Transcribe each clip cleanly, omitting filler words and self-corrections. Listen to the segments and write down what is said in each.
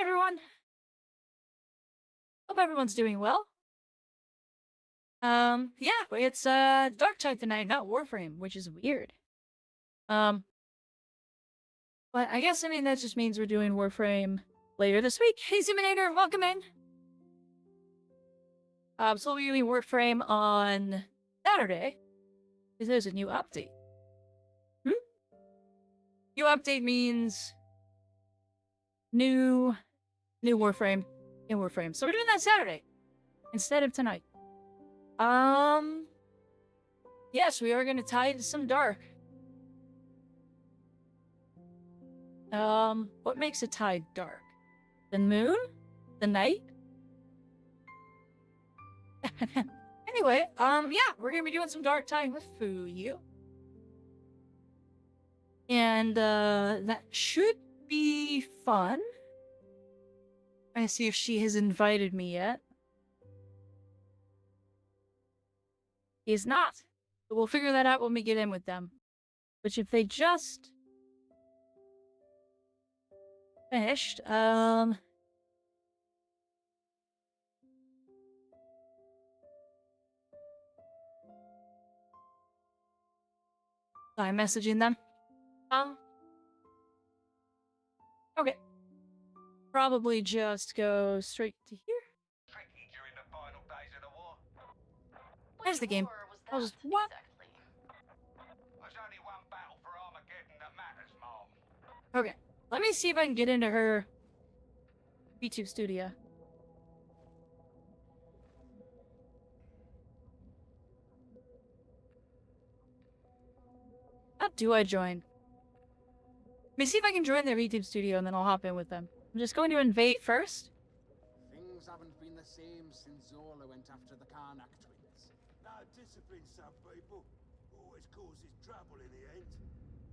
everyone. Hope everyone's doing well. Yeah, it's Darktide tonight, not Warframe, which is weird. Um, but I mean that just means we're doing Warframe later this week. Hey Ziminator, welcome in. So we're doing Warframe on Saturday, because there's a new update. New update means new Warframe in Warframe. So we're doing that Saturday instead of tonight. Yes, we are gonna tie into some dark. What makes a tide dark? The moon? The night? Anyway, yeah, we're gonna be doing some dark tide with Fuyu. And, that should be fun. I see if she has invited me yet. He's not. But we'll figure that out when we get in with them. Which if they just finished, I'm messaging them. Okay. Probably just go straight to here. There's the game. I was what? Okay. Let me see if I can get into her B2 studio. How do I join? Let me see if I can join their YouTube studio and then I'll hop in with them. I'm just going to invade first. Things haven't been the same since Zola went after the Karnak twins. No discipline, some people. Always causes trouble in the end.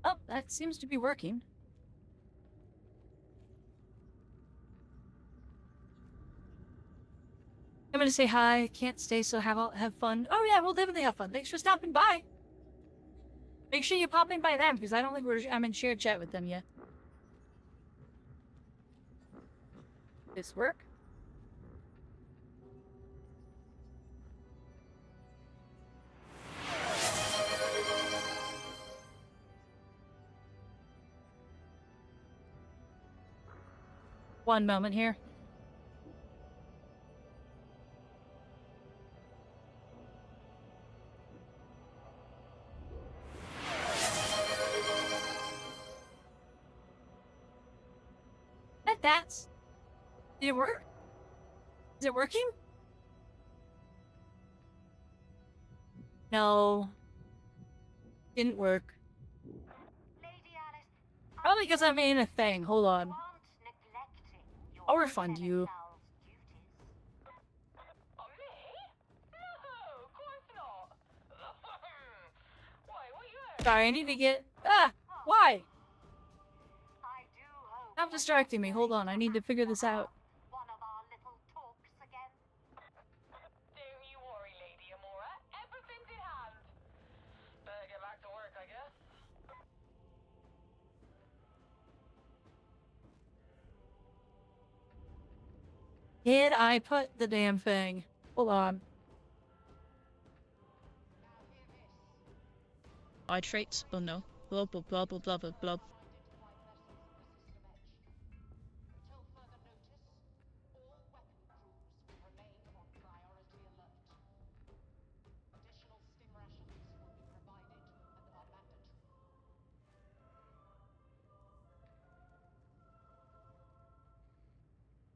Oh, that seems to be working. I'm gonna say hi. Can't stay, so have fun. Oh yeah, we'll definitely have fun. Thanks for stopping by. Make sure you pop in by them, because I don't think I'm in shared chat with them yet. This work? One moment here. That's... Did it work? Is it working? No. Didn't work. Probably because I'm in a thing. Hold on. I'll refund you. Sorry, I need to get... Ah! Why? Stop distracting me. Hold on, I need to figure this out. Don't you worry, Lady Amora. Everything's in hand. Better get back to work, I guess. Did I put the damn thing? Hold on. I traits, oh no. Blah blah blah blah blah blah blah.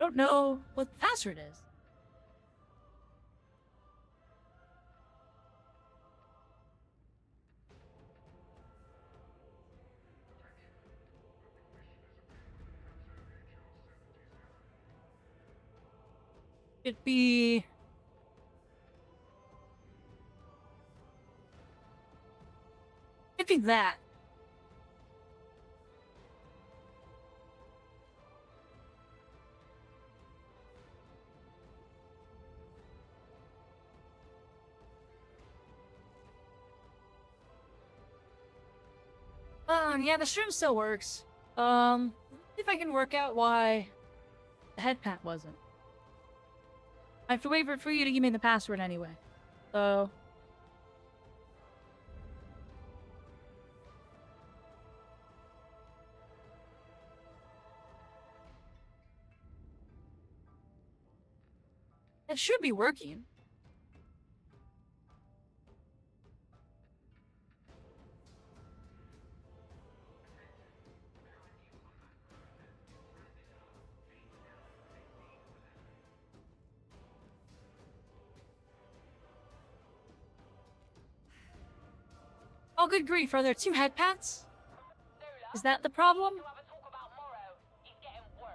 I don't know what the password is. It'd be... It'd be that. Yeah, the stream still works. See if I can work out why The head pat wasn't. I have to wait for you to give me the password anyway. So... It should be working. Oh, good grief, are there 2 head pats? Is that the problem? To have a talk about Morrow. He's getting worse.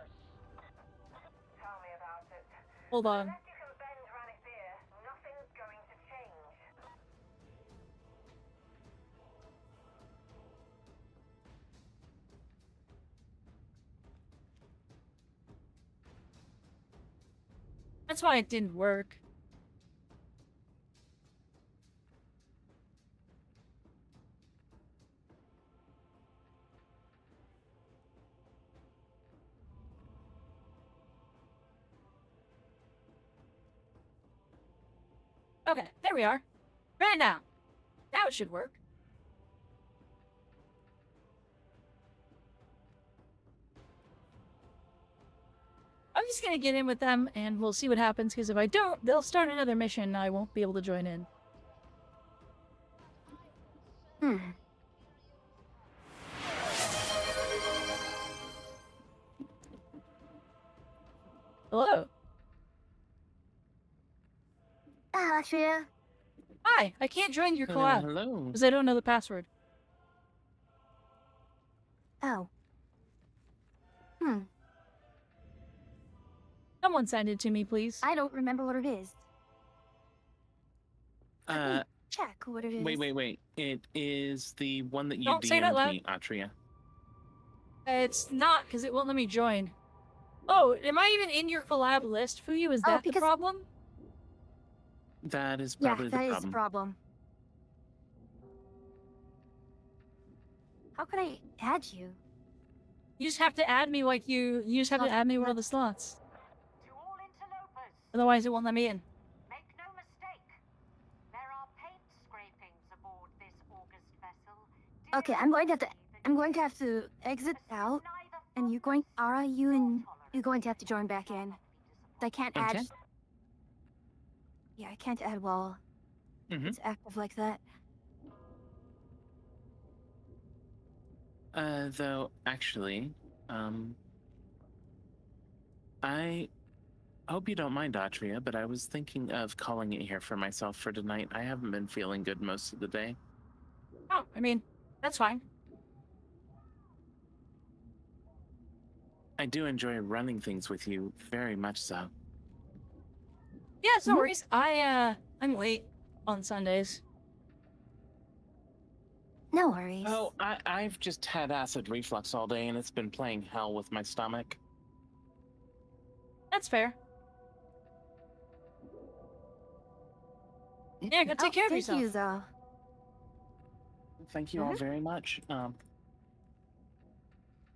Tell me about it. Hold on. Unless you can bend Ranithir, nothing's going to change. That's why it didn't work. Okay, there we are. Right now. Now it should work. I'm just gonna get in with them and we'll see what happens, because if I don't, they'll start another mission and I won't be able to join in. Hello. Atria. Hi, I can't join your collab Hello. because I don't know the password. Oh. Someone send it to me, please. I don't remember what it is. Check what it is. Wait. It is the one that you Don't say it out DM'd loud. me, Atria. It's not, because it won't let me join. Oh, am I even in your collab list, Fuyu? Is Oh, that the because- problem? That is Yeah, probably that the is problem. the problem. How could I add you? You just have to add me like you just have to add me one of the slots. To all interlopers, Otherwise it won't let me in. make no mistake. There are paint scrapings aboard this August vessel. Okay, I'm going to have to exit out, and you're going to have to join back in. I can't add. Okay. Yeah, I can't add while Mhm. it's active like that. Though, actually, I hope you don't mind, Atria, but I was thinking of calling it here for myself for tonight. I haven't been feeling good most of the day. Oh, I mean, that's fine. I do enjoy running things with you, very much so. Yeah, it's no worries. I'm late on Sundays. No worries. Oh, I've just had acid reflux all day, and it's been playing hell with my stomach. That's fair. Yeah, go take care of thank yourself. you, though. Thank you all very much.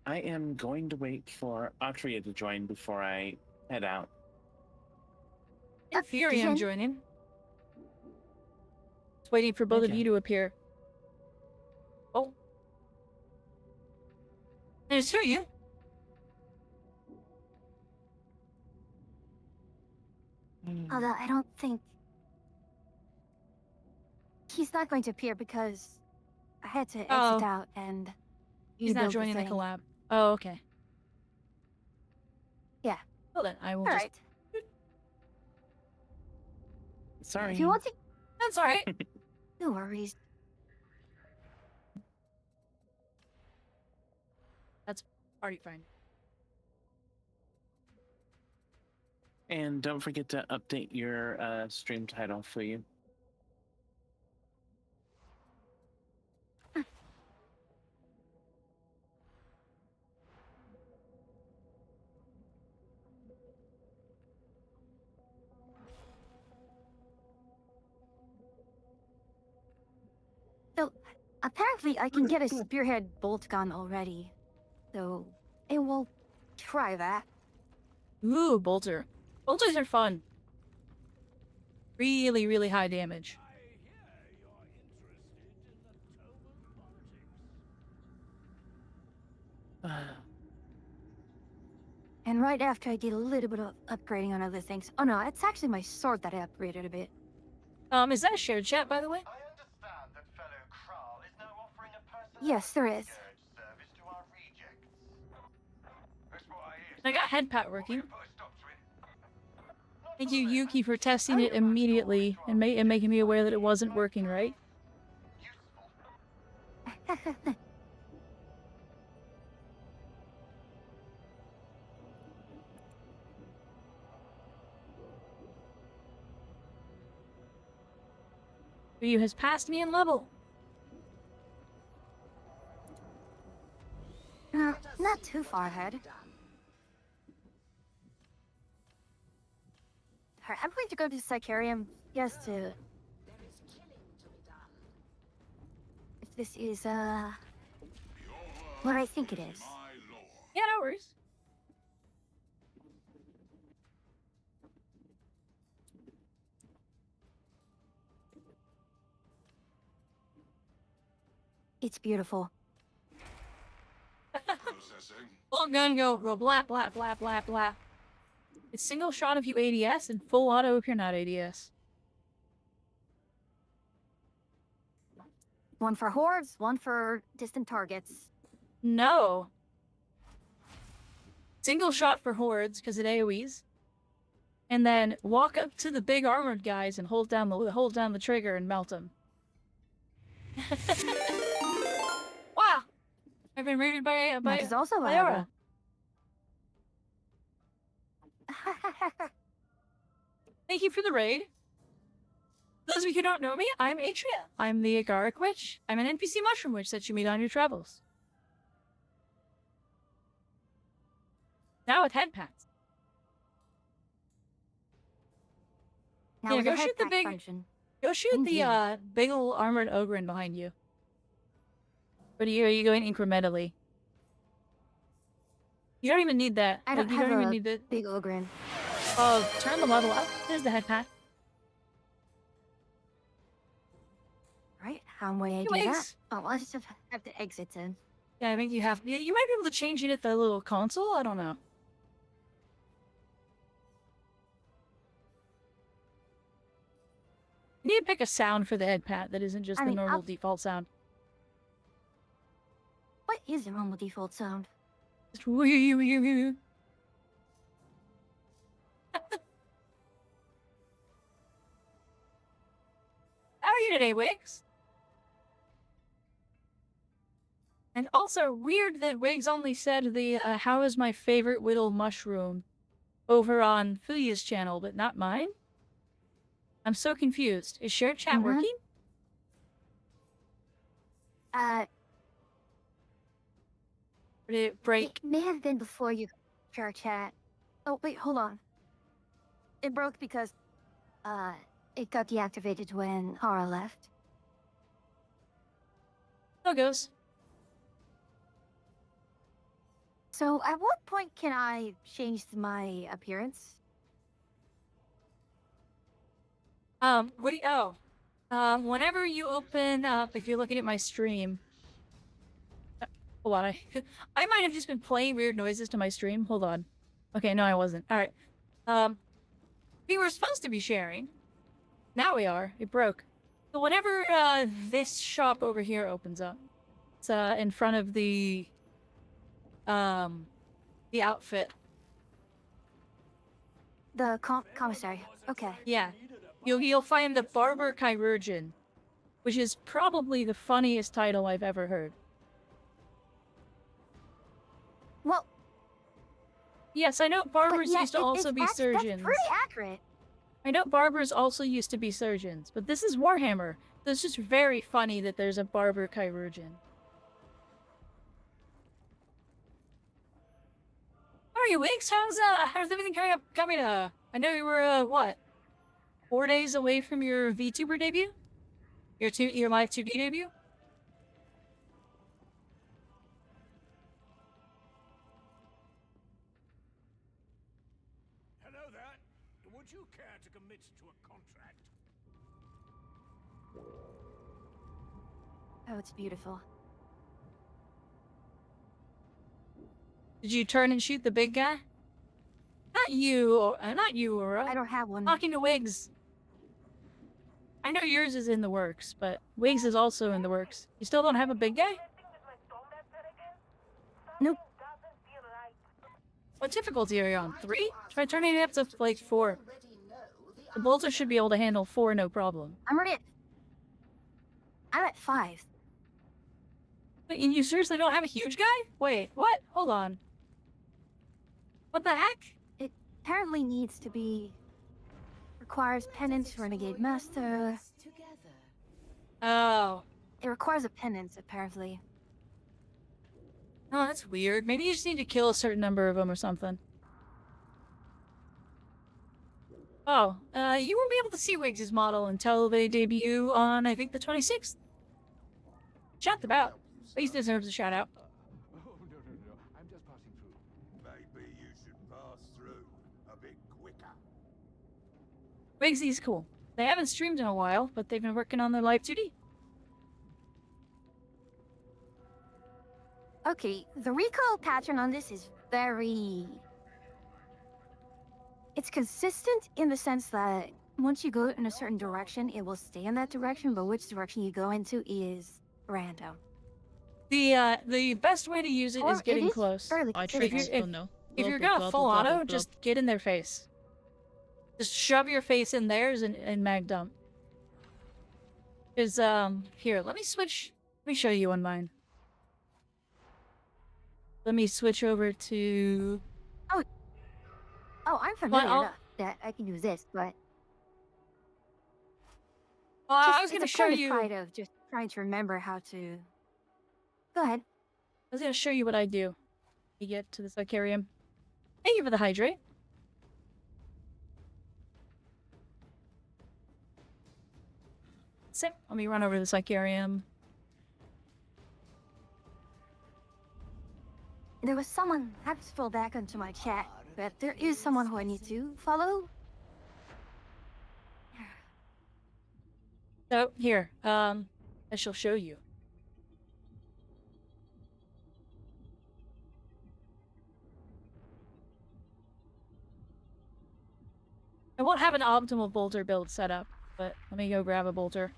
I am going to wait for Atria to join before I head out. In theory, I'm Jen? joining. Just waiting for both of Okay. you to appear. Oh. There's two of you. Although I don't think he's not going to appear because I had to exit Oh. out and He's not rebuild joining the thing. collab. Oh, okay. Yeah. Well then, I will All just... right. Sorry. If you want to, That's alright. no worries. Already fine. And don't forget to update your stream title for you. So, apparently I can get a spearhead bolt gun already. So, I will try that. Ooh, bolter. Bolters are fun. Really, really high damage. I hear you're interested in the tome of politics. And right after I did a little bit of upgrading on other things. Oh no, it's actually my sword that I upgraded a bit. Is that a shared chat, by the way? I understand that fellow Kral is now offering a personal Yes, there is. concierge service to our rejects. That's what I hear. I got head pat working. Put a stop to it. Thank you, Yuki, for testing it immediately and making me aware that it wasn't working right. Useful. Ryu has passed me in level. No, not too far ahead. Alright, I'm going to go to Sicarium just to... If this is, what I think it is. Yeah, no worries. It's beautiful. Processing. Full gun go blah blah blah blah blah. It's single shot if you ADS and full auto if you're not ADS. One for hordes, one for distant targets. No. Single shot for hordes because it AoEs. And then walk up to the big armored guys and hold down the trigger and melt them. Wow! I've been raided by That is also by viable. Thank you for the raid. Those of you who don't know me, I'm Atria. I'm the Agaric Witch. I'm an NPC mushroom witch that you meet on your travels. Now with head pats. Now Yeah, with go a head shoot the pack big- function. Go shoot Indeed. the big ol' armored ogren behind you. But are you going incrementally? You don't even need that. I don't you have don't even a need the. big ogre. Oh, turn the level up. There's the head pat. Right? How may I do Anyways. that? Oh, let's just have the exits in. Yeah, I think you have. You might be able to change it at the little console. I don't know. You need to pick a sound for the head pat that isn't just I the mean, normal I'll- default sound. What is the normal default sound? Just woo you you you. How are you today, Wiggs? And also, weird that Wiggs only said the how is my favorite whittle mushroom over on Fuya's channel, but not mine? I'm so confused. Is shared chat Mhm. working? Or did it break? It may have been before you share chat. Oh, wait, hold on. It broke because, it got deactivated when Hara left. So it goes. So, at what point can I change my appearance? What do you, whenever you open up, if you're looking at my stream, hold on, I might have just been playing weird noises to my stream. Hold on. Okay, no, I wasn't. All right. We were supposed to be sharing. Now we are. It broke. So whenever this shop over here opens up, it's in front of the outfit. The commissary. Okay. Yeah. You'll find the Barber Chirurgeon, which is probably the funniest title I've ever heard. Well, Yes, I know but barbers yeah, used to also be that's surgeons. pretty accurate. I know barbers also used to be surgeons, but this is Warhammer. So it's just very funny that there's a Barber Chirurgeon. How are you, Wiggs? How's everything coming up? I know you were what? 4 days away from your VTuber debut? Your live 2D debut? Would you care to commit to a contract? Oh, it's beautiful. Did you turn and shoot the big guy? Not you, Aura. I don't have one. Talking to Wiggs. I know yours is in the works, but Wiggs is also in the works. You still don't have a big guy? Nope. What difficulty are you on? 3? Try turning it up to like 4. The bolter should be able to handle 4, no problem. I'm already I'm at 5. But you seriously don't have a huge guy? Wait, what? Hold on. What the heck? It apparently needs to be... requires penance, renegade master... Oh. It requires a penance, apparently. Oh, that's weird. Maybe you just need to kill a certain number of them or something. Oh, you won't be able to see Wiggs' model until they debut on, I think, the 26th. Shout about. At least deserves a shout out. Oh, no. I'm just passing through. Maybe you should pass through a bit quicker. Wiggsy's cool. They haven't streamed in a while, but they've been working on their live 2D. Okay, the recoil pattern on this is very... It's consistent in the sense that once you go in a certain direction, it will stay in that direction, but which direction you go into is random. The best way to use it Or is getting it is close. fairly I consistent. trade people know. If you're Blubble, gonna blubble, full blubble, auto, blub. just get in their face. Just shove your face in theirs and mag dump. Is here, let me show you on mine. Let me switch over to Oh, I'm familiar I'll- enough that I can use this, but I just- was gonna it's a show kind of you fight of just trying to remember how to... Go ahead. I was gonna show you what I do. You get to the Sicarium. Thank you for the hydrate. Sit. Let me run over to the Sicarium. There was someone, I have to scroll back onto my chat, but there is someone who I need to follow. So here, I shall show you. I won't have an optimal bolter build set up, but let me go grab a bolter.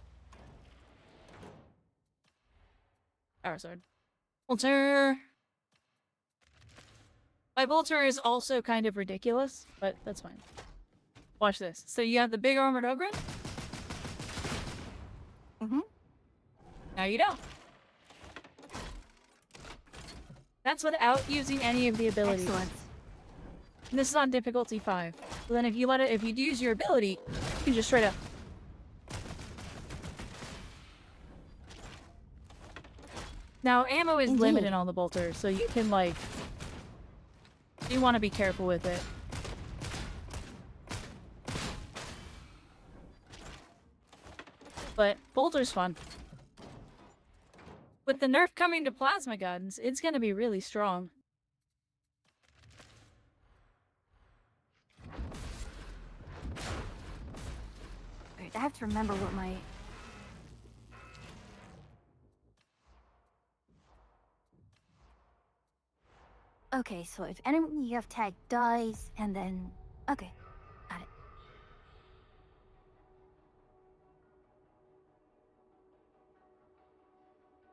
Power sword. Bolter! My bolter is also kind of ridiculous, but that's fine. Watch this. So you have the big armored ogre. Mm-hmm. Now you don't. That's without using any of the abilities. Excellent. And this is on difficulty 5. So then if you use your ability, you can just straight up. Now ammo is Indeed. limited on the bolter, so you can like you want to be careful with it. But bolter's fun. With the nerf coming to plasma guns, it's gonna be really strong. Wait, I have to remember what my... Okay, so if enemy you have tagged dies, and then... Okay, got it.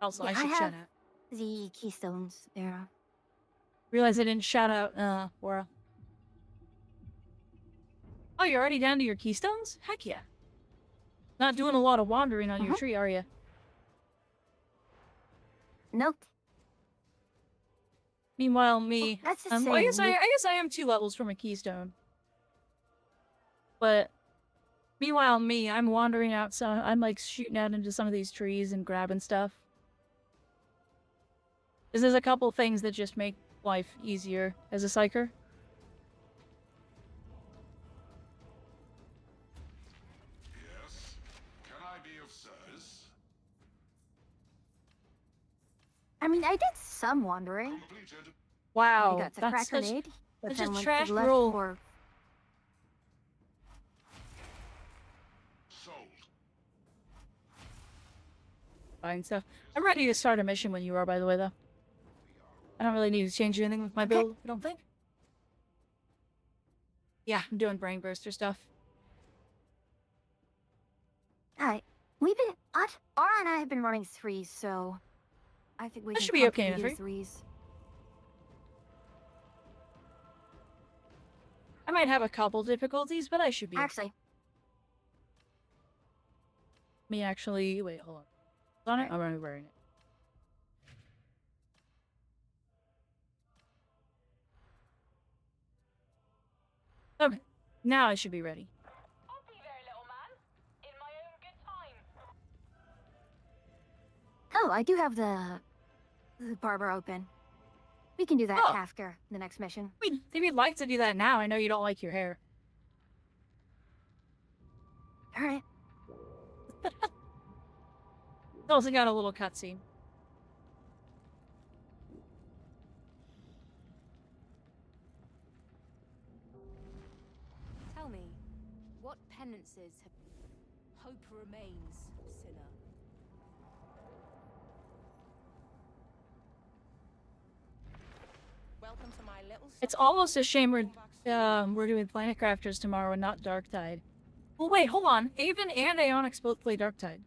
Also, Yeah, I I should shout have- out. The keystones there. Realize I didn't shout out, Aura. Oh, you're already down to your keystones? Heck yeah. Not doing a lot of wandering on your tree, are you? Nope. Meanwhile, me, That's the I guess same. I guess I am 2 levels from a keystone. But meanwhile, me, I'm wandering out. So I'm like shooting out into some of these trees and grabbing stuff. 'Cause there's a couple things that just make life easier as a psyker. Yes? Can I be of service? I mean, I did some wandering. Completed. Wow, I got the that's crack such grenade, but such then a went trash to the left roll. for... buying stuff. I'm ready to start a mission when you are, by the way, though. I don't really need to change anything with my Okay. build, I don't think. Yeah, I'm doing brain burster stuff. Alright. We've been Aura and I have been running threes, so I think we That can should be okay in comfortably do three. threes. I might have a couple difficulties, but I should be. Actually, Me actually. Wait, hold on. On it? I'm already wearing it. Okay, now I should be ready. I'll be there, little man. In my own good time. oh, I do have the barber open. We can do that Oh. after the next mission. I mean, if you'd like to do that now, I know you don't like your hair. Alright. It's also got a little cutscene. Tell me, what penances have hope remains, sinner? Welcome to my little It's almost a shame we're doing Planet Crafters tomorrow and not Darktide. Well, wait, hold on. Aven and Aeonix both play Darktide.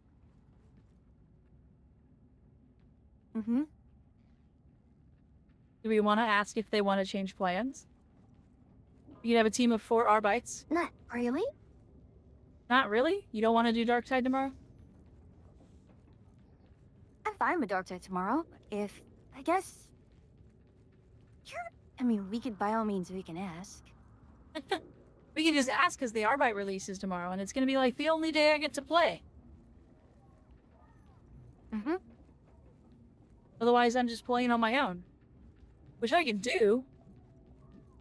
Mm-hmm. Do we want to ask if they want to change plans? You can have a team of 4 Arbites. Not really? Not really? You don't want to do Darktide tomorrow? I'm fine with Dark Side tomorrow. If I guess sure. I mean, we could by all means we can ask. We can just ask because the Arbite release is tomorrow, and it's going to be like the only day I get to play. Mm-hmm. Otherwise, I'm just playing on my own. Which I can do.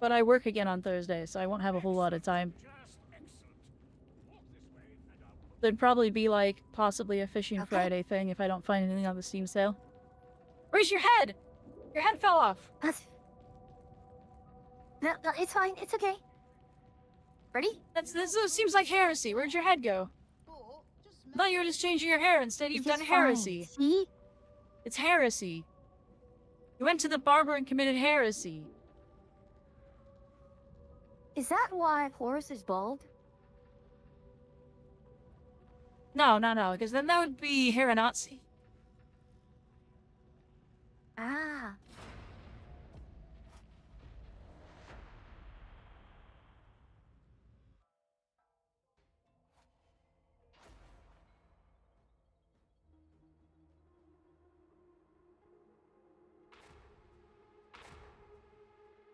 But I work again on Thursday, so I won't have a whole lot of time. There'd probably be like possibly a Fishing Okay. Friday thing if I don't find anything on the Steam sale. Where's your head? Your head fell off. That's... No, it's fine. It's okay. Ready? This seems like heresy. Where'd your head go? I thought you were just changing your hair. Instead, you've It's done fine. heresy. See? It's heresy. You went to the barber and committed heresy. Is that why Horus is bald? No, because then that would be Heranazi. Ah.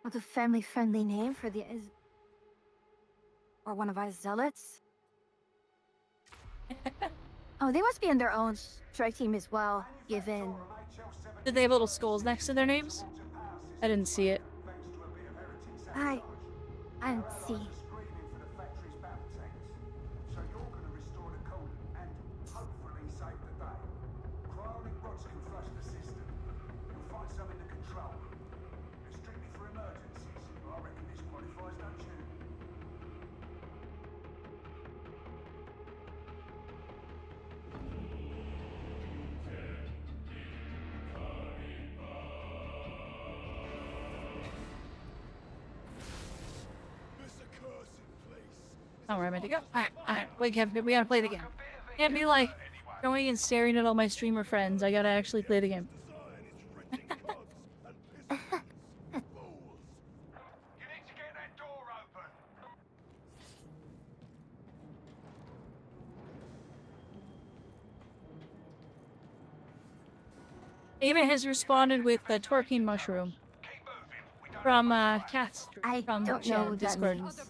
What's a family-friendly name for the or one of our zealots? Oh, they must be in their own strike team as well, given... Did they have little skulls next to their names? I didn't see it. I didn't see. So you're going to restore the coolant and hopefully save the day. Cryonic rods can flush the system. You'll find some in the control room. They're strictly for emergencies. I reckon this qualifies, don't you? Oh, where am I to go? Alright, we gotta play the game. Can't be like going and staring at all my streamer friends. I gotta actually play the game. You need to get that door open. Ava has responded with the twerking mushroom from Cats. I from don't know what that Discord. means.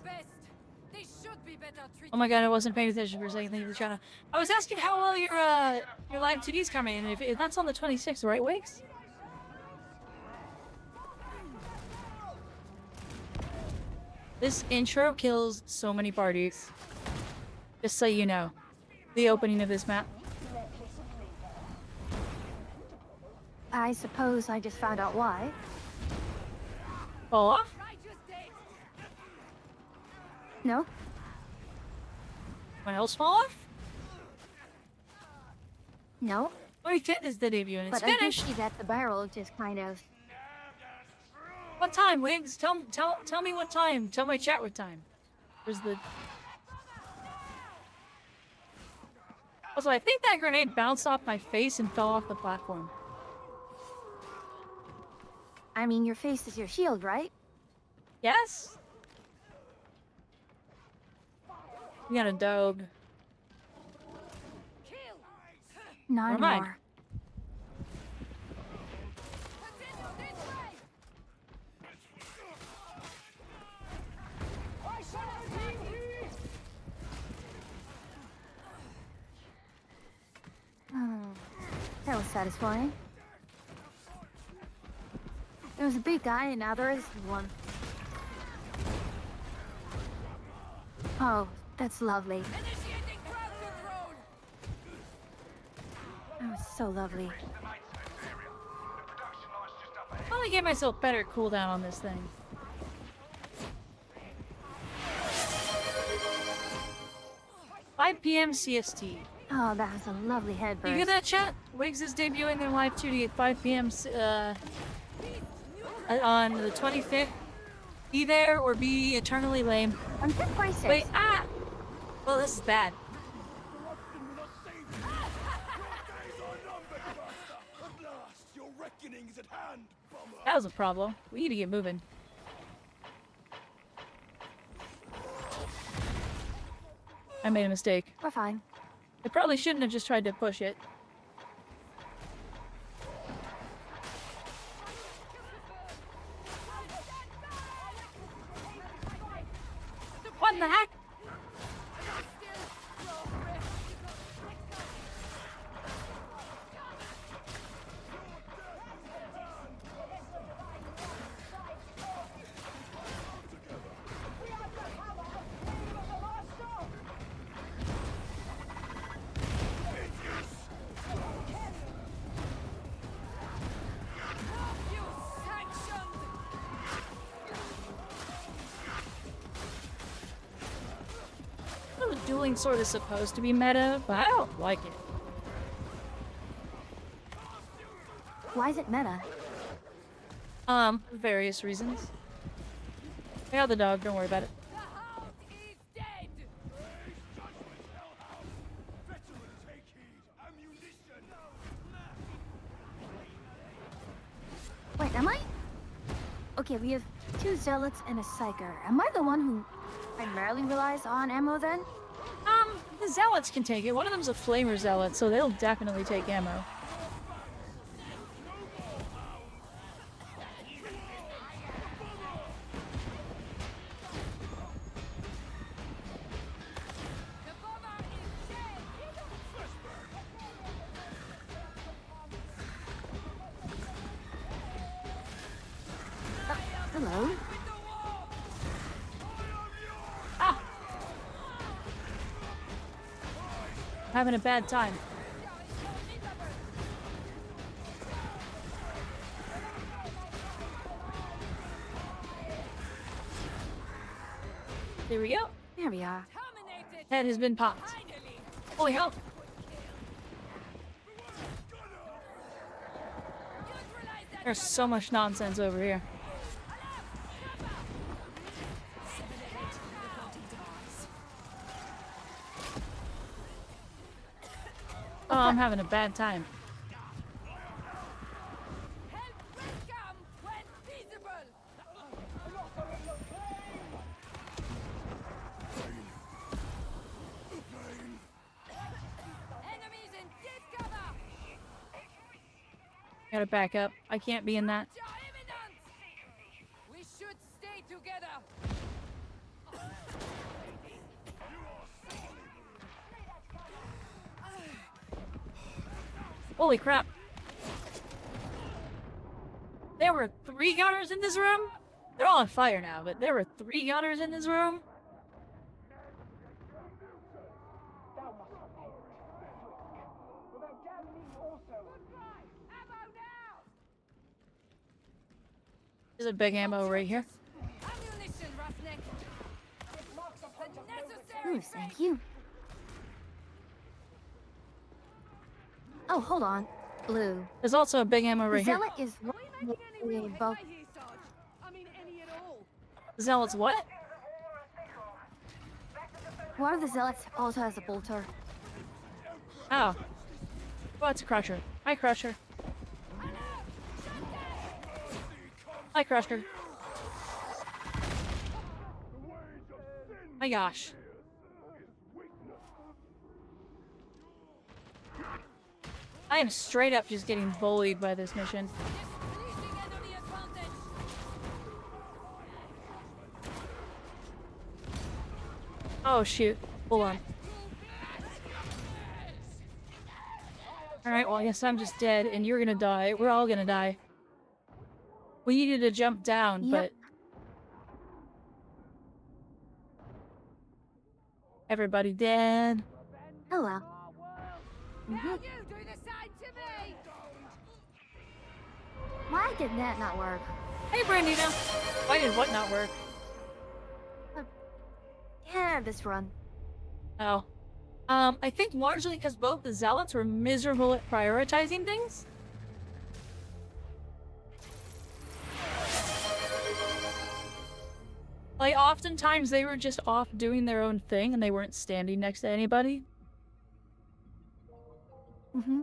Oh my god, I wasn't paying attention for a second. Thank you for trying to. I was asking how well your live 2D's coming, and if that's on the 26th, right, Wix? This intro kills so many parties. Just so you know, the opening of this map. I suppose I just found out why. Fall off? No? My else fall off? No? Wait, it is the debut and it's But I did finished. see that the barrel just kind of. What time, Wiggs? Tell me what time. Tell my chat what time. Where's the... Also, I think that grenade bounced off my face and fell off the platform. I mean, your face is your shield, right? Yes? We got a dog. Not Never mind. anymore. That was satisfying. There was a big guy, and now there is one. Oh, that's lovely. That was so lovely. I want to give myself better cooldown on this thing. "5 p.m. CST. Oh, that was a lovely headburst. You get that, chat? Wiggs is debuting their live 2D at 5 p.m. On the 25th. Be there or be eternally lame. I'm good prices. Wait, ah! Well, this is bad. That was a problem. We need to get moving. I made a mistake. We're fine. I probably shouldn't have just tried to push it. What the heck? The dueling sword is supposed to be meta, but I don't like it. Why is it meta? For various reasons. I got the dog, don't worry about it. Wait, am I? Okay, we have 2 zealots and a psyker. Am I the one who primarily relies on ammo then? The zealots can take it. One of them's a flamer zealot, so they'll definitely take ammo. Hello? Ah! Having a bad time. There we go. There we are. Head has been popped. Holy hell. There's so much nonsense over here. Oh, I'm having a bad time. Gotta back up. I can't be in that. We should stay together. Holy crap. There were 3 gunners in this room? They're all on fire now, but there were 3 gunners in this room? There's a big ammo right here. Ammunition, roughneck. Ooh, thank you. Oh, hold on. Blue. There's also a big ammo The right here. zealot is both. Zealot's what? One of the zealots also has a bolter. Oh. Oh, it's a Crusher. Hi, Crusher. Hi, Crusher. My gosh. I am straight up just getting bullied by this mission. Oh shoot. Hold on. Alright, well I guess I'm just dead and you're gonna die. We're all gonna die. We needed to jump down, Yep. but... Everybody dead. Oh well. Why did that not work? Hey Brandina! Why did what not work? Yeah, this run. Oh. I think largely because both the zealots were miserable at prioritizing things. Like, oftentimes they were just off doing their own thing and they weren't standing next to anybody. Mm-hmm.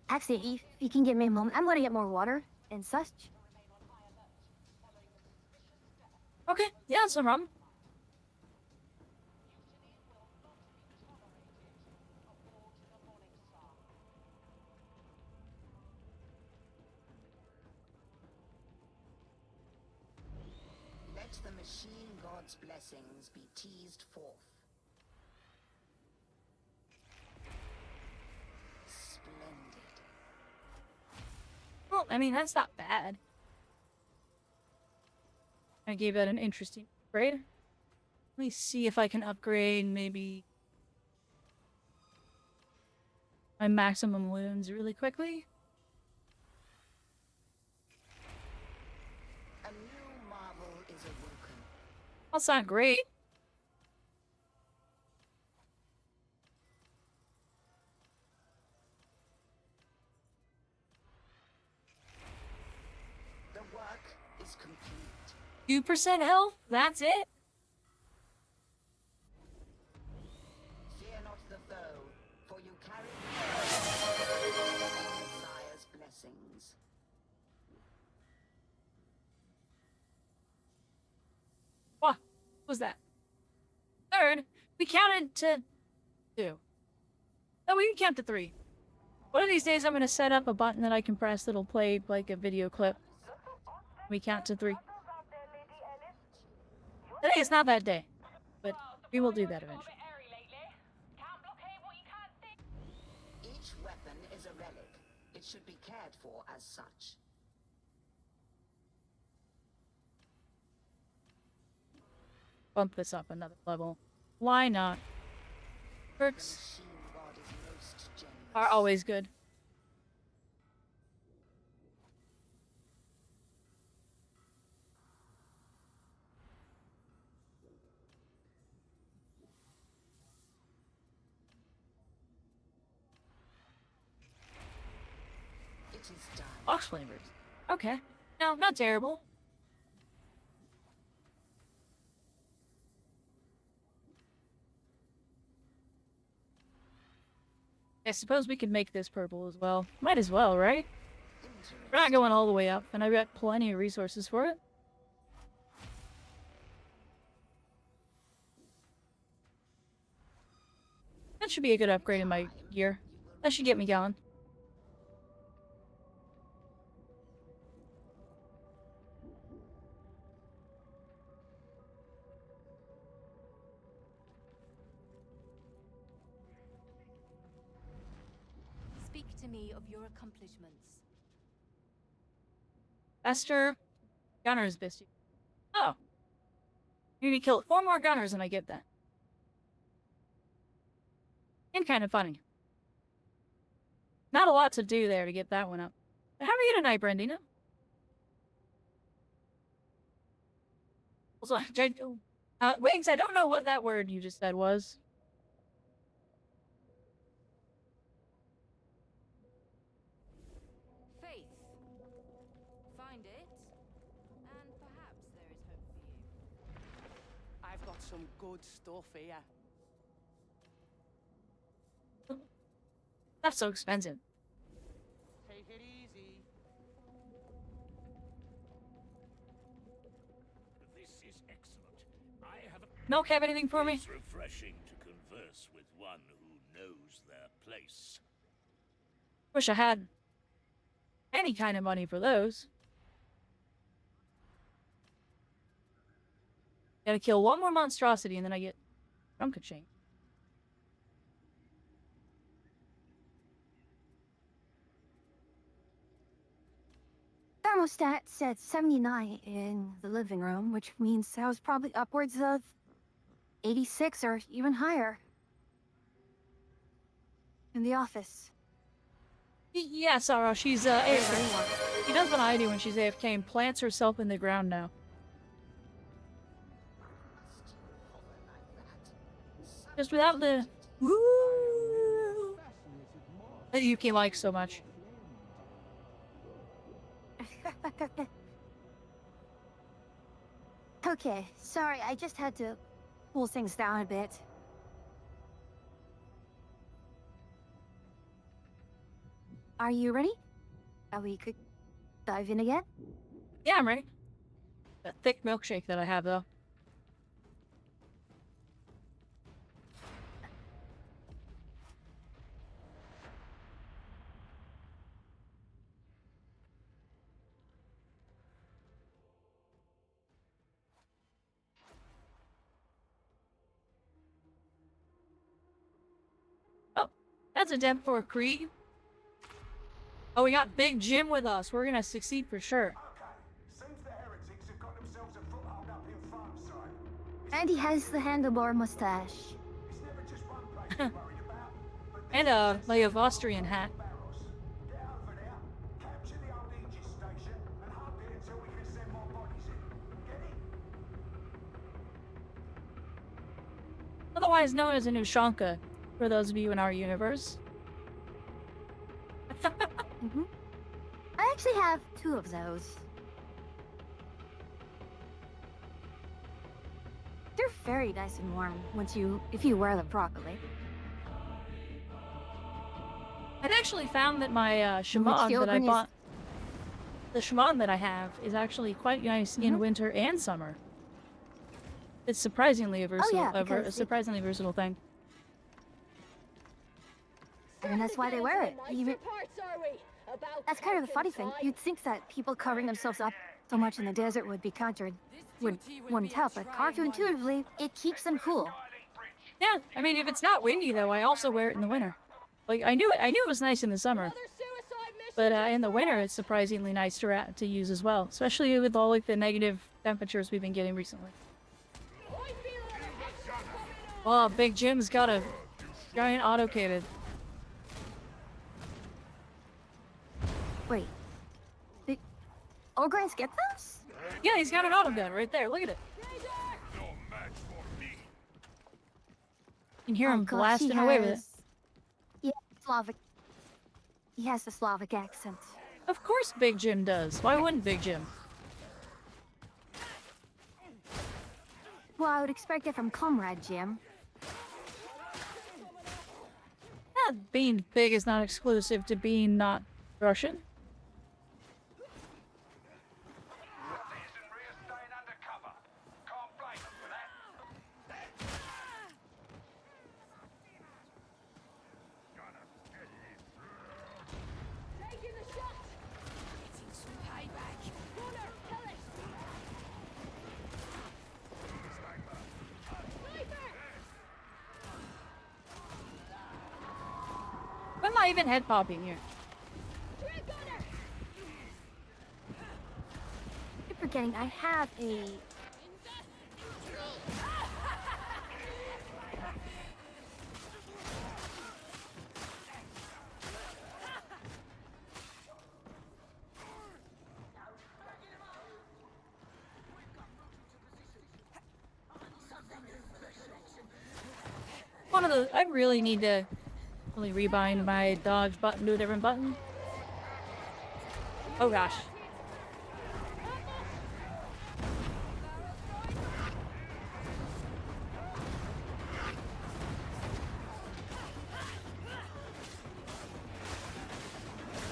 Actually, if you can give me a moment, I'm gonna get more water and such. Okay, yeah, that's no problem. Let the machine god's blessings be teased forth. Splendid. Well, I mean, that's not bad. I gave that an interesting upgrade. Let me see if I can upgrade maybe my maximum wounds really quickly. A new marvel is awoken. That's not great. The work is complete. 2% health? That's it? Fear not the foe, for you carry Messiah's blessings. What was that? Third, we counted to 2. No, we can count to 3. One of these days I'm gonna set up a button that I can press that'll play like a video clip. We count to 3. Today is not that day, but we will do that eventually. Each weapon is a relic. It should be cared for as such. Bump this up another level. Why not? The Perks machine god is most generous. are always good. It is done. Ox flavors. Okay. No, not terrible. I suppose we could make this purple as well. Might as well, right? We're not going all the way up, and I've got plenty of resources for it. That should be a good upgrade in my gear. That should get me going. Speak to me of your accomplishments. Esther, Gunner's Bisty. Oh. You need to kill 4 more gunners and I get that. And kind of funny. Not a lot to do there to get that one up. How are you tonight, Brandina? Also, Wings, I don't know what that word you just said was. Faith. Find it, and perhaps there is hope for you. I've got some good stuff here. That's so expensive. Take it easy. This is excellent. I have a... Milk have anything for me? It's refreshing to converse with one who knows their place. Wish I had any kind of money for those. Gotta kill one more monstrosity and then I get Drunken Shank. Thermostat said 79 in the living room, which means that was probably upwards of 86 or even higher. In the office. Yeah, Sarah, she's AFK. She does what I do when she's AFK and plants herself in the ground now. Just without the woo that Yuki likes so much. Okay, sorry, I just had to cool things down a bit. Are you ready? We could dive in again? Yeah, I'm ready. That thick milkshake that I have, though. Oh, that's a dent for a Krieg. Oh, we got Big Jim with us. We're gonna succeed for sure. Okay, seems the heretics have got themselves a foothold up in Farmside. And he has the handlebar mustache. It's never just one place you're worried about, but And a Leo Austrian hat. barrels. Get over there, capture the old Aegis station, and hold it until we can send more bodies in. Get it? Otherwise known as a Ushanka, for those of you in our universe. I actually have 2 of those. They're very nice and warm if you wear them properly. I'd actually found that my Which shaman that I Gilbert is- bought, the shaman that I have, is actually quite nice in winter and summer. It's surprisingly a versatile, yeah, a because it- surprisingly versatile thing. And that's why they wear it. That's kind of the funny thing. You'd think that people covering themselves up so much in the desert would be wouldn't help, but counterintuitively, it keeps them cool. Yeah, I mean, if it's not windy though, I also wear it in the winter. Like I knew it was nice in the summer, but in the winter it's surprisingly nice to use as well, especially with all like the negative temperatures we've been getting recently. Oh, Big Jim's got a giant auto cannon. Wait. Ogrins get those? Yeah, he's got an auto gun right there. Look at it. You can hear him gosh, blasting away with it. Yeah, Slavic. He has the Slavic accent. Of course Big Jim does. Why wouldn't Big Jim? Well, I would expect it from Comrade Jim. Being big is not exclusive to being not Russian. Isn't Rhea staying undercover? Can't blame them for that. Taking the shot! Getting some payback. Runner, kill it! Why am I even head popping here? Keep forgetting I have a... One of the I really need to really rebind my dodge button to a different button. Oh gosh.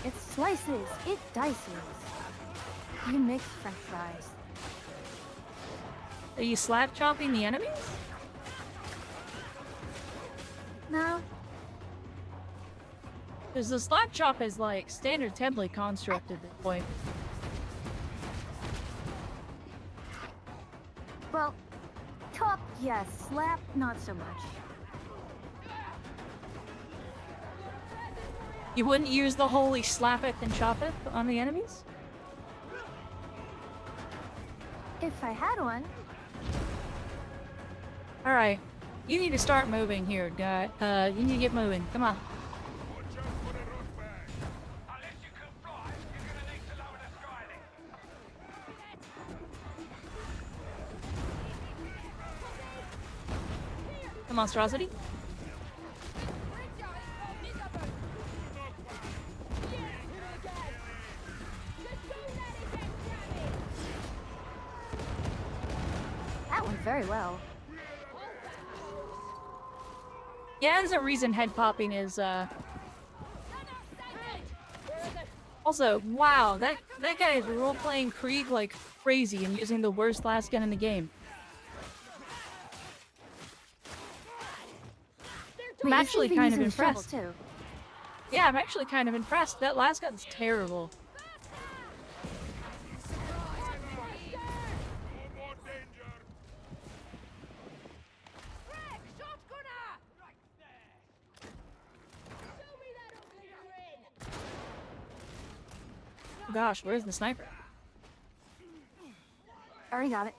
It slices, it dices. You make french fries. Are you slap chopping the enemies? No? Because the slap chop is like standard template construct at this point. Well, chop, yes. Slap, not so much. You wouldn't use the holy slap it and chop it on the enemies? If I had one. Alright. You need to start moving here, guy. You need to get moving. Come on. The monstrosity? That went very well. Yeah, there's a reason head popping is, Also, wow, that guy is role-playing Krieg like crazy and using the worst last gun in the game. I'm actually kind of impressed. Too. Yeah, I'm actually kind of impressed. That last gun's terrible. Oh gosh, where's the sniper? Already got it.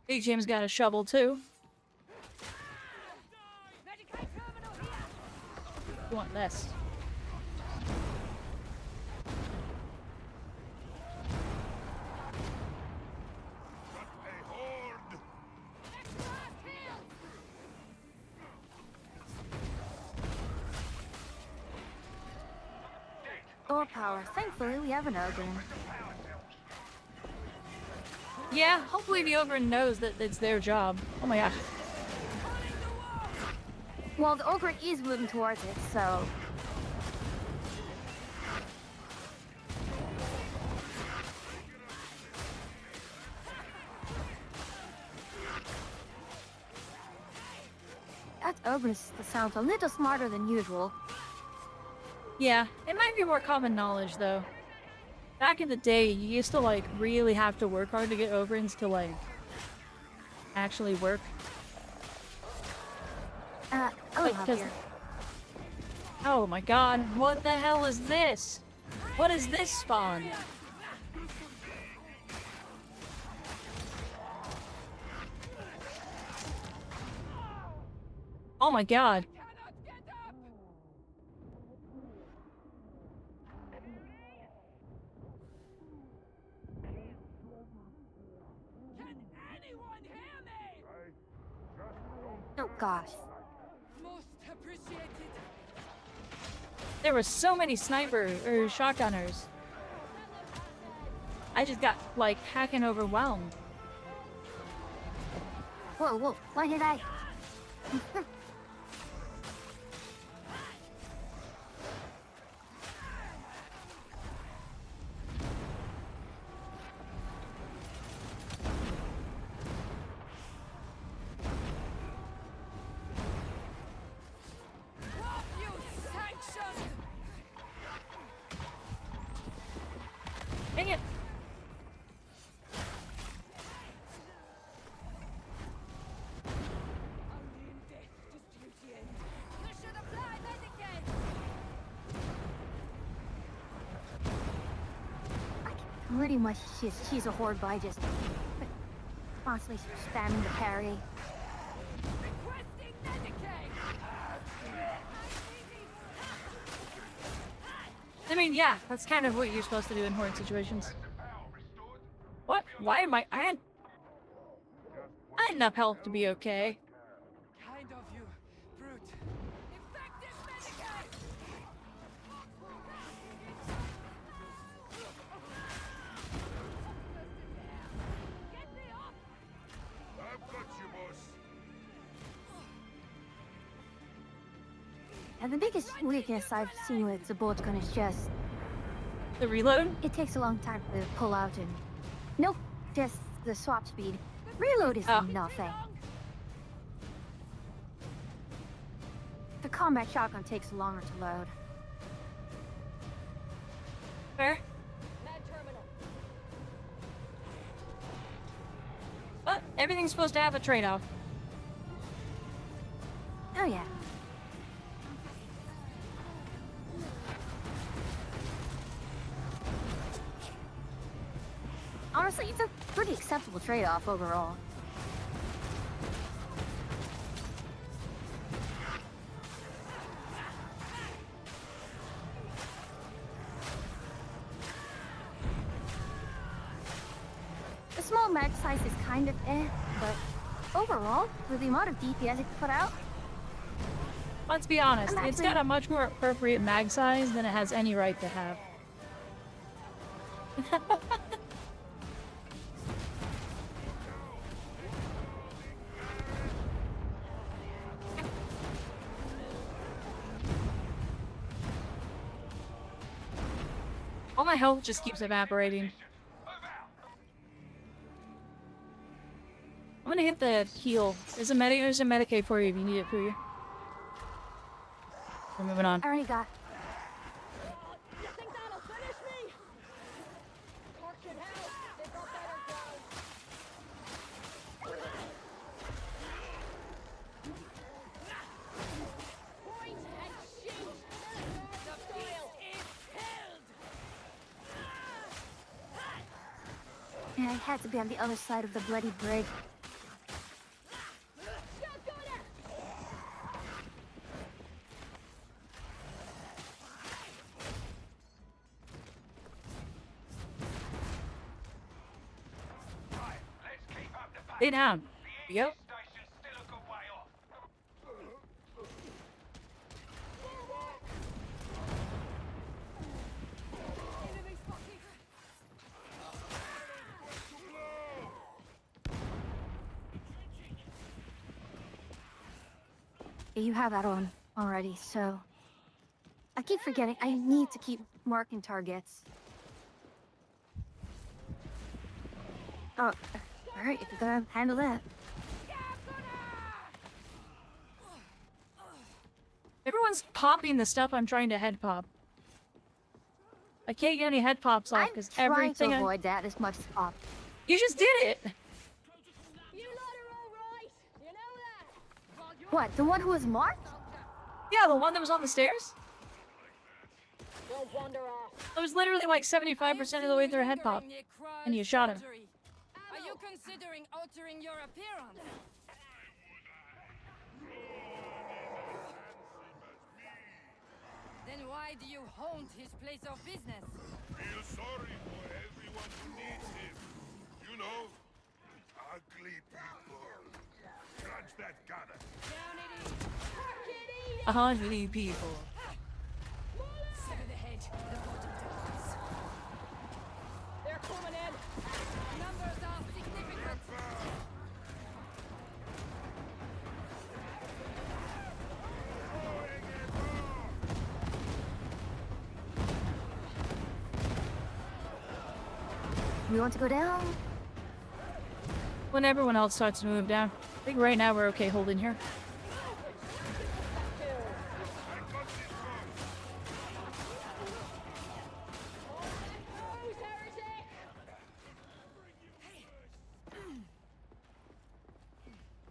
Hey, James got a shovel too. You want this? Door power. Thankfully, we have an Ogryn. Yeah, hopefully the Ogryn knows that it's their job. Oh my gosh. Well, the Ogryn is moving towards it, so... That Ogryn sounds a little smarter than usual. Yeah, it might be more common knowledge though. Back in the day, you used to like really have to work hard to get Ogryns to like actually work. I'll Like, help 'cause- here. Oh my god, what the hell is this? What is this spawn? Oh my god. Oh gosh. There were so many sniper or shotgunners. I just got like hacking overwhelmed. Whoa, whoa, why did I? Dang it. Pretty much she's a horde by just constantly spamming the parry. I mean, yeah, that's kind of what you're supposed to do in horde situations. What? Why am I had enough health to be okay. Kind of you, brute. I've got you, boss. And the biggest weakness I've seen with the bolt gun is just The reload? it takes a long time to pull out and nope, just the swap speed. Reload is Oh. nothing. The combat shotgun takes longer to load. Fair. But everything's supposed to have a trade-off. Oh yeah. Honestly, it's a pretty acceptable trade-off overall. The small mag size is kind of but overall, with the amount of DPS it can put out, Let's be honest, I'm it's got a much more appropriate mag size than it has any right to have. All my health just keeps evaporating. I'm gonna hit the heal. There's a Medicaid for you if you need it for you. We're moving on. I already got. You think that'll finish me? Tortured hell. They've got better ground. Point and shoot. The beast is killed. Yeah, I had to be on the other side of the bloody brig. Stay down. Yep. You have that on already, so I keep forgetting I need to keep marking targets. Oh, alright, if you're gonna handle that. Everyone's popping the stuff I'm trying to head pop. I can't get any head pops off I'm because trying everything to I... avoid that as much as possible. You just did it! You lot are all right. You know that. What, the one who was marked? Yeah, the one that was on the stairs? Don't wander off. I was literally like 75% of the way through a head pop. And you shot him. Are you considering altering your appearance? Then why do you haunt his place of business? Feel sorry for everyone who needs him. You know, ugly people. Crunch that gunner. Ugly people. Sever the head, the bottom dies. They're coming in. Numbers are significant. We want to go down? When everyone else starts to move down. I think right now we're okay holding here.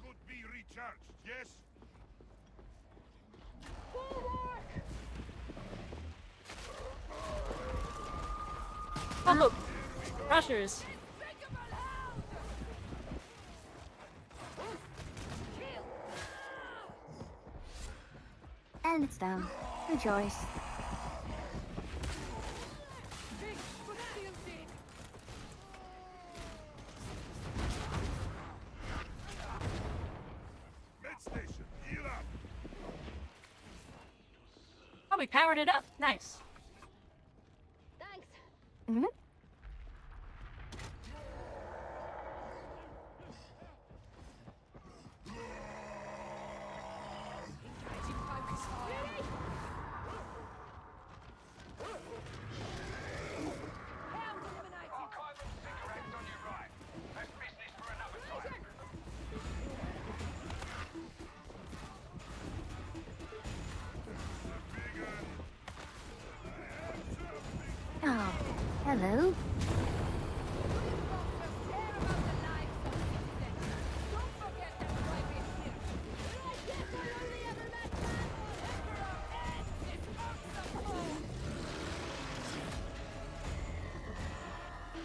Could be recharged, yes? Oh, rushers. And it's down. Rejoice. Oh, we powered it up. Nice. Mm-hmm. Oh, hello.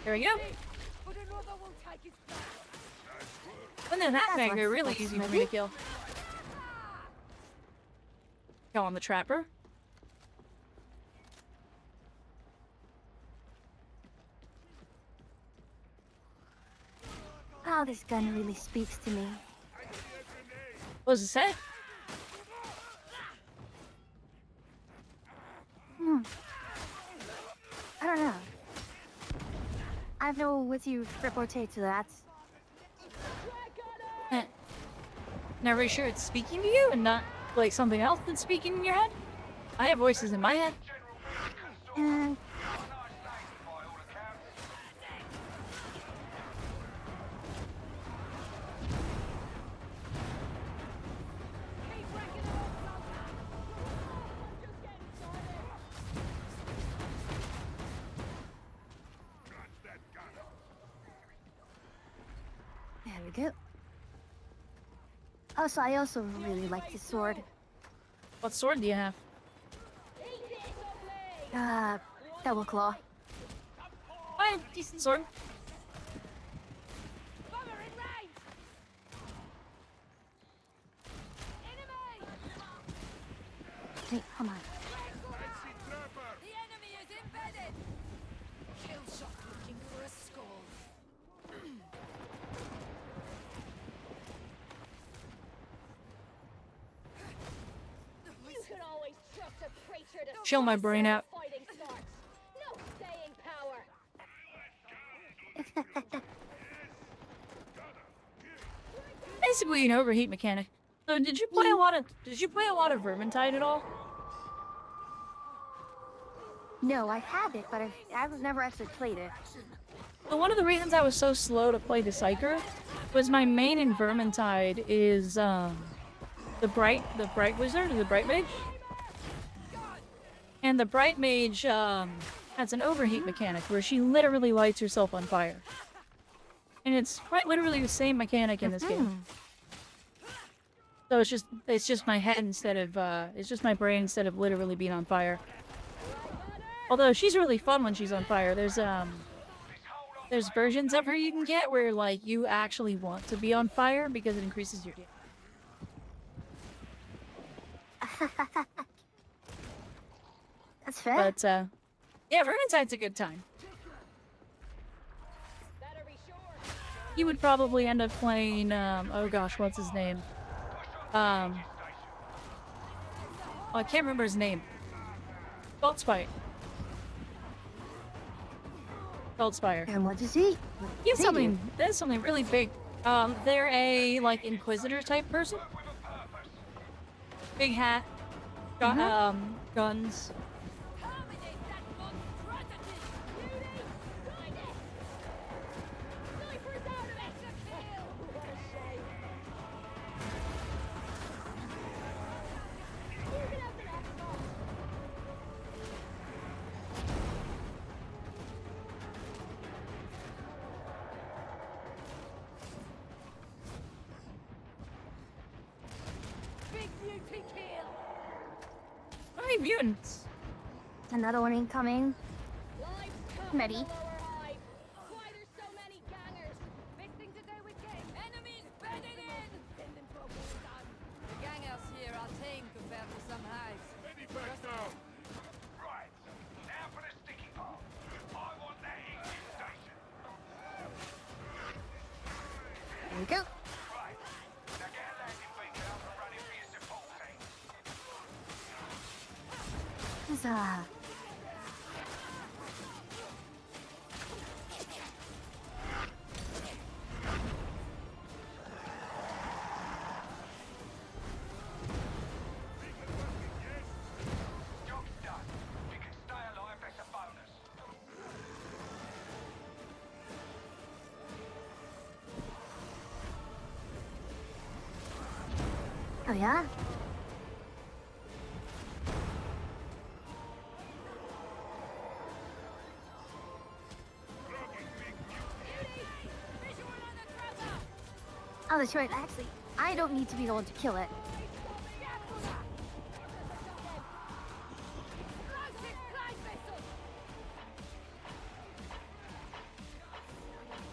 There we go. When they're that big, they're really easy for me to kill. Go on the trapper. Oh, this gun really speaks to me. What does it say? I don't know. I have no witty repartee to that. Not really sure it's speaking to you and not like something else that's speaking in your head. I have voices in my head. And there we go. Also, I also really like this sword. What sword do you have? Double claw. Fine, decent sword. Hey, come on. The enemy is embedded. Kill shot looking for a skull. You can always trust a creature to Chill my brain out. fighting starts. No staying power. Basically an overheat mechanic. So did you play a lot of Vermintide at all? No, I had it, but I've never actually played it. So one of the reasons I was so slow to play the Psyker was my main in Vermintide is the Bright Wizard or the Bright Mage. And the Bright Mage has an overheat mechanic where she literally lights herself on fire. And it's quite literally the same mechanic in this game. So it's just my head instead of it's just my brain instead of literally being on fire. Although she's really fun when she's on fire. There's versions of her you can get where like you actually want to be on fire because it increases your damage. That's fair. But yeah, Vermintide's a good time. You would probably end up playing oh gosh, what's his name? Oh, I can't remember his name. Feldspite. And what does he? There's something really big. They're a like Inquisitor type person. Big hat. Guns. How many mutants? Another one incoming. Medi. Why there's so many gangers? Big thing to do with game. Enemies bedded in. Send them to a war zone. The gangers here are tame compared to some hives. Job's done. If you can stay alive, that's a bonus. Oh yeah? Oh, that's right. Actually, I don't need to be the one to kill it.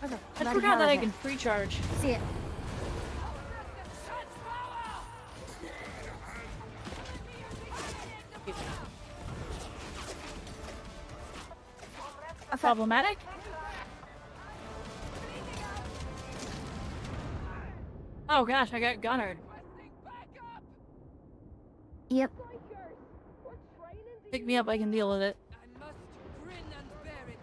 Okay, I not forgot that I irrelevant. can free charge. See it. Problematic? Oh gosh, I got gunnered. Yep. Pick me up, I can deal with it. I must grin and bear it.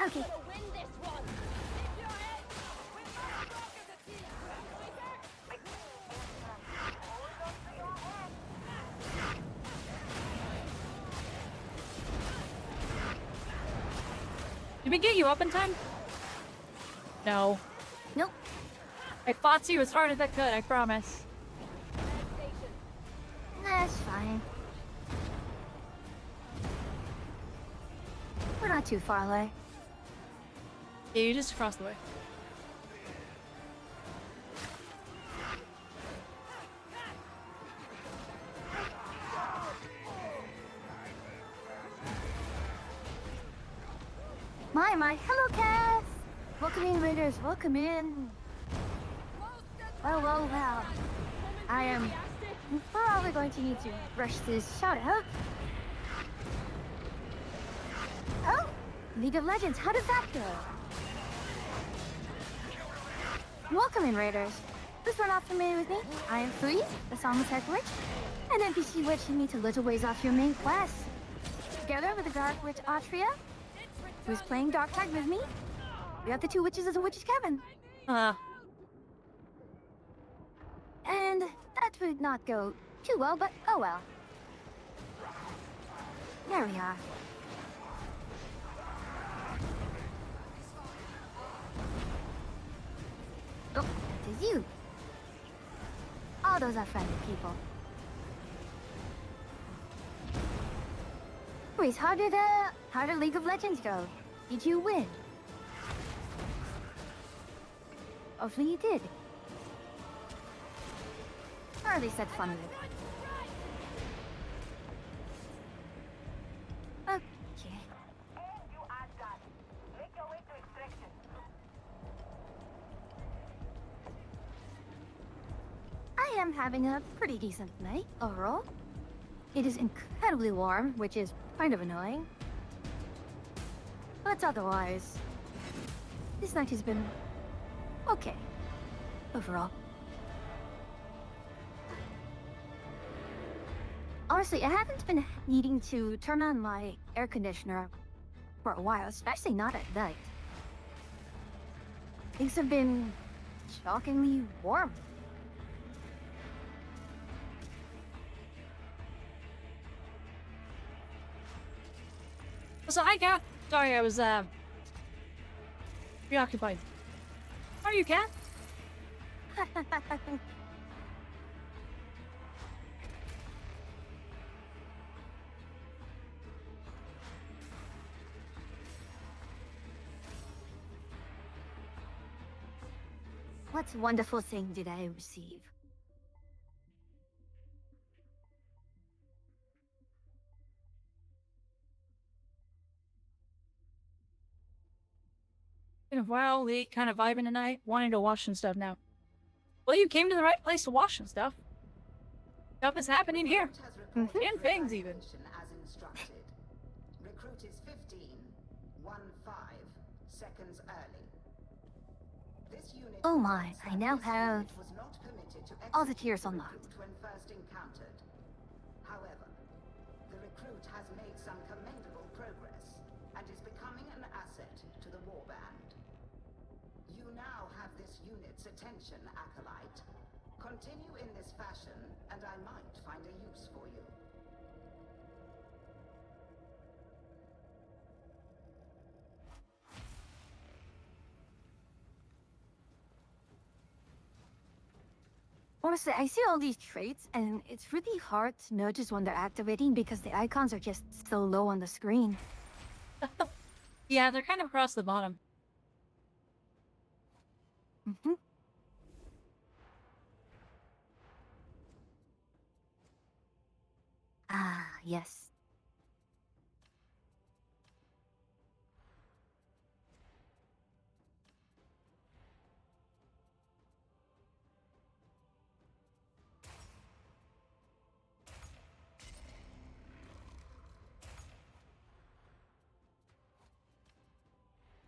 Okay. Did we get you up in time? No. Nope. I fought you as hard as I could, I promise. That's fine. We're not too far away. Yeah, you just crossed the way. My, hello, Cass! Welcome in, Raiders, welcome in. Well. I am probably going to need to rush this shout out. Oh, League of Legends, how does that go? Welcome in, Raiders. If you're not familiar with me, I am Free, the Somerset Witch, an NPC witch you meet a little ways off your main quest. Together with the Dark Witch Atria, who's playing Dark Tag with me, we got the two witches of the Witch's Cabin. And that would not go too well, but oh well. There we are. Oh, it is you. All those are friendly people. Wait, how did League of Legends go? Did you win? Hopefully you did. Or at least that's fun of it. Okay. I am having a pretty decent night overall. It is incredibly warm, which is kind of annoying. But otherwise, this night has been okay overall. Honestly, I haven't been needing to turn on my air conditioner for a while, especially not at night. Things have been shockingly warm. So hi, Cat. Sorry, I was preoccupied. How are you, Cat? What wonderful thing did I receive? Been a while, we kind of vibing tonight, wanting to wash and stuff now. Well, you came to the right place to wash and stuff. Stuff is happening here. And things even. As instructed. Recruit is 15 seconds early. This unit Oh my, I now this have unit was not permitted to all the execute tiers the unlocked. recruit when first encountered. However, the recruit has made some commendable progress and is becoming an asset to the warband. You now have this unit's attention, Acolyte. Continue in this fashion, and I might find a use for you. Honestly, I see all these traits, and it's really hard to notice when they're activating because the icons are just so low on the screen. Yeah, they're kind of across the bottom. Mm-hmm. Ah, yes.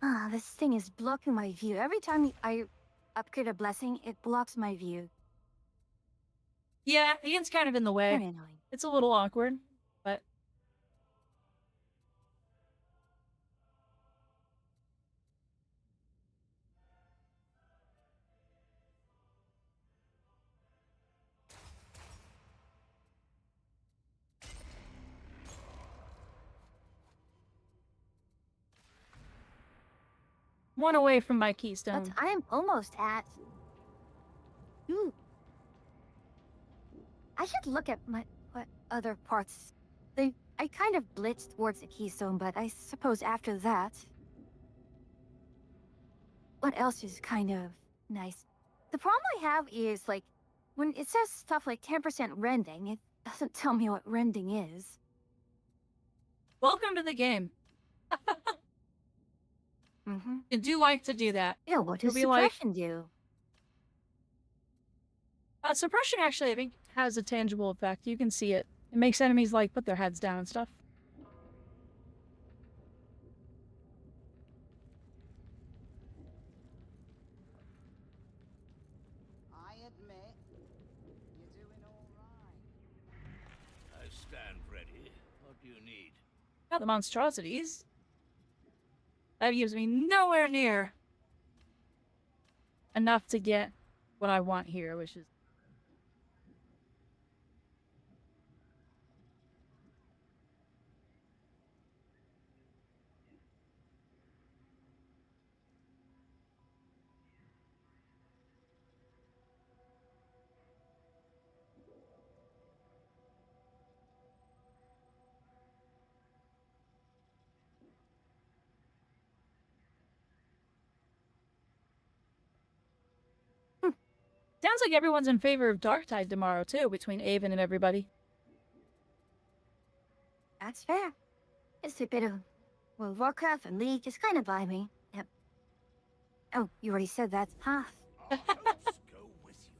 Ah, this thing is blocking my view. Every time I upgrade a blessing, it blocks my view. Yeah, Ian's kind of in the way. Very annoying. It's a little awkward, but one away from my keystone. But I am almost at... Ooh. I should look at what other parts... I kind of blitzed towards the keystone, but I suppose after that... What else is kind of nice? The problem I have is, like, when it says stuff like 10% rending, it doesn't tell me what rending is. Welcome to the game. Mm-hmm. You do like to do that. Yeah, what does You'll be like- suppression do? Suppression actually, I think, has a tangible effect. You can see it. It makes enemies, like, put their heads down and stuff. I admit, you're doing all right. I stand ready. What do you need? Got the monstrosities. That gives me nowhere near enough to get what I want here, which is... Sounds like everyone's in favor of Darktide tomorrow, too, between Avon and everybody. That's fair. It's a bit of... Well, Warcraft and League is kind of by me. Yep. Oh, you already said that. Huh? Our hosts go with you.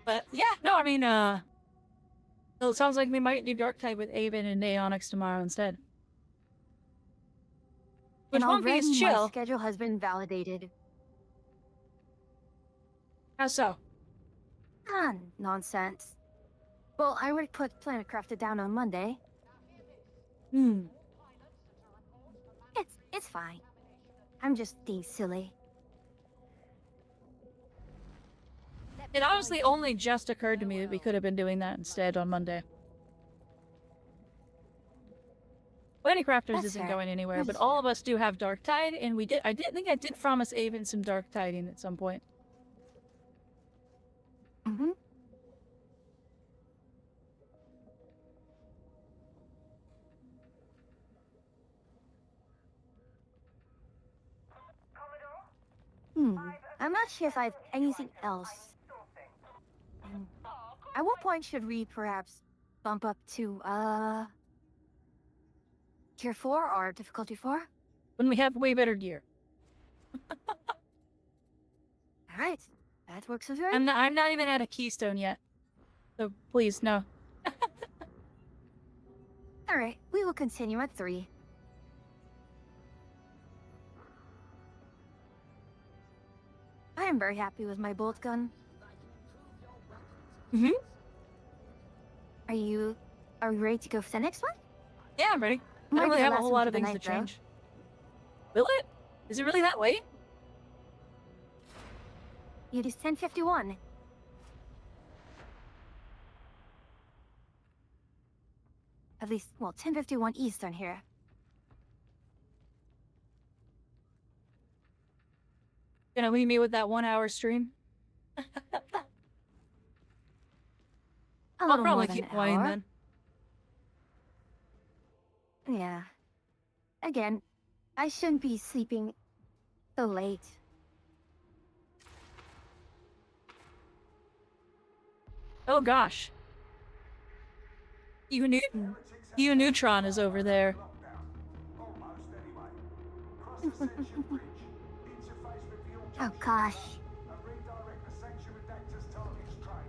But, yeah, no, I mean, so it sounds like we might do Darktide with Avon and Naonix tomorrow instead. Which And won't be already as my chill. schedule has been validated. How so? Ah, nonsense. Well, I already put Planet Crafted down on Monday. Hmm. It's fine. I'm just being silly. It honestly only just occurred to me that we could have been doing that instead on Monday. Planet Crafters That's isn't fair. going anywhere, but That's all of us do have Darktide, and I think I did promise Avon some Darktiding at some point. Mm-hmm. I'm not sure if I have anything else. At what point should we perhaps bump up to, Tier 4 or difficulty 4? When we have way better gear. Alright, that works as well. I'm not even at a keystone yet. So please, no. Alright, we will continue at 3. I am very happy with my bolt gun. Mm-hmm. Are we ready to go for the next one? Yeah, I'm ready. I Might don't be really the have a last whole one lot for of the things to night, though. change. Will it? Is it really that late? It is 10:51. At least, well, 10:51 Eastern here. Gonna leave me with that 1-hour stream? A I'll little probably more than keep an playing hour. then. Yeah. Again, I shouldn't be sleeping so late. Oh gosh. Hugh Newton. Hugh Neutron is over there. Almost anyway. Cross Ascension Bridge. Interface with the Oh gosh. and redirect the Sanctuary Redactor's target's train.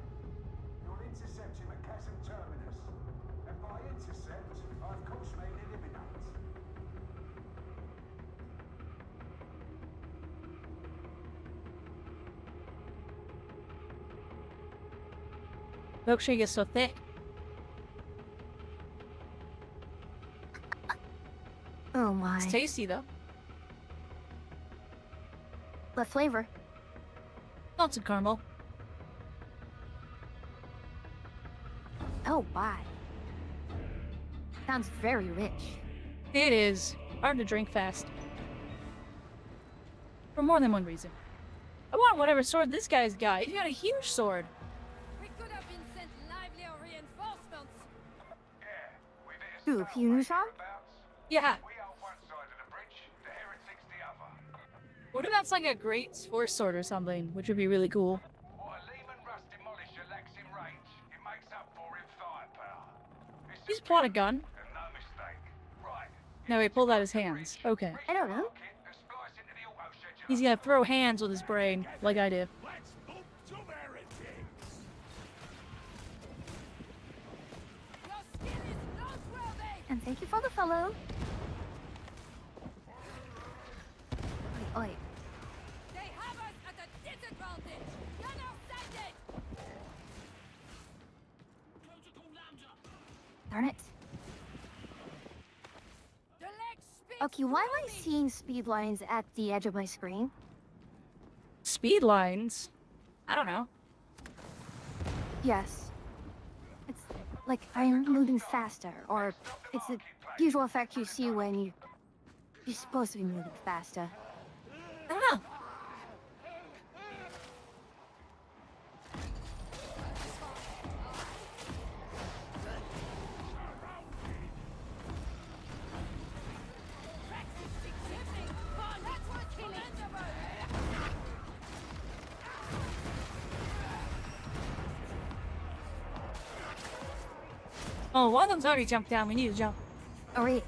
You'll intercept him at Chasm Terminus. And by intercept, I of course mean eliminate. Milkshake is so thick. Oh my. It's tasty though. The flavor. Lots of caramel. Oh my. Sounds very rich. It is hard to drink fast. For more than one reason. I want whatever sword this guy's got. He's got a huge sword. We could have been sent livelier reinforcements. Who, Hugh Neutron? Yeah. We are one side of the bridge, the heretics the other. What if that's like a great force sword or something, which would be really cool. What a Lehman Russ demolisher lacks in range, it makes up for in firepower. It's He's pulled a gun. and no mistake. Right. No, he pulled out his hands. Okay. I don't know. Kit and splice into the auto scheduler. He's gonna throw hands with his brain, like I did. Let's move to heretics. Your skin is noteworthy. And thank you for the follow. Oi. They have us at a disadvantage. Understand it? Darn it. The leg speaks Okay, why am for I me. seeing speed lines at the edge of my screen? Speed lines? I don't know. Yes. It's like I'm moving faster, or it's the usual effect you see when you're supposed to be moving faster. I don't know. Oh, one of them's already jumped down. We need to jump. Oh wait,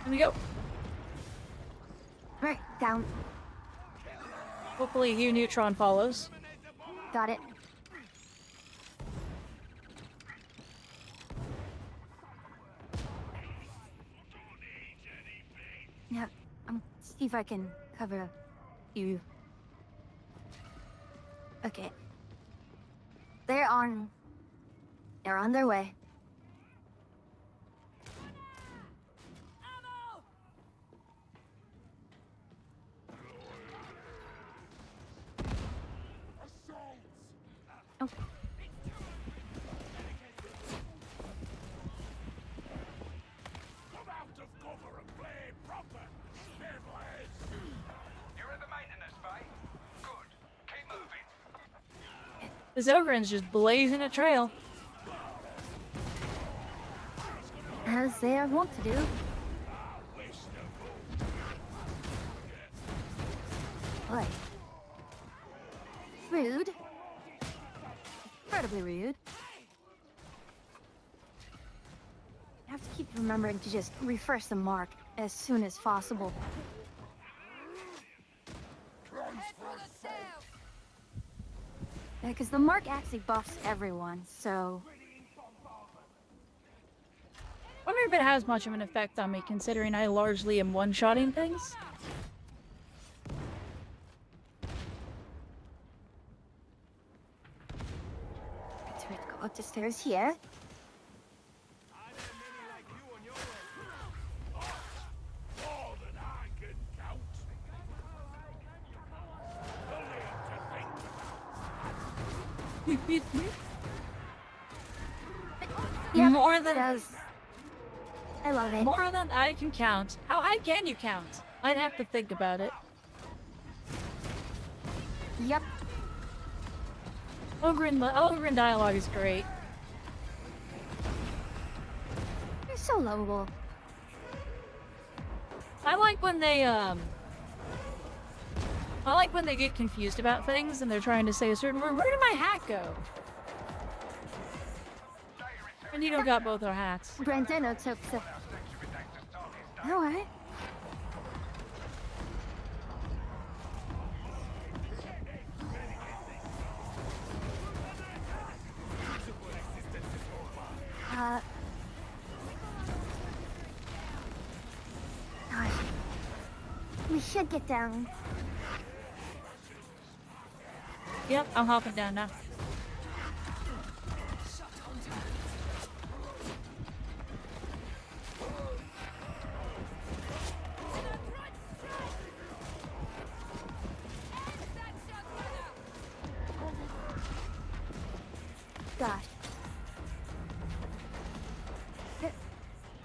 Here we go. right, down. Hopefully Hugh Neutron follows. Got it. Yeah, see if I can cover you. Okay. They're on their way. Oh. Come out of cover and play proper. Snareheads. You're at the maintenance bay. Good. Keep moving. This Ogren's just blazing a trail. As they are wont to do. Boy. Rude. Incredibly rude. I have to keep remembering to just refresh the mark as soon as possible. Head for the tail. Yeah, because the mark actually buffs everyone, so... wonder if it has much of an effect on me, considering I largely am one-shotting things. Let's go up the stairs here. More than I can count. Yeah, More than I love it. more than I can count. How high can you count? I'd have to think about it. Yep. Ogren dialogue is great. You're so lovable. I like when they get confused about things and they're trying to say a certain word. Where did my hat go? And you don't got both our hats. Brandino took the... Alright. Gosh. We should get down. Yep, I'm hopping down now. Gosh.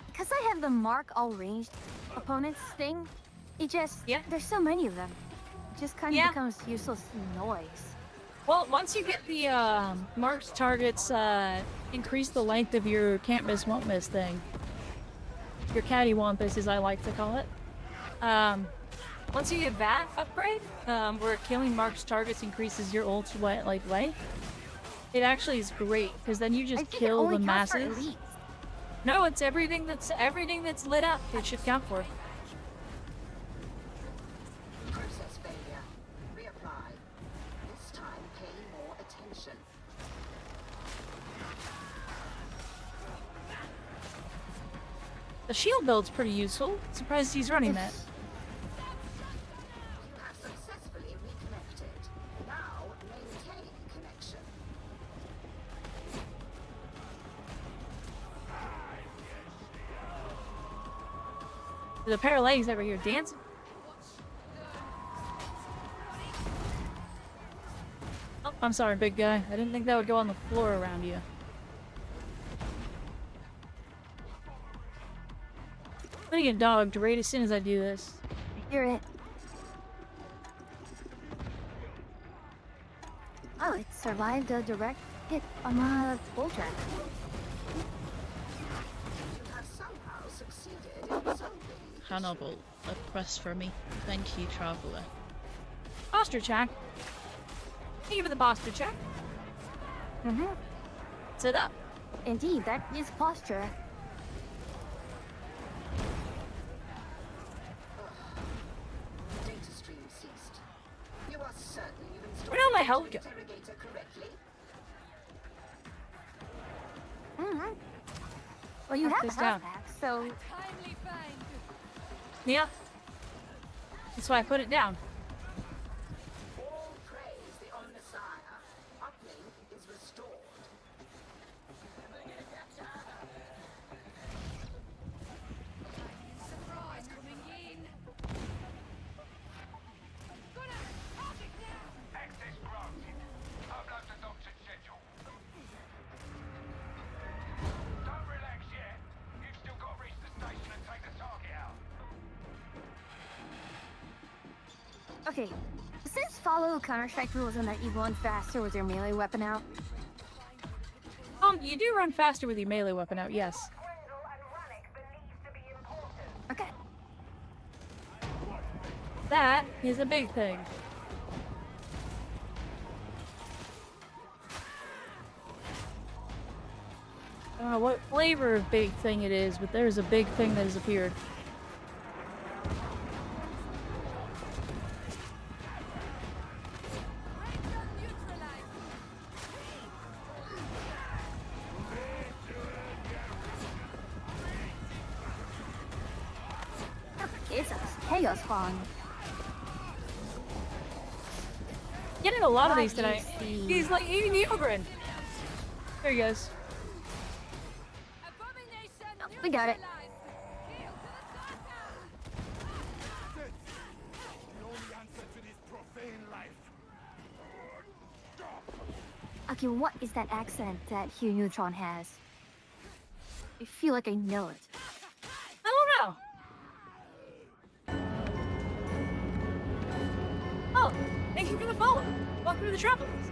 Because I have the mark all ranged opponents thing, it just... Yeah. There's so many of them. It just kind of Yeah. becomes useless noise. Well, once you get the marked targets, increase the length of your can't miss, won't miss thing. Your cattywampus, as I like to call it. Once you get that upgrade, where killing marked targets increases your ult length, it actually is great because then you I just think it kill only the counts for masses. elites. No, it's everything that's lit up. It should count for. Process failure. Reapply. This time pay more attention. The shield build's pretty useful. Surprised he's running that. You have successfully reconnected. Now maintain connection. There's a pair of legs over here dancing. Oh, I'm sorry, big guy. I didn't think that would go on the floor around you. I'm gonna get dogged right as soon as I do this. Hear it. Oh, it survived a direct hit on a bull track. You have somehow succeeded in something. Hannibal, a quest for me. Thank you, traveler. Posture check. Thank you for the posture check. Mm-hmm. Sit up. Indeed, that is posture. Data stream ceased. You are certain you've installed Where did all my the health go? interrogator correctly? Mm-hmm. Well, you Knock have this a down. health pack, so... Kindly find. Yeah. That's why I put it down. All praise the Omnissiah. Uplink is restored. Surprise coming in. Gonna pop it now. Access granted. Upload the doctor's schedule. Don't relax yet. You've still got to reach the station and take the target out. Okay, since follow Counter-Strike rules and that you run faster with your melee weapon out, You do run faster with your melee weapon out, yes. okay. That is a big thing. I don't know what flavor of big thing it is, but there's a big thing that has appeared. chaos spawn. Getting a lot of Why these tonight. you see- He's like eating the Ogren. There he goes. Abomination We got it. neutralized. Hail to the Sarkar! The only answer to this profane life. Okay, what is that accent that Hugh Neutron has? I feel like I know it. I don't know. Oh, thank you for the follow. Welcome to the Tropics.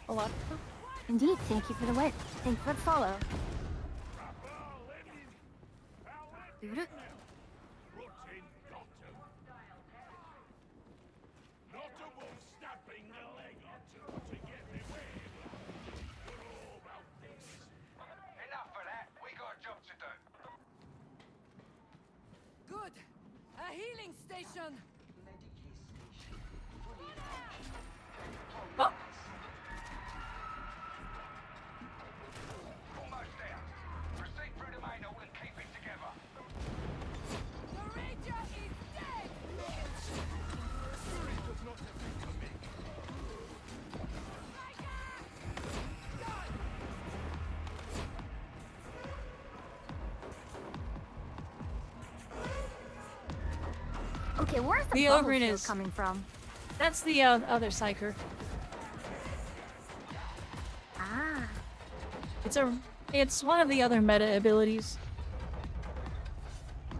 A lot. Indeed, thank you for the win. Thank you for the follow. Dude, Not a wolf snapping a leg or two to get me way. You're all about this. Enough of that. We got a job to do. Good. A healing station. Oh, Almost there. Proceed through the main hall and keep it together. The Ranger is dead. Fury does not defeat a me. okay, where's the, The bubble Ogren shield is- coming from? that's the other Psyker. Ah, It's one of the other meta abilities.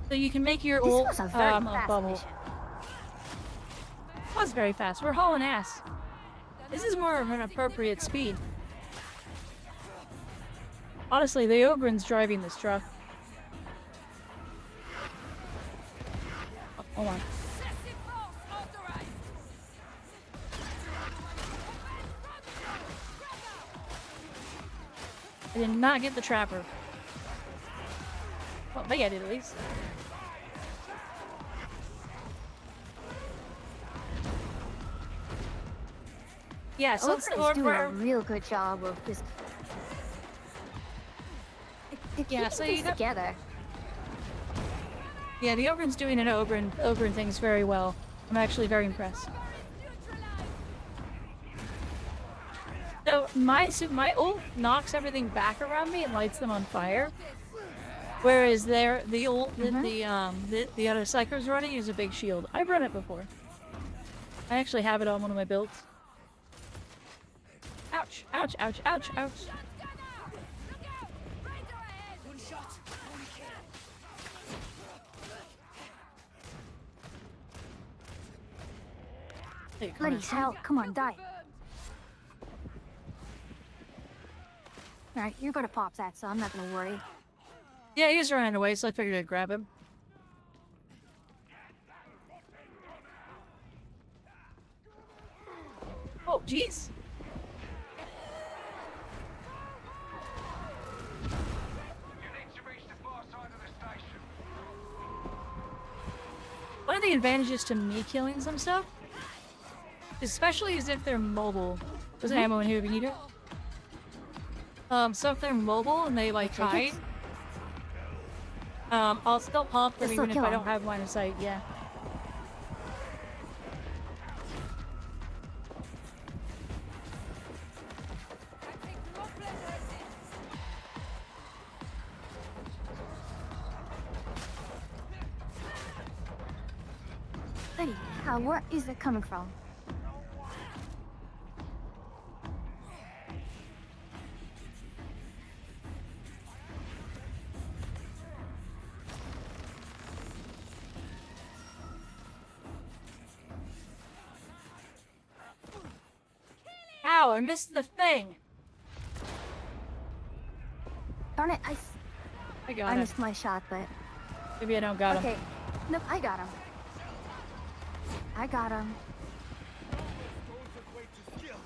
So you can make your this ult was a very a fast bubble. mission. It was very fast. We're hauling ass. This is more of an appropriate speed. Honestly, the Ogren's driving this truck. Oh, hold on. Excessive force authorized. I did not get the trapper. Well, they get it at least. Yeah, so it's Ogren's doing a real good job of just. They're Yeah, keeping so things you got- together. yeah, the Ogren's doing an Ogren things very well. I'm actually very impressed. So my ult knocks everything back around me and lights them on fire. Whereas the ult that the other Psyker's running is a big shield. I've run it before. I actually have it on one of my builds. Ouch! Ouch! Ouch! Ouch! Ouch! One shot, one kill. Hey, come Bloody on. hell, come on, die. Alright, you're gonna pop that, so I'm not gonna worry. Yeah, he was running away, so I figured I'd grab him. Oh, jeez. You need to reach the far side of the station. One of the advantages to me killing some stuff, especially is if they're mobile. There's ammo in here if you need it. So if they're mobile and they like Take it. hide, I'll still pump them You'll still even if kill I 'em. don't have line of sight. Yeah. I take no pleasure in this. Bloody hell, where is it coming from? Ow! I missed the thing. Darn it, I got I it. missed my shot, but Maybe I don't got him. okay. Nope, I got him. I got him. Don't equate to skill.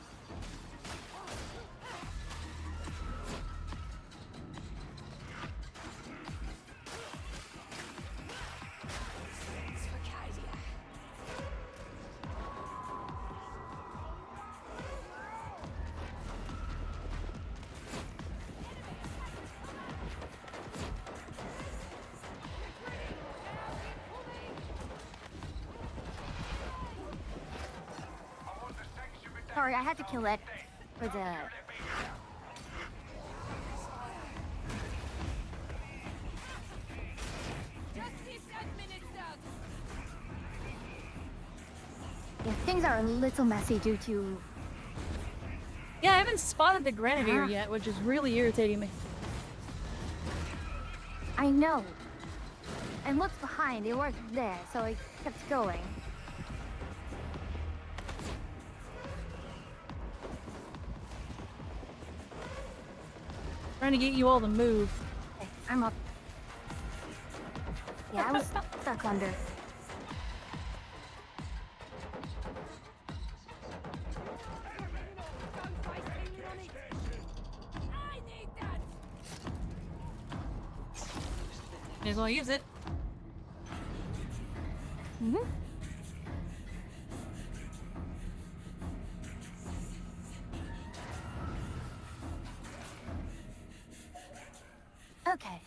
Sorry, I had to kill it for the. Justice administered. Yeah, things are a little messy due to. Yeah, I haven't spotted the Grenadier Ah. yet, which is really irritating me. I know. I looked behind, they weren't there, so I kept going. Trying to get you all to move. Okay, I'm up. Yeah, I was stuck under. I need that. May as well use it. Hmm. Okay.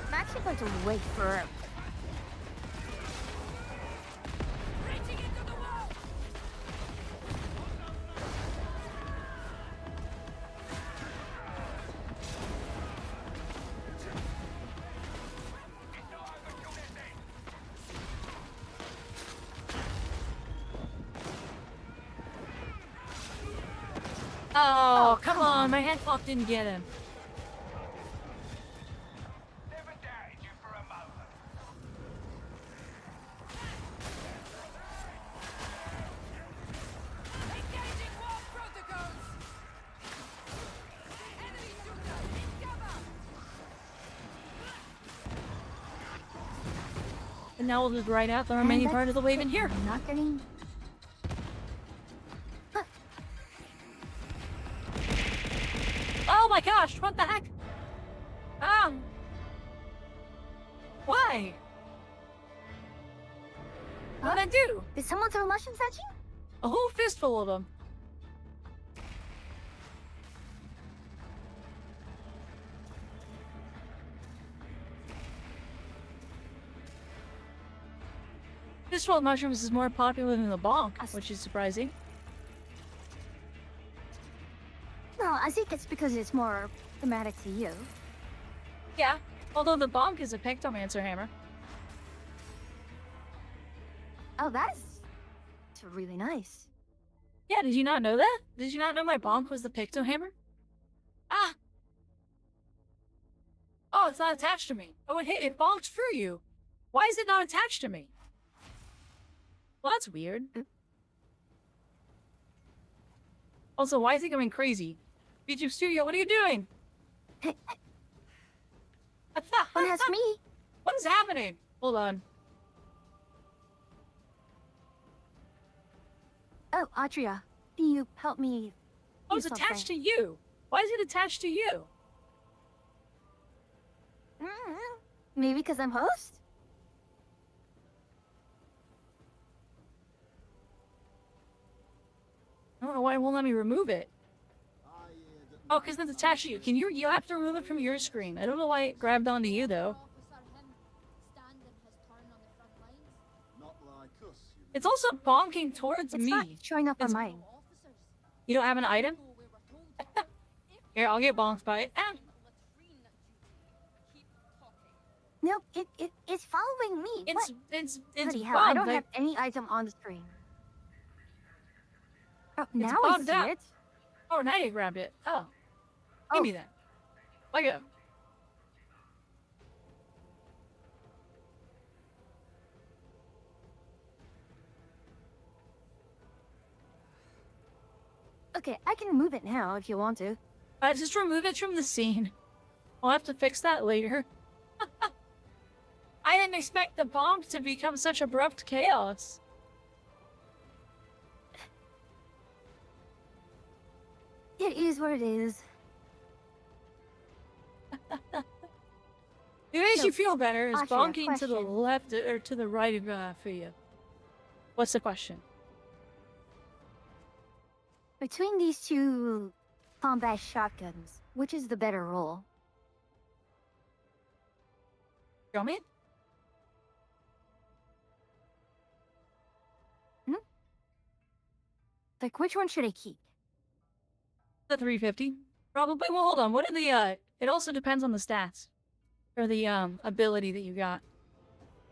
I'm actually going to wait for. Reaching into the wall. Oh, come on, my hand pop didn't get him. Never doubted you for a moment. Engaging wall protocols. Enemy shooter in cover. And now we'll just ride out the remaining part of the wave in here. I'm not getting. Oh my gosh, what the heck? Why? What'd I do? Did someone throw mushrooms at you? A whole fistful of them. Fistful of mushrooms is more popular than the bonk, which is surprising. No, I think it's because it's more thematic to you. Yeah, although the bonk is a Pectomancer hammer. Oh, that's really nice. Yeah, did you not know that? Did you not know my bonk was the Picto hammer? Ah! Oh, it's not attached to me. Oh, it bonked through you. Why is it not attached to me? Well, that's weird. Also, why is it going crazy? YouTube Studio, what are you doing? Well, that's me. What is happening? Hold on. Oh, Atria, can you help me? Oh, do it's attached to something? you. Why is it attached to you? Maybe because I'm host? I don't know why it won't let me remove it. Oh, because it's attached to you. You have to remove it from your screen. I don't know why it grabbed onto you though. It's also bonking towards It's me. not showing up on It's- mine. You don't have an item? Here, I'll get bonked by it. Ah. No, it's following me. It's What? it's Bloody hell, I don't bugged. have any item on the screen. Oh, It's now I bugged see out. it. Oh, now you grabbed it. Oh. Oh. Give me that. Let go. Okay, I can move it now if you want to. Just remove it from the scene. I'll have to fix that later. I didn't expect the bomb to become such abrupt chaos. It is what it is. Maybe I makes you feel better is Actually, a bonking to the question. left or to the right of for you. What's the question? Between these two combat shotguns, which is the better role? Show me. Like, which one should I keep? The 350. Probably. Well, hold on. What are the, it also depends on the stats. Or the, ability that you got.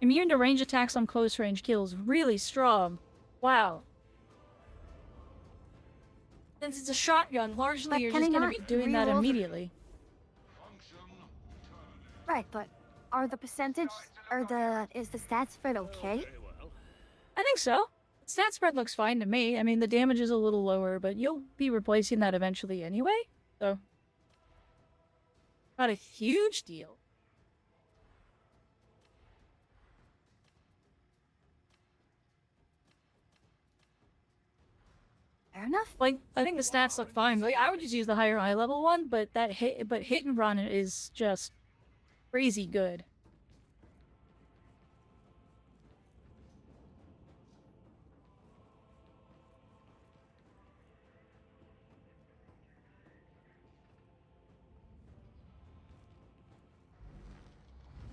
Immune to range attacks on close range kills. Really strong. Wow. Since it's a shotgun, largely But you're can just I gonna not be doing that reroll the- immediately. Right, but are the percentage or is the stat spread okay? I think so. Stat spread looks fine to me. I mean, the damage is a little lower, but you'll be replacing that eventually anyway, so... Not a huge deal. Fair enough. Like, I think the stats look fine. Like, I would just use the higher eye level one, but hit and run is just crazy good.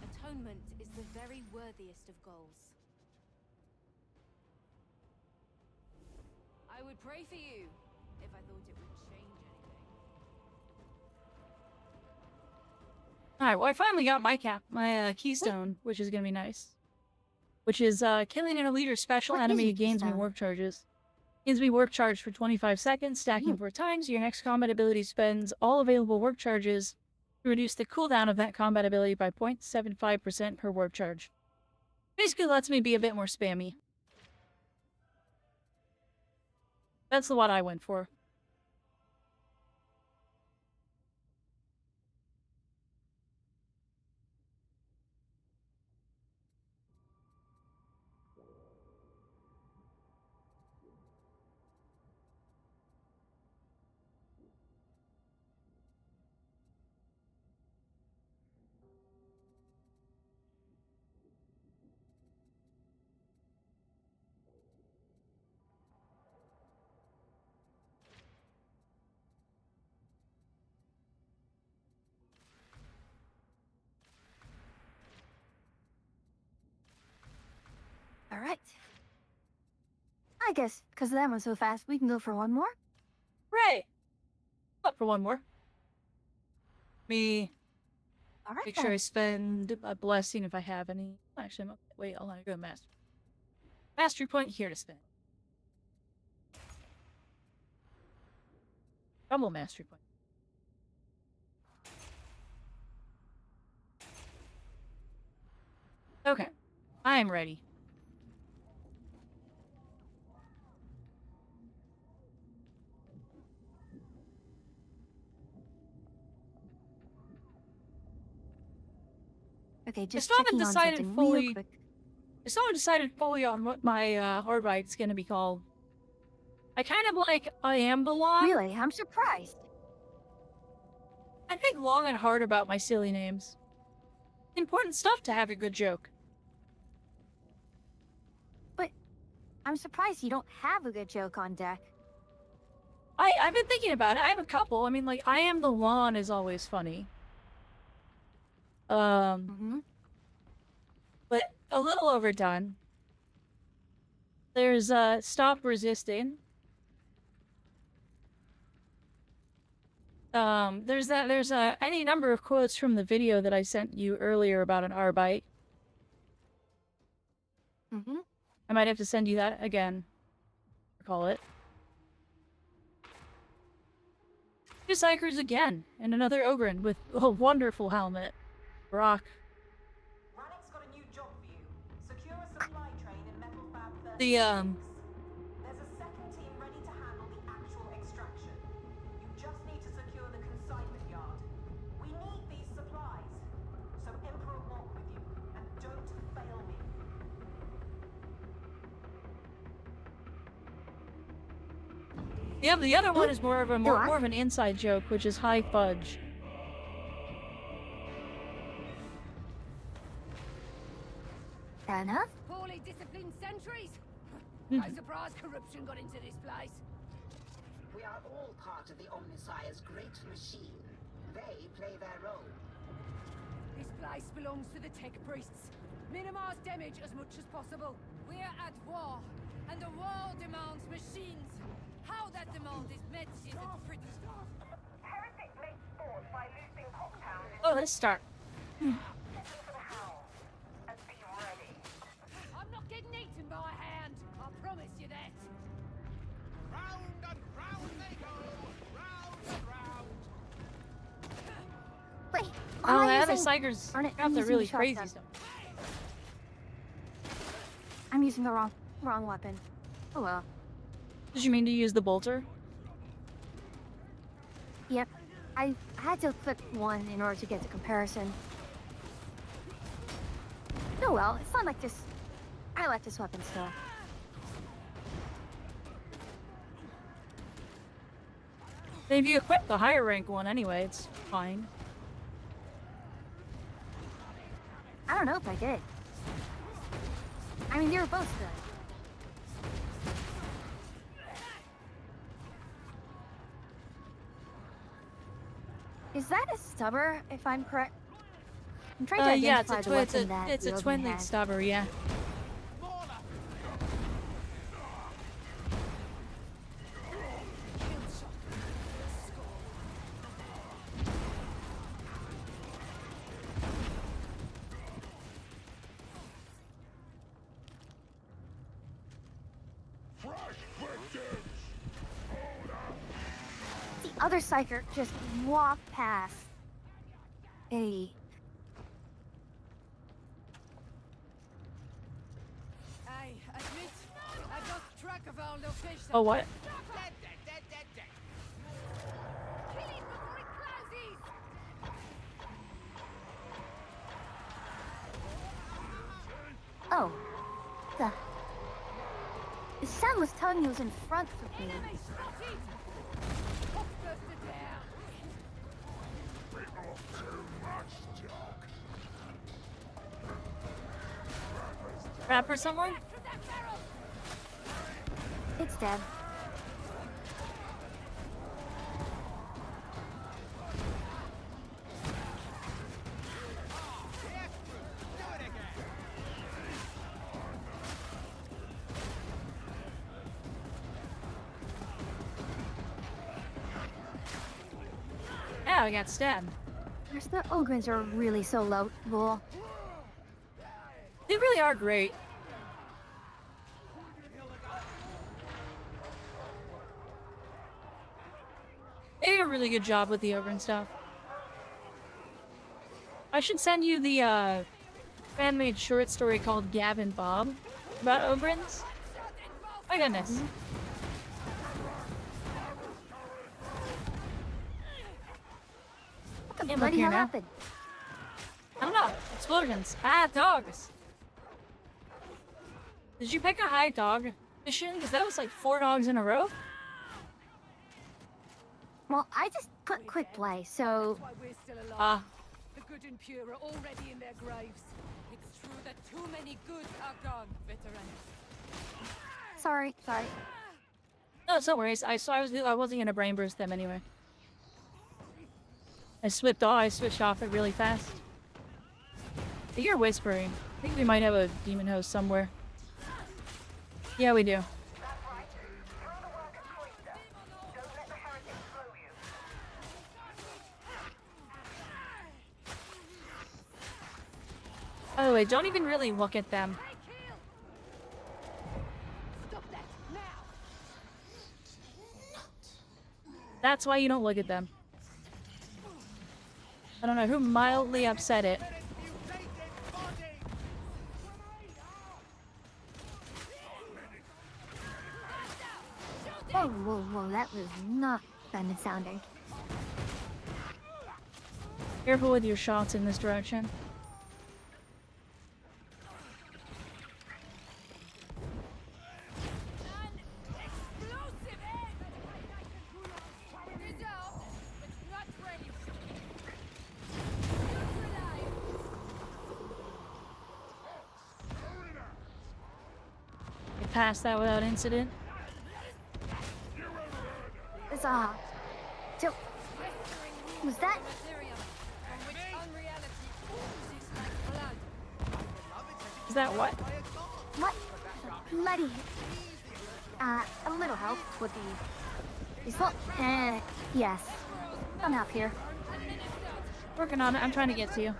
Atonement is the very worthiest of goals. I would pray for you if I thought it would change anything. Alright, well I finally got my keystone, which is gonna be nice. Which is, killing an elite or special What is enemy a gains me keystone? work charges. Gains me work charge for 25 seconds, stacking 4 times. Your next combat ability spends all available work charges to reduce the cooldown of that combat ability by 0.75% per work charge. Basically lets me be a bit more spammy. That's the one I went for. All right. I guess because that was so fast, we can go for one more. Right. Up for one more. Me All right. make sure I spend a blessing if I have any. Actually, I'm wait, I'll go master. Mastery point here to spend. Double mastery point. Okay, I am ready. Okay, just still haven't checking on decided something fully- real quick. I still haven't decided fully on what my Orbite's gonna be called. I kind of like I am Belong. Really, I'm surprised. I think long and hard about my silly names. Important stuff to have a good joke. But I'm surprised you don't have a good joke on deck. I've been thinking about it. I have a couple. I mean, like, I am the lawn is always funny. But a little overdone. There's stop resisting. There's any number of quotes from the video that I sent you earlier about an Arbite. I might have to send you that again. Call it. Two Psychers again, and another Ogren with a wonderful helmet. Brock. Rannick's got a new job for you. Secure a supply train in Metal Fab 36. The, There's a second team ready to handle the actual extraction. You just need to secure the consignment yard. We need these supplies. So Emperor walk with you, and don't fail me. Yeah, the other one is more of an inside joke, which is high fudge. Fair enough. Poorly disciplined sentries? I surprise corruption got into this place. We are all part of the Omnissiah's great machine. They play their role. This place belongs to the tech priests. Minimize damage as much as possible. We're at war, and the war demands machines. How that demand is met isn't pretty. Heretic makes sport by loosing cocktails. Oh, let's start. Listen for the howl. And be ready. I'm not getting eaten by a hand. I promise you that. Round and round they go. Round and round. Wait. Oh, am I the other using- psychers Darn it, got I'm the using really the crazy shotgun. stuff. I'm using the wrong weapon. Oh well. Did you mean to use the bolter? Yep. I had to click one in order to get the comparison. Oh well, it's not like this. I like this weapon still. If you equip the higher rank one anyway, it's fine. I don't know if I did. I mean, they were both good. Is that a stubber, if I'm correct? I'm trying to Yeah, it's identify a the twin. weapon that It's a Logan twin lead had. stubber. Yeah. The other psyker just walked past. Hey. I admit, I've lost track of our location. Oh, what? Kill it before it closes! Oh. The sound was telling me it was in front of me. Enemy spotted! Hofbuster down! Trap or someone? To that barrel! It's dead. Yeah, I got stabbed. The Ogrins are really so low, Bull. They really are great. They did a really good job with the Ogre stuff. I should send you the fan-made short story called Gavin Bob about Ogrins. My goodness. What the Yeah, look bloody here hell now. happened? I don't know. Explosions. Ah, dogs. Did you pick a high dog mission? Because that was like 4 dogs in a row. Well, I just put quick play, so That's why we're still alive. Ah, The good and pure are already in their graves. It's true that too many good are gone, veterans. sorry. no, it's no worries. I wasn't gonna brain burst them anyway. I switched off it really fast. I hear whispering. I think we might have a demon host somewhere. Yeah, we do. That's right. Throw the work at Cloister. Don't let the heretics slow you. By the way, don't even really look at them. Hey, kill! Stop that, now! That's why you don't look at them. I don't know who mildly upset it. Whoa, that was not fun sounding. Careful with your shots in this direction. Explosive head! Dissolved, but not ready. Neutralized. past that without incident. It's so was that Materium from which unreality oozes like blood. Is that what? what? Bloody. A little help would be useful. Yes. I'm up here. Working on it. I'm trying to get to you.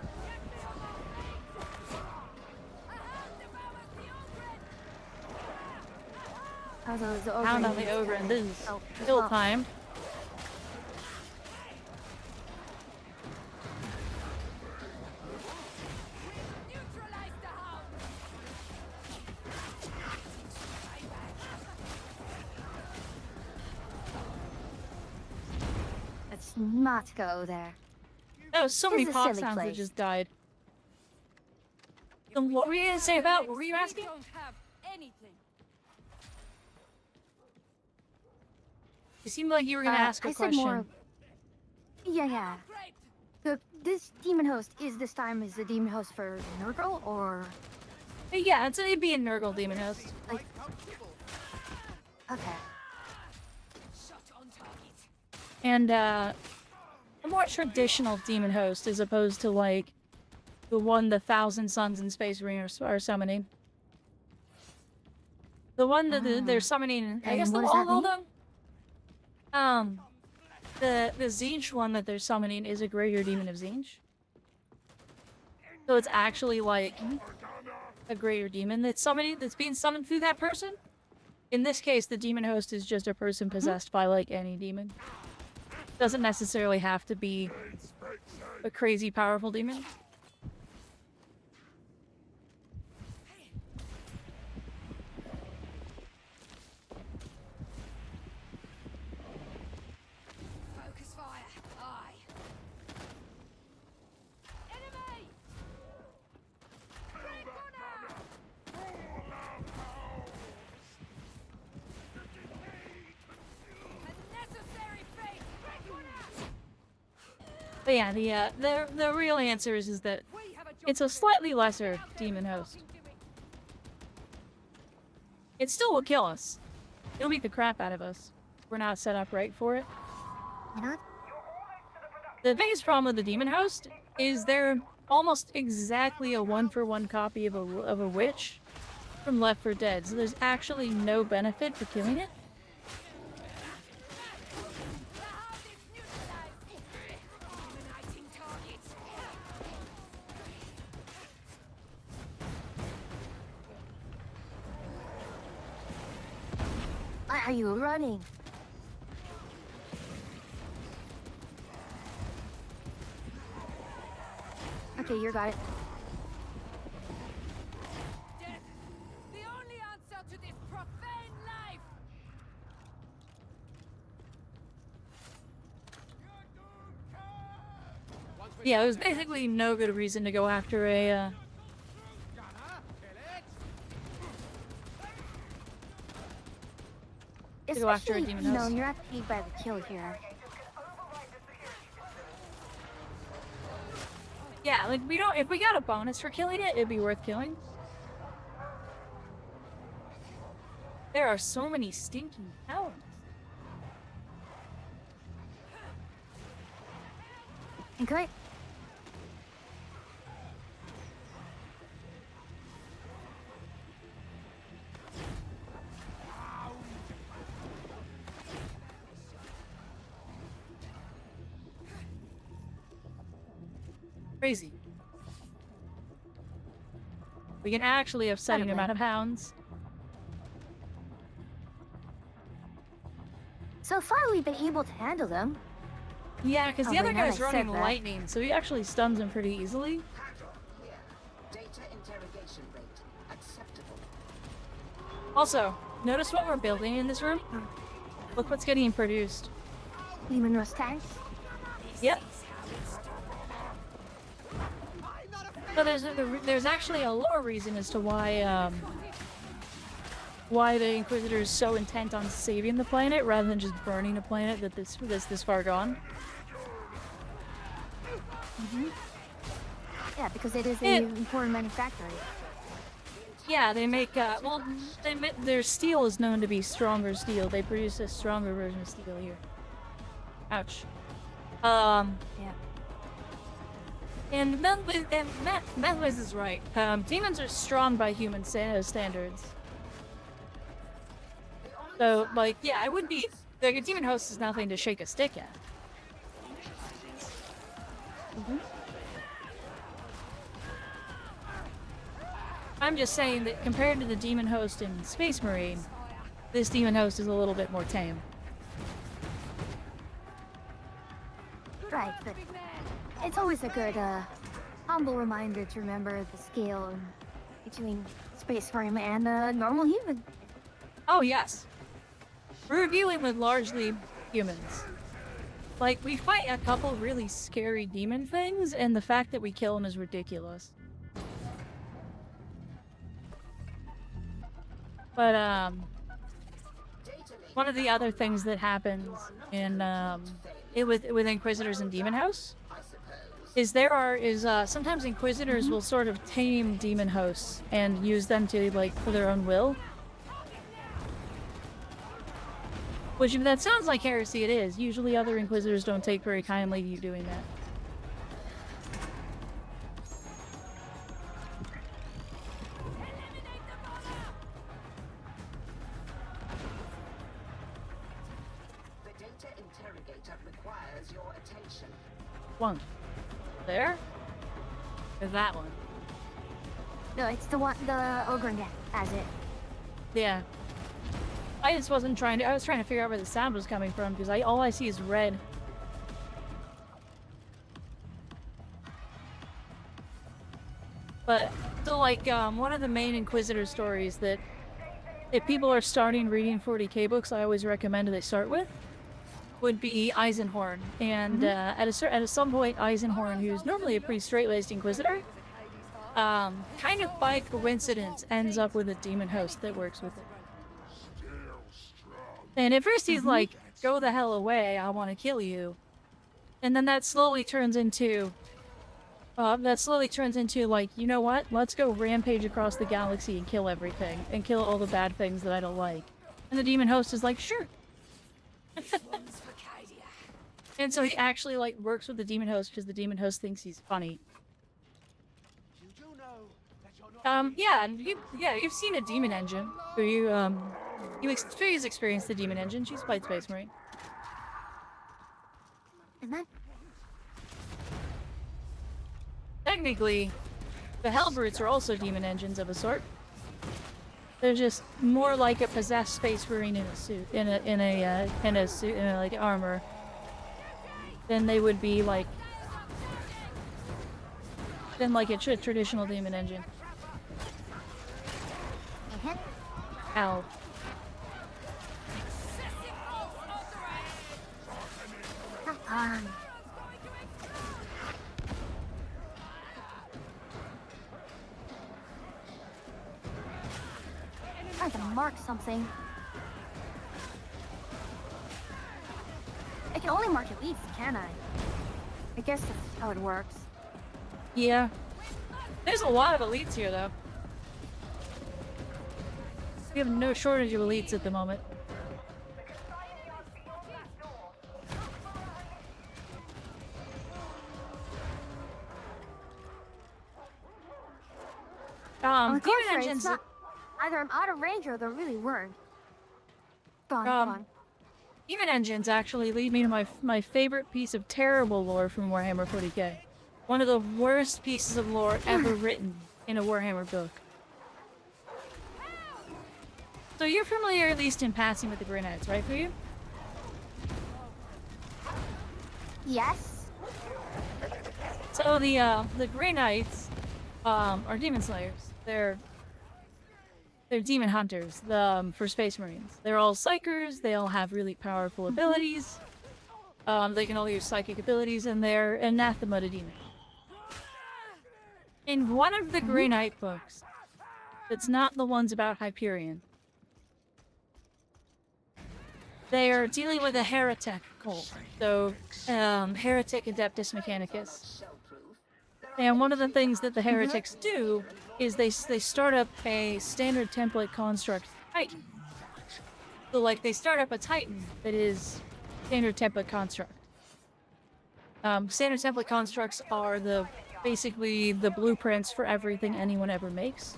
How's those Pound on the ogre, and this is Oh, ill well. timed. Neutralize the hound. Let's not go there. Oh, so many This is a pop silly sounds that place. just died. Then what were you gonna say about? What were you We asking? don't have anything. You seemed like you were gonna ask a I said question. more. Yeah. Great. This demon host is this time is the demon host for Nurgle or Yeah, it'd be a Nurgle demon host. okay. Shot on target. And a more traditional demon host as opposed to like the one the Thousand Suns and Space Marines are summoning. The one that they're summoning, I And guess what the does that hold on. The Tzeentch one that they're summoning is a greater demon of Tzeentch. So it's actually like a greater demon that's being summoned through that person. In this case, the demon host is just a person possessed by like any demon. Doesn't necessarily have to be a crazy powerful demon. Focus fire. Aye. Enemy! Great runner! A necessary fate! Great runner! But yeah, the real answer is that We have a job it's a slightly lesser demon host. It still will kill us. It'll beat the crap out of us. We're not set up right for it. You know what? The biggest problem with the demon host is they're almost exactly a one-for-one copy of a witch from Left 4 Dead. So there's actually no benefit for killing it. The hound is neutralized! Eliminating targets! Why are you running? Okay, you got it. Death! The only answer to this profane life! Yeah, there's basically no good reason to go after a To go after a Especially, demon you know, host. you're not paid by the kill here. Yeah, like we don't. If we got a bonus for killing it, it'd be worth killing. There are so many stinking hounds. Okay. Crazy. We can actually upsetting Probably. amount of hounds. So far, we've been able to handle them. Yeah, because the Oh, other wait, now guy's that I said running that. lightning, so he actually stuns him pretty easily. Here. Data interrogation rate acceptable. Also, notice what we're building in this room? Look what's getting produced. Demon Rust tanks. Yep. So there's actually a lore reason as to why the Inquisitor is so intent on saving the planet rather than just burning a planet that's this far gone. Yeah, because it is It- an important manufacturing. Yeah, they make, well, their steel is known to be stronger steel. They produce a stronger version of steel here. Ouch. Yeah. And Methwiz is right. Demons are strong by human standards. So, like, yeah, I would be, like, a demon host is nothing to shake a stick at. I'm just saying that compared to the demon host in Space Marine, this demon host is a little bit more tame. Right, but it's always a good, humble reminder to remember the scale between Space Marine and a normal human. Oh, yes. We're dealing with largely humans. Like, we fight a couple really scary demon things, and the fact that we kill them is ridiculous. But, one of the other things that happens in, with Inquisitors in Demon House is sometimes Inquisitors will sort of tame demon hosts and use them to, like, for their own will. Which, if that sounds like heresy, it is. Usually other Inquisitors don't take very kindly to you doing that. The data interrogator requires your attention. One. There? Or that one? No, it's the one, the Ogryn has it. Yeah. I just wasn't trying to, I was trying to figure out where the sound was coming from, because all I see is red. But, so like, one of the main Inquisitor stories that, if people are starting reading 40k books, I always recommend they start with, would be Eisenhorn. And at some point, Eisenhorn, who's normally a pretty straight-laced Inquisitor, kind of by coincidence ends up with a demon host that works with it. And at first he's like, go the hell away, I want to kill you. And then that slowly turns into, like, you know what? Let's go rampage across the galaxy and kill everything. And kill all the bad things that I don't like. And the demon host is like, sure. And so he actually, like, works with the demon host because the demon host thinks he's funny. Yeah, and you've seen a demon engine. Or Furious experienced the demon engine. She's played Space Marine. And then Technically, the Hellbrutes are also demon engines of a sort. They're just more like a possessed Space Marine in a suit, in a suit, like armor, than they would be like a traditional demon engine. Ow. I can mark something. I can only mark elites, can I? I guess that's how it works. Yeah. There's a lot of elites here, though. We have no shortage of elites at the moment. Demon engines. Not, either I'm out of range or there really weren't. Go on. Demon engines actually lead me to my favorite piece of terrible lore from Warhammer 40k. One of the worst pieces of lore ever written in a Warhammer book. So you're familiar, at least in passing, with the Grey Knights, right, for you? Yes. So the Grey Knights are demon slayers. They're demon hunters for Space Marines. They're all psychers. They all have really powerful abilities. They can all use psychic abilities, and they're anathema to demons. In one of the Grey Knight books, that's not the ones about Hyperion, they are dealing with a heretic cult. So, Heretic Adeptus Mechanicus. And one of the things that the heretics do is they start up a standard template construct Titan. So like they start up a Titan that is standard template construct. Standard template constructs are basically the blueprints for everything anyone ever makes.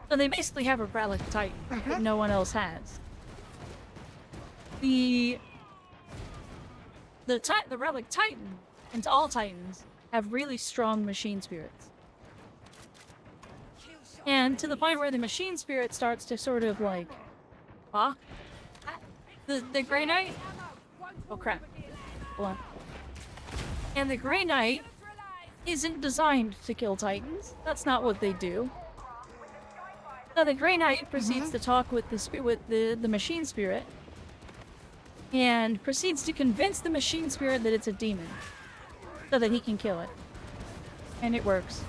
So they basically have a relic Titan that no one else has. The relic Titan and all Titans have really strong machine spirits. And to the point where the machine spirit starts to sort of like, huh? The Grey Knight? Oh crap. Hold on. And the Grey Knight isn't designed to kill Titans. That's not what they do. So the Grey Knight proceeds to talk with the machine spirit and proceeds to convince the machine spirit that it's a demon so that he can kill it. And it works.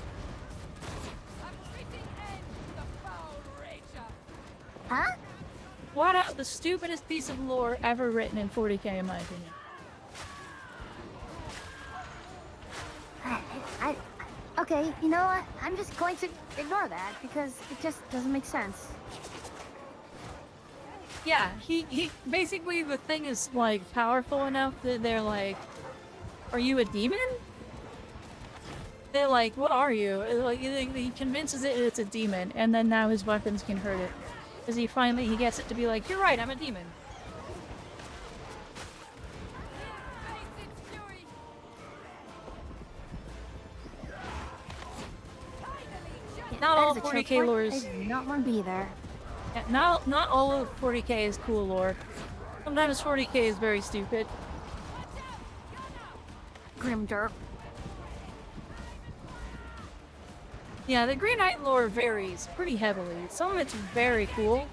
Huh? What out the stupidest piece of lore ever written in 40k, in my opinion. Okay, you know what? I'm just going to ignore that because it just doesn't make sense. Yeah, he basically the thing is like powerful enough that they're like, are you a demon? They're like, what are you? Like he convinces it it's a demon, and then now his weapons can hurt it. Because he gets it to be like, you're right, I'm a demon. Not all 40k lore is... I do not want to be there. Yeah, not all of 40k is cool lore. Sometimes 40k is very stupid. Grimdark. Yeah, the Green Knight lore varies pretty heavily. Some of it's very cool.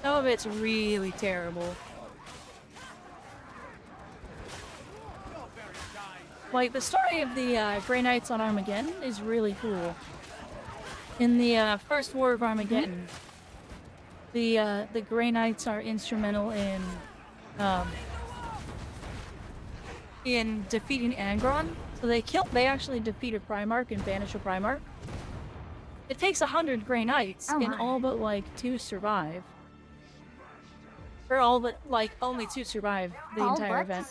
Some of it's really terrible. Like, the story of the Grey Knights on Armageddon is really cool. In the first War of Armageddon, the Grey Knights are instrumental in defeating Angron. So they actually defeat a Primarch and banish a Primarch. It takes 100 Grey Knights, and all but like 2 survive. Or all but like only 2 survive the entire event.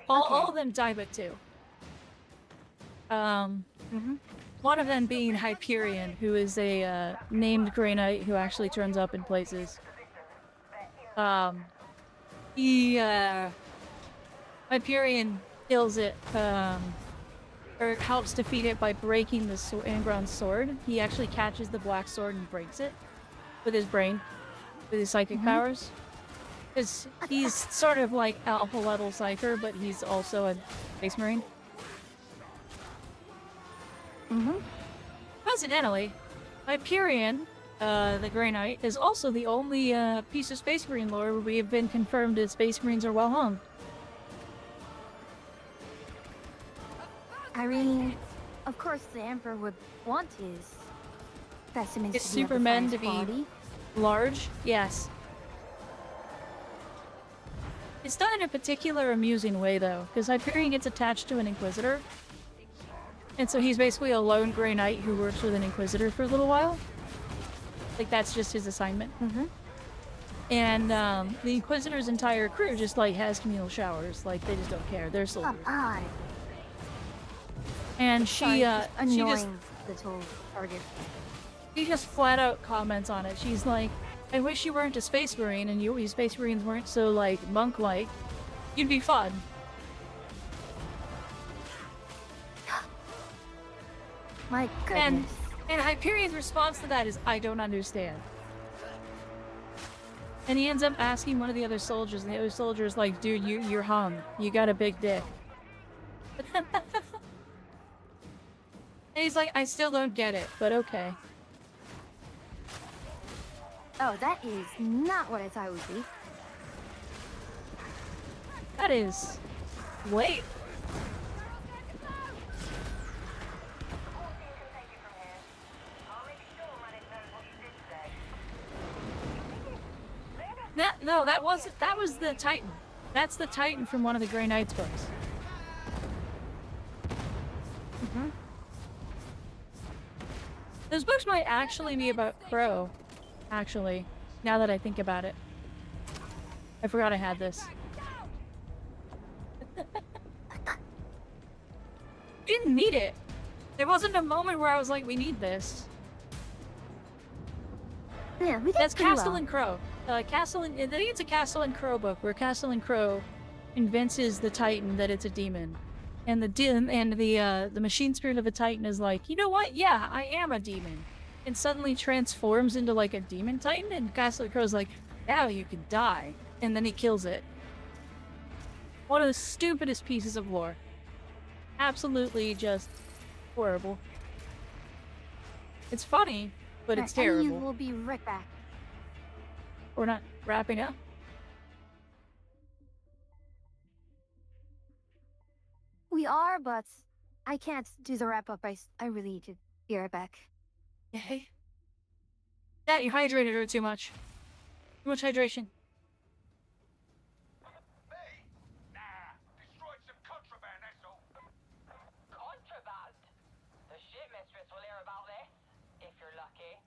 All of them die but 2. One of them being Hyperion, who is a named Grey Knight who actually turns up in places. Hyperion kills it, or helps defeat it by breaking the Angron's sword. He actually catches the black sword and breaks it with his brain, with his psychic powers. Because he's sort of like alpha level psyker, but he's also a Space Marine. Coincidentally, Hyperion, the Grey Knight, is also the only piece of Space Marine lore where we have been confirmed as Space Marines are well hung. I mean, of course the Emperor would want his specimens It's to be of the Supermen finest to be quality. large, yes. It's done in a particular amusing way, though, because Hyperion gets attached to an Inquisitor. And so he's basically a lone Grey Knight who works with an Inquisitor for a little while. Like, that's just his assignment. And the Inquisitor's entire crew just, like, has communal showers. Like, they just don't care. They're soldiers. And she just little target. She just flat out comments on it. She's like, I wish you weren't a Space Marine and you Space Marines weren't so, like, monk-like. You'd be fun. My goodness. And Hyperion's response to that is, I don't understand. And he ends up asking one of the other soldiers, and the other soldier's like, dude, you're hung. You got a big dick. And he's like, I still don't get it, but okay. Oh, that is not what I thought it would be. That is... Wait. No, that was the Titan. That's the Titan from one of the Grey Knights books. Those books might actually be about Crow. Actually, now that I think about it. I forgot I had this. Didn't need it. There wasn't a moment where I was like, we need this. Yeah, we did That's pretty Castle well. and Crow. I think it's a Castle and Crow book where Castle and Crow convinces the Titan that it's a demon. And the machine spirit of a Titan is like, you know what? Yeah, I am a demon. And suddenly transforms into like a demon Titan, and Castle and Crow's like, now you can die. And then he kills it. One of the stupidest pieces of lore. Absolutely just horrible. It's funny, but it's Right, and terrible. we will be right back. We're not wrapping up. We are, but I can't do the wrap up. I really need to be right back. Yay. Yeah, you hydrated her too much. Too much hydration. Hey! Nah, destroyed some contraband, that's all. Contraband? The ship mistress will hear about this, if you're lucky.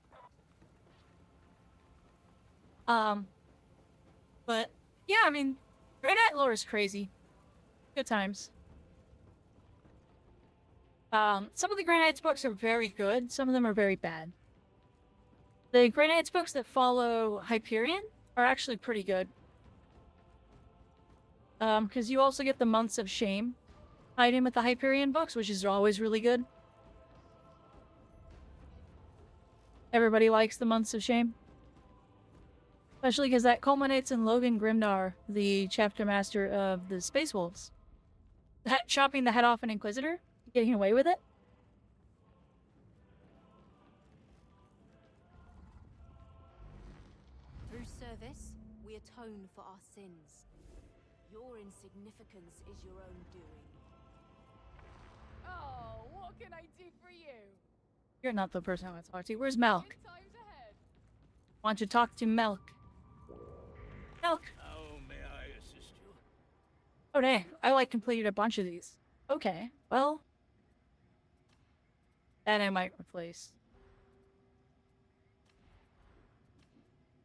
But yeah, I mean, Grey Knight lore is crazy. Good times. Some of the Grey Knights books are very good. Some of them are very bad. The Grey Knights books that follow Hyperion are actually pretty good. Because you also get the Months of Shame tied in with the Hyperion books, which is always really good. Everybody likes the Months of Shame. Especially because that culminates in Logan Grimnar, the chapter master of the Space Wolves. Chopping the head off an Inquisitor, getting away with it. Through service, we atone for our sins. Your insignificance is your own doing. Oh, what can I do for you? You're not the person I want to talk to. Where's Melk? Good times ahead. Why don't you talk to Melk? Melk! How may I assist you? Oh, dang. I, like, completed a bunch of these. Okay, well... That I might replace.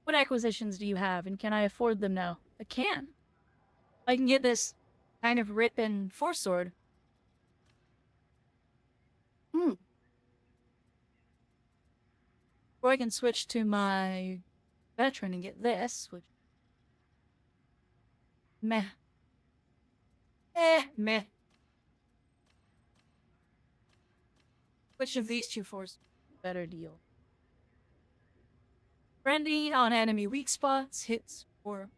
What acquisitions do you have, and can I afford them now? I can. I can get this kind of ripping force sword. Or I can switch to my veteran and get this, which... Meh. Meh. Which of these two forces better deal? Friendly on enemy weak spots, hits for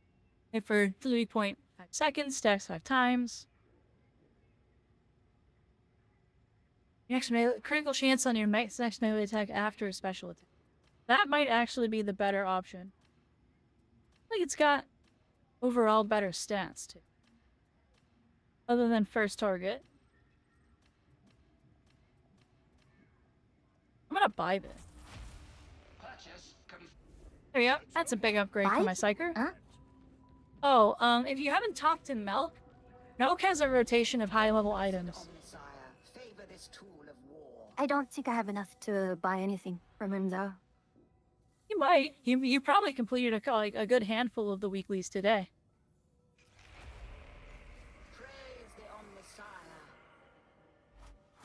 3.5 seconds, stacks 5 times. Next melee, critical chance on your next melee attack after a special attack. That might actually be the better option. Like it's got overall better stats too. Other than first target. I'm gonna buy this. There we go. That's a big upgrade for Buy? my Psyker. Huh? Oh, if you haven't talked to Melk, Melk has a rotation of high-level items. Omnissiah, favor this tool of war. I don't think I have enough to buy anything from him, though. You might. You probably completed a good handful of the weeklies today. Praise the Omnissiah.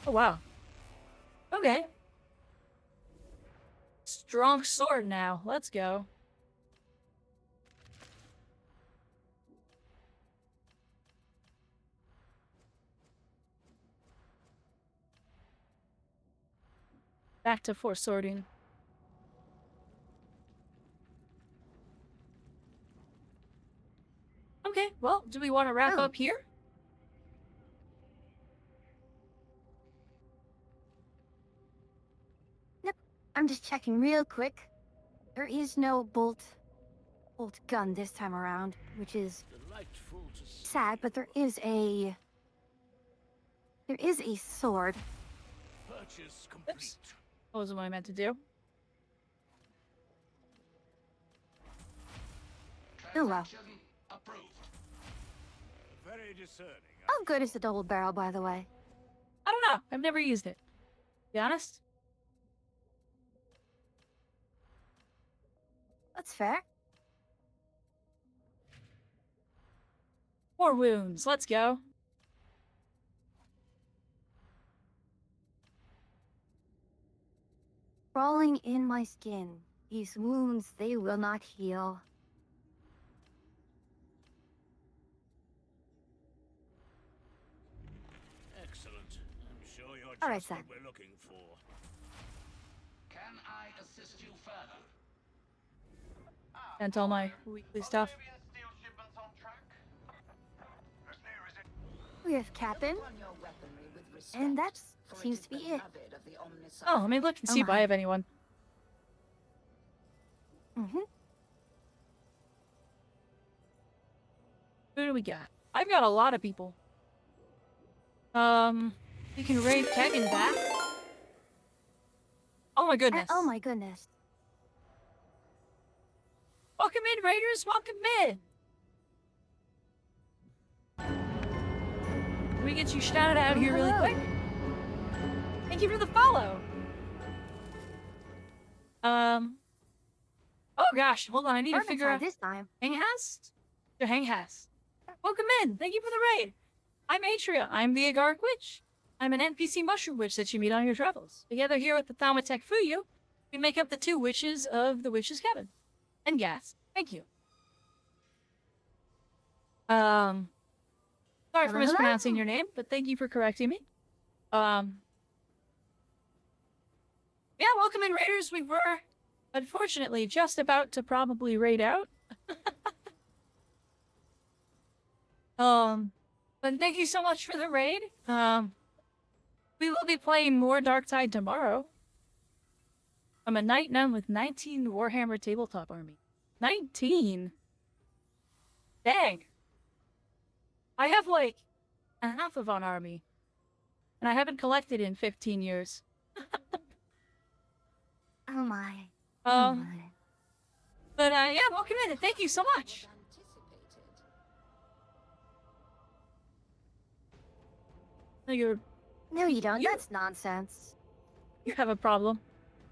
Oh, wow. Okay. Strong sword now. Let's go. Back to force sorting. Okay, well, do we want to wrap Oh. up here? I'm just checking real quick. There is no bolt gun this time around, which is Delightful to see. sad, but there is a sword. Purchase complete. Oops. What was what I meant to do? Oh well. Approved. Very discerning. How good is the double barrel, by the way? I don't know. I've never used it. To be honest. That's fair. More wounds. Let's go. Crawling in my skin. These wounds, they will not heal. Excellent. I'm sure you're All right, just what Sam. we're looking for. Can I assist you further? And all my weekly stuff. We have Captain, Run your weaponry with respect, and that for it seems is to be it. beloved of the Omnissiah. Oh, let me look and see if I my. have anyone. Mm-hmm. Who do we got? I've got a lot of people. You can raid Tegan back. Oh my goodness. Oh my goodness. Welcome in, Raiders. Welcome in. Can we get you shouted out here really Hello. quick? Thank you for the follow. Oh gosh, hold on. I need to Perfect figure time out. this time. Hanghast? To Hanghast. Welcome in. Thank you for the raid. I'm Atria. I'm the Agaric Witch. I'm an NPC mushroom witch that you meet on your travels. Together here with the Thaumatek Fuyu, we make up the 2 witches of the Witch's Cabin. And Gas. Thank you. Sorry for Hello, mispronouncing hello. your name, but thank you for correcting me. Yeah, welcome in, Raiders. We were, unfortunately, just about to probably raid out. But thank you so much for the raid. We will be playing more Darktide tomorrow. I'm a Knight Nun with 19 Warhammer Tabletop Army. 19? Dang. I have, like, a half of an army. And I haven't collected in 15 years. Oh my. Oh Um, my. But, yeah, welcome in, and thank you so much. No, No, you don't. You- That's nonsense. you have a problem.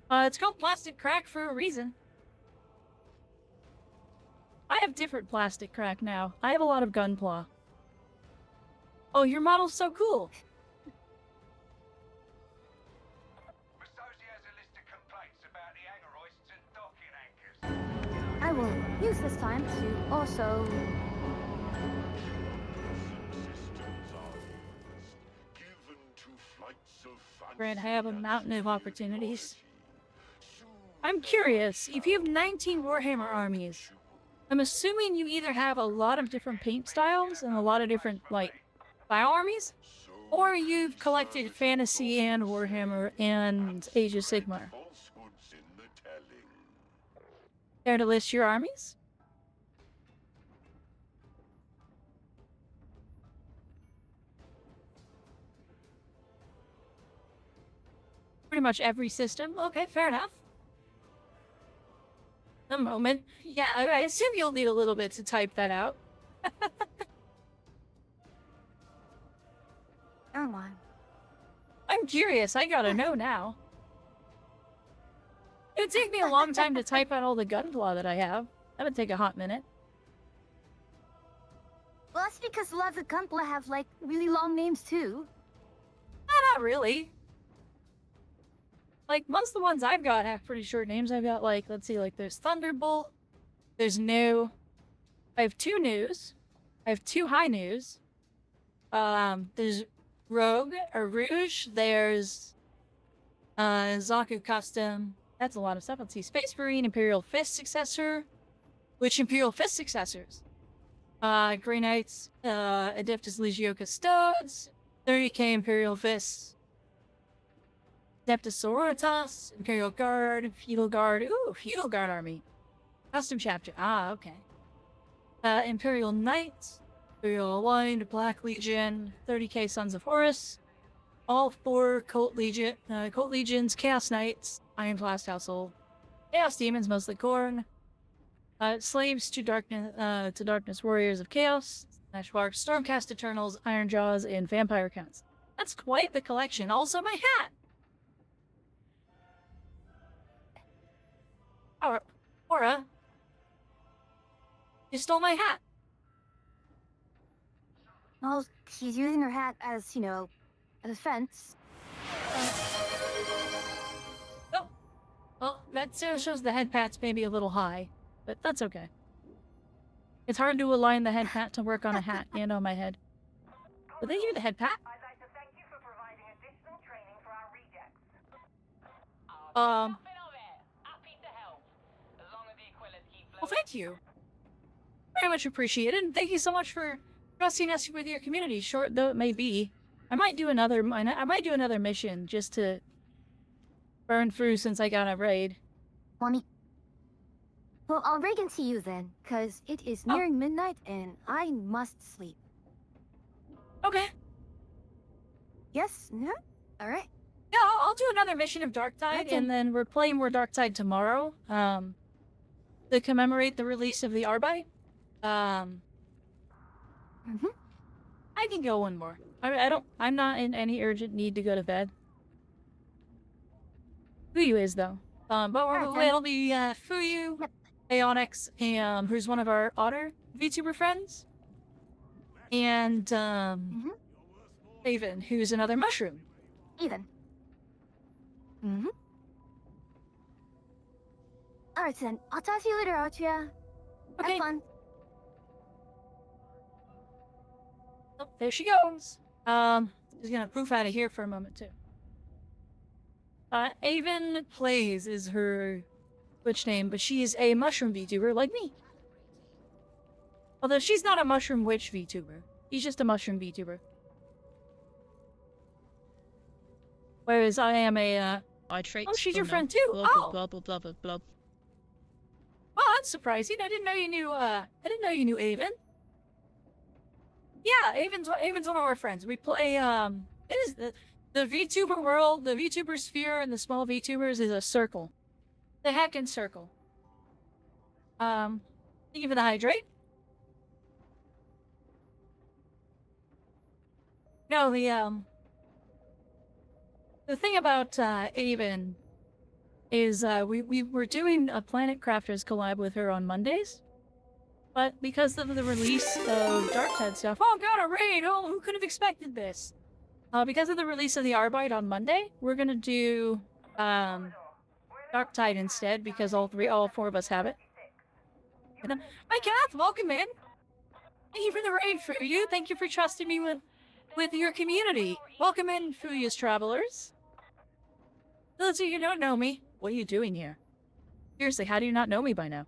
It's called plastic crack for a reason. I have different plastic crack now. I have a lot of gunpla. Oh, your model's so cool. Masozi has a list of complaints about the hangar hoists and docking anchors. I will use this time to also. Systems are given to flights of fancy Grant, I have a and mountain of opportunities. Soon I'm curious, if you have 19 Warhammer armies, I'm assuming you either have a lot of different paint styles and a lot of different, like, style armies, or you've collected Fantasy and Warhammer and Age of Sigmar. falsehoods in the telling. Care to list your armies? Pretty much every system. Okay, fair enough. A moment. Yeah, I assume you'll need a little bit to type that out. Oh my. I'm curious. I gotta know now. It would take me a long time to type out all the gunpla that I have. That would take a hot minute. Well, that's because a lot of the Gunpla have, like, really long names, too. Not really. Like, most of the ones I've got have pretty short names. I've got, like, let's see, like, there's Thunderbolt. There's New. I have 2 News. I have 2 High News. There's Rogue, or Rouge. There's, Zaku Custom. That's a lot of stuff. Let's see, Space Marine, Imperial Fist Successor. Which Imperial Fist Successors? Grey Knights, Adeptus Legio Custodes, 30k Imperial Fists, Adeptus Sororitas, Imperial Guard, Feudal Guard, ooh, Feudal Guard Army, Custom Chapter, okay. Imperial Knights, Imperial Aligned, Black Legion, 30k Sons of Horus, all 4 Cult Legions, Chaos Knights, Ironclast Household, Chaos Demons, mostly Khorne, Slaves to Darkness Warriors of Chaos, Nashwark, Stormcast Eternals, Ironjaws, and Vampire Counts. That's quite the collection. Also my hat! Aura, You stole my hat. Well, she's using her hat as, you know, a defense. Oh. Well, that shows the head pat's maybe a little high, but that's okay. It's hard to align the head pat to work on a hat and on my head. Did they hear the head pat? I'd like to thank you for providing additional training for our rejects. Um, Nothing of it. Happy to help. As long as the Aquillas keep well, flowing. thank you. Very much appreciated, and thank you so much for trusting us with your community, short though it may be. I might do another mission just to burn through since I got a raid. Mommy. Well, I'll rig into you then, because it is nearing midnight and I must sleep. Okay. Yes? No? Alright. Yeah, I'll do another mission of Darktide, and then we're playing more Darktide tomorrow, to commemorate the release of the Arbai. I can go one more. I'm not in any urgent need to go to bed. Fuyu is, though. But it'll be, Fuyu, Aonix, who's one of our Otter VTuber friends, and, Haven, who's another mushroom. Even. Alright then, I'll talk to you later, Archia. Okay. Have fun. Oh, there she goes. Just gonna poof out of here for a moment, too. Avon Plays is her Twitch name, but she is a mushroom VTuber like me. Although she's not a mushroom witch VTuber. She's just a mushroom VTuber. Whereas I am a, I traits. Oh, she's your no. friend too. Blah, Oh! blah, blah, blah, blah, blah. Oh, that's surprising. I didn't know you knew Avon. Yeah, Avon's one of our friends. We play, it is the VTuber world, the VTuber sphere, and the small VTubers is a circle. The heckin' circle. Thank you for the hydrate. No, the thing about, Avon is, we were doing a Planet Crafters collab with her on Mondays. But because of the release of Darktide stuff, oh god, a raid! Oh, who could have expected this? Because of the release of the Arbite on Monday, we're gonna do, Darktide instead, because all four of us have it. And then, hi Kath, welcome in! Thank you for the raid, Fuyu. Thank you for trusting me with your community. Welcome in, Fuyu's travelers. Those of you who don't know me, what are you doing here? Seriously, how do you not know me by now?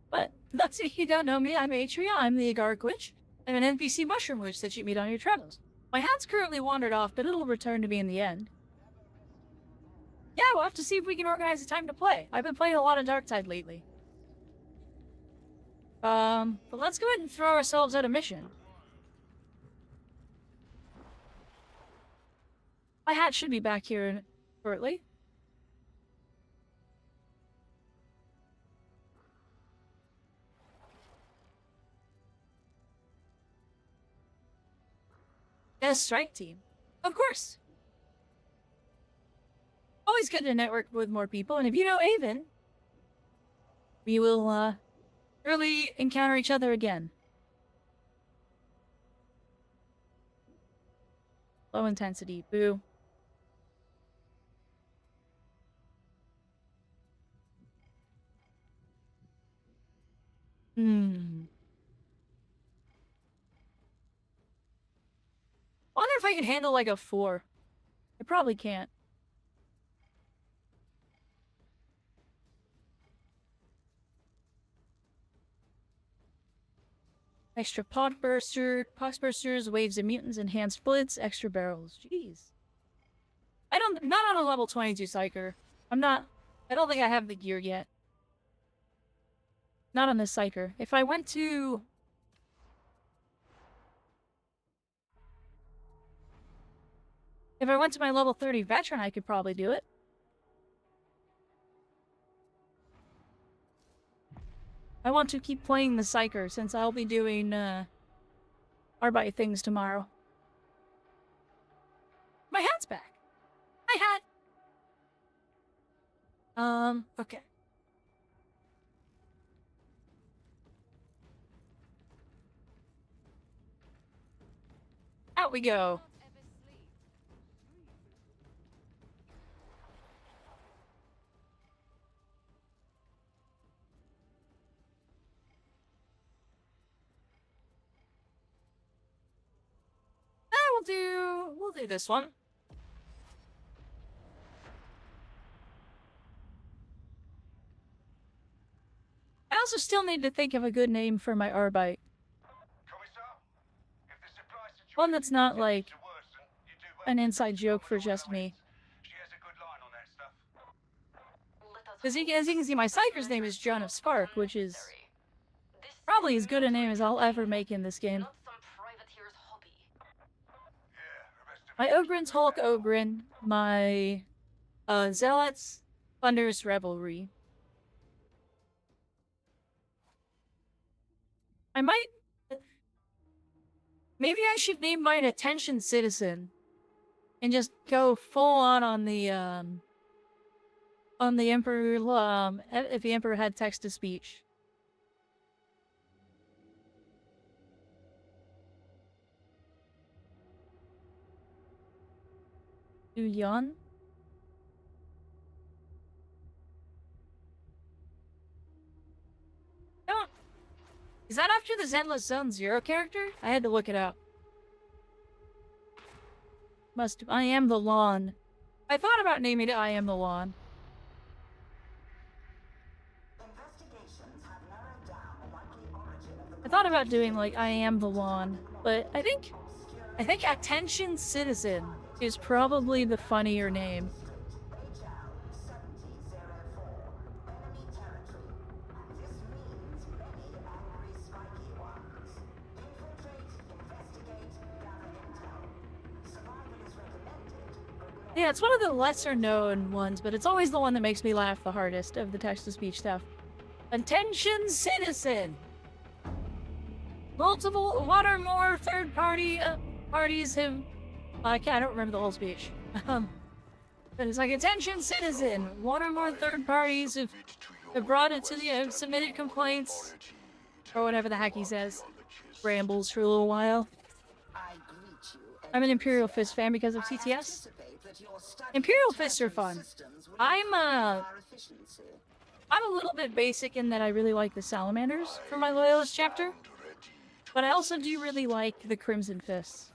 But those of you who don't know me, I'm Atria. I'm the Agark Witch. I'm an NPC mushroom witch that you meet on your travels. My hat's currently wandered off, but it'll return to me in the end. Yeah, we'll have to see if we can organize a time to play. I've been playing a lot of Darktide lately. But let's go ahead and throw ourselves at a mission. My hat should be back here shortly. Yes, strike team. Of course. Always good to network with more people, and if you know Avon, we will, surely encounter each other again. Low intensity, boo. I wonder if I can handle like a 4. I probably can't. Extra pot bursters, waves of mutants, enhanced blitz, extra barrels. Jeez. Not on a level 22 psyker. I don't think I have the gear yet. Not on this psyker. If I went to my level 30 veteran, I could probably do it. I want to keep playing the Psyker since I'll be doing, Arbite things tomorrow. My hat's back! My hat! Okay. Out we go. We'll do this one. I also still need to think of a good name for my Arbite. One that's not like an inside joke for just me. Because as you can see, my Psyker's name is Joan of Spark, which is probably as good a name as I'll ever make in this game. My Ogren's Hulk Ogren, my Zealot's Thunderous Revelry. Maybe I should name mine Attention Citizen. And just go full on the Emperor, if the Emperor had text-to-speech. Yuan? Is that after the Zenless Zone Zero character? I had to look it up. I am the Lawn. I thought about naming it I Am the Lawn. I thought about doing like I Am the Lawn, but I think Attention Citizen is probably the funnier name. Yeah, it's one of the lesser known ones, but it's always the one that makes me laugh the hardest of the text-to-speech stuff. Attention Citizen! Multiple, one or more third-party parties have... I don't remember the whole speech. But it's like, Attention Citizen! One or more third parties have brought it to the... submitted complaints. Or whatever the heck he says. Rambles for a little while. I'm an Imperial Fist fan because of TTS. Imperial Fists are fun. I'm a little bit basic in that I really like the Salamanders for my Loyalist chapter. But I also do really like the Crimson Fists.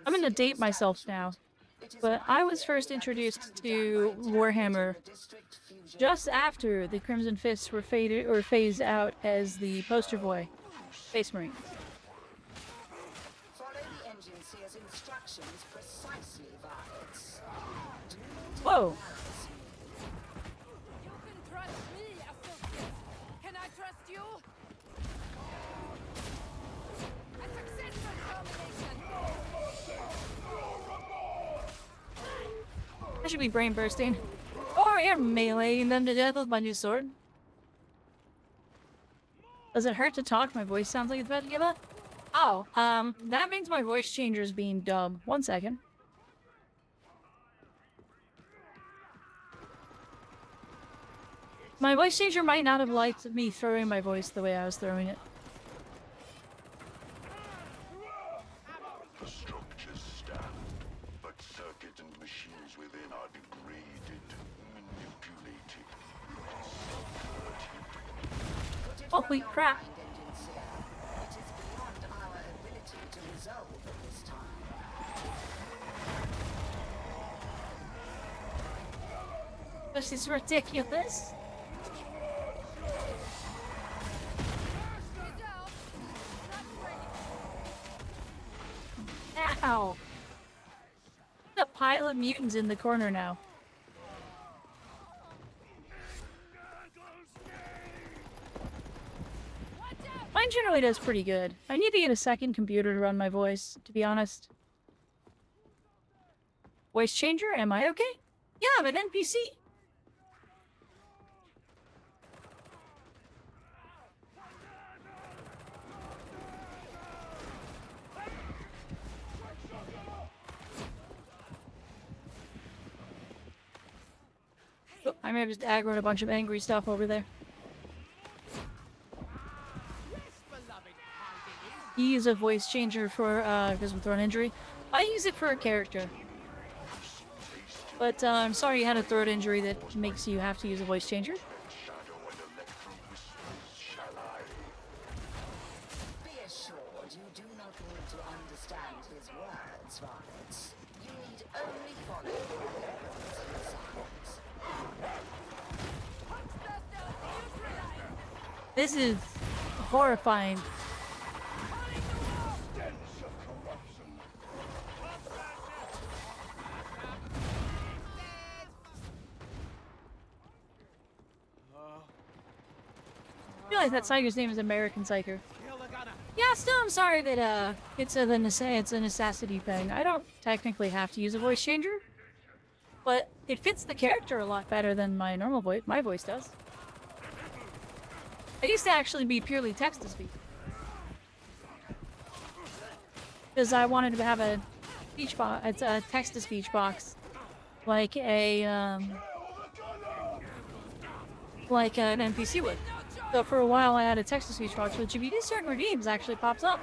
I'm gonna date myself now. But I was first introduced to Warhammer just after the Crimson Fists were phased out as the poster boy Space Marine. Whoa! You can trust me, associate. Can I trust you? A successful termination. I should be brain bursting. Or you're meleeing them to death with my new sword. Does it hurt to talk? My voice sounds like it's about to give up. Oh, that means my voice changer is being dumb. 1 second. My voice changer might not have liked me throwing my voice the way I was throwing it. The structures stand, but circuit and machines within are degraded, manipulated, subverted. Holy crap. This is ridiculous. Ow! A pile of mutants in the corner now. Mine generally does pretty good. I need to get a second computer to run my voice, to be honest. Voice changer, am I okay? Yeah, I'm an NPC. Oh, I may have just aggroed a bunch of angry stuff over there. you use a voice changer for because of throat injury. I use it for a character. But I'm sorry you had a throat injury that makes you have to use a voice changer. Be assured you do not need to understand his words, Varnitz. You need only follow his signs. This is horrifying. I realize that Psyker's name is American Psyker. Yeah, still I'm sorry that it's a necessity thing. I don't technically have to use a voice changer, but it fits the character a lot better than my normal voice. My voice does. I used to actually be purely text to speech because I wanted to have a speech box. It's a text to speech box, like an NPC would. So for a while I had a text-to-speech box, which if you do certain redeems actually pops up.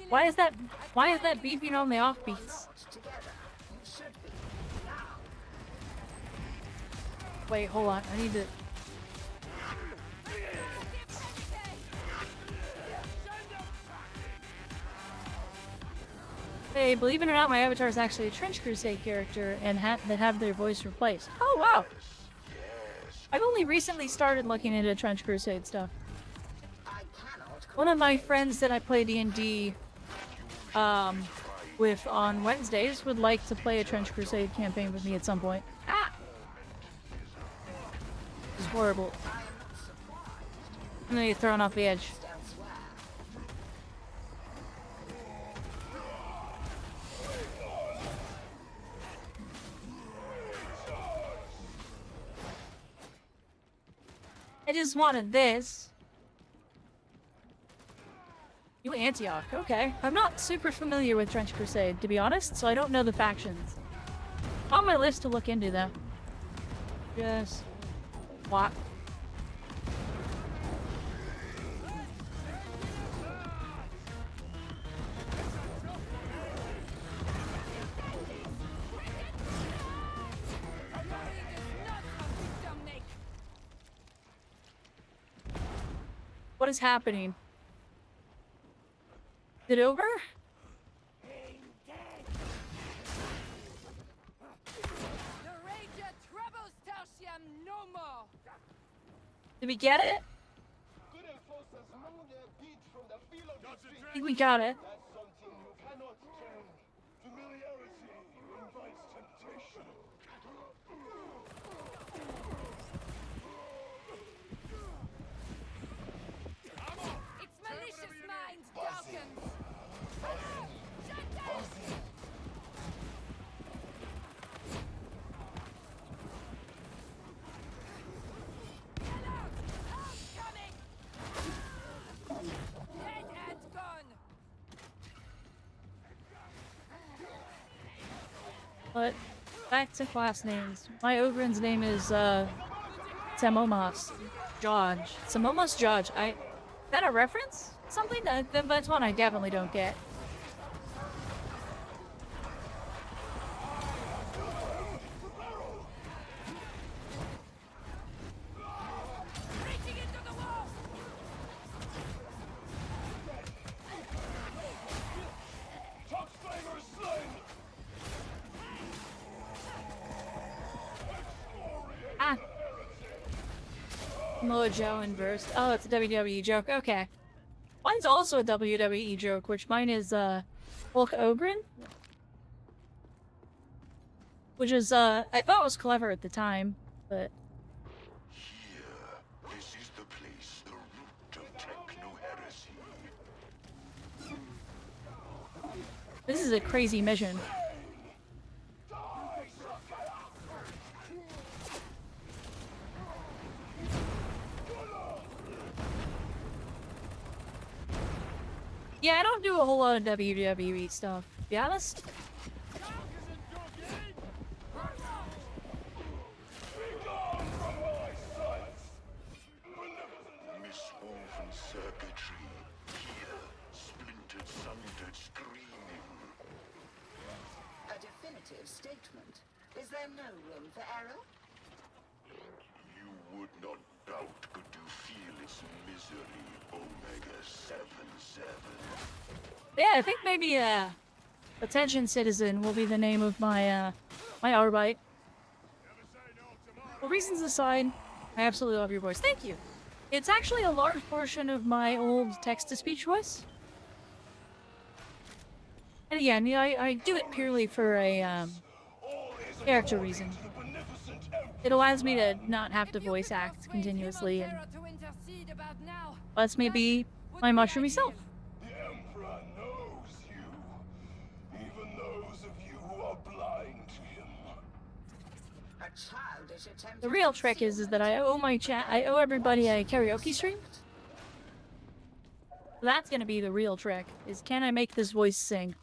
Why is that beeping on the offbeats? Wait, hold on, I need to... Hey, believe it or not, my avatar is actually a Trench Crusade character and that have their voice replaced. Oh, wow! I've only recently started looking into Trench Crusade stuff. One of my friends that I play D&D with on Wednesdays would like to play a Trench Crusade campaign with me at some point. Ah! It's horrible. I'm gonna get thrown off the edge. I just wanted this. You Antioch, okay. I'm not super familiar with Trench Crusade, to be honest, so I don't know the factions. On my list to look into, though. Just... what? What is happening? Is it over? Did we get it? I think we got it. But back to class names. My Ogren's name is Samomas Judge. Samomas Judge. Is that a reference? Something? That's one I definitely don't get. Mojo inverse. Oh, it's a WWE joke. Okay. Mine's also a WWE joke, which mine is Hulk Ogren. Which is I thought was clever at the time, but Here, this is the place, the root of techno-heresy. this is a crazy mission. Yeah, I don't do a whole lot of WWE stuff. be honest. Miswoven circuitry. Here, splintered, sundered, screaming. A definitive statement. Is there no room for error? You would not doubt, could you feel its misery, Omega 77? Yeah, I think maybe Attention Citizen will be the name of my my Arbite. Well, reasons aside, I absolutely love your voice. Thank you. It's actually a large portion of my old text-to-speech voice. And again, yeah, I do it purely for a character reason. It allows me to not have to voice act continuously and lets me be my mushroomy self. The Emperor knows you. Even those of you who are blind to him. A childish attempt. The real trick is that I owe I owe everybody a karaoke stream. That's gonna be the real trick, is can I make this voice sing?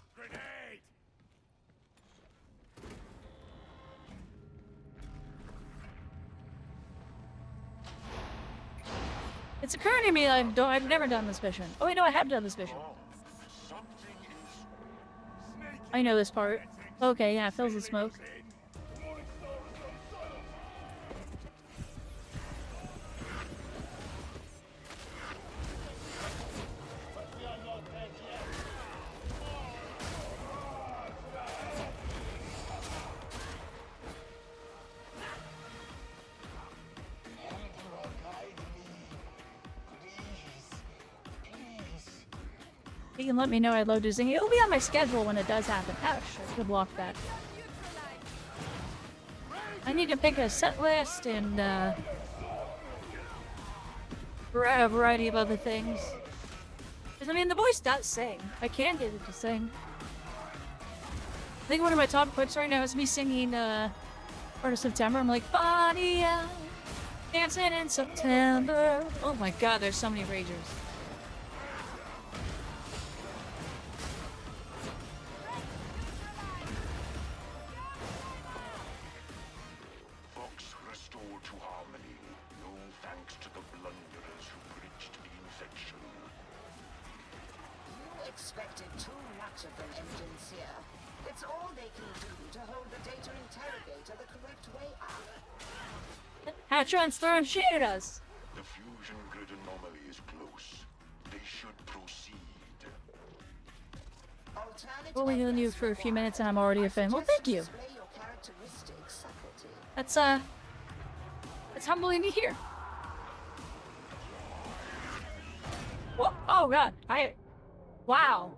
It's occurring to me that I've never done this mission. Oh wait, no, I have done this mission. I know this part. Okay, yeah, it fills with smoke. You can let me know I load to sing. It'll be on my schedule when it does happen. Ouch, I should block that. I need to pick a set list and a variety of other things. Because I mean, the voice does sing. I can get it to sing. I think one of my top clips right now is me singing Part of September. I'm like, body out, dancing in September. Oh my god, there's so many ragers. Fox restored to harmony. No thanks to the blunderers who breached the infection. You expected too much of them, engines here. It's all they can do to hold the data interrogator the correct way up. Hatchon's throwing shit at us. The fusion grid anomaly is close. They should proceed. Alternative Only known you for a few minutes and I'm already a fan. Well, thank you. display your characteristic subtlety. That's humbling to hear. Whoa, oh god, wow.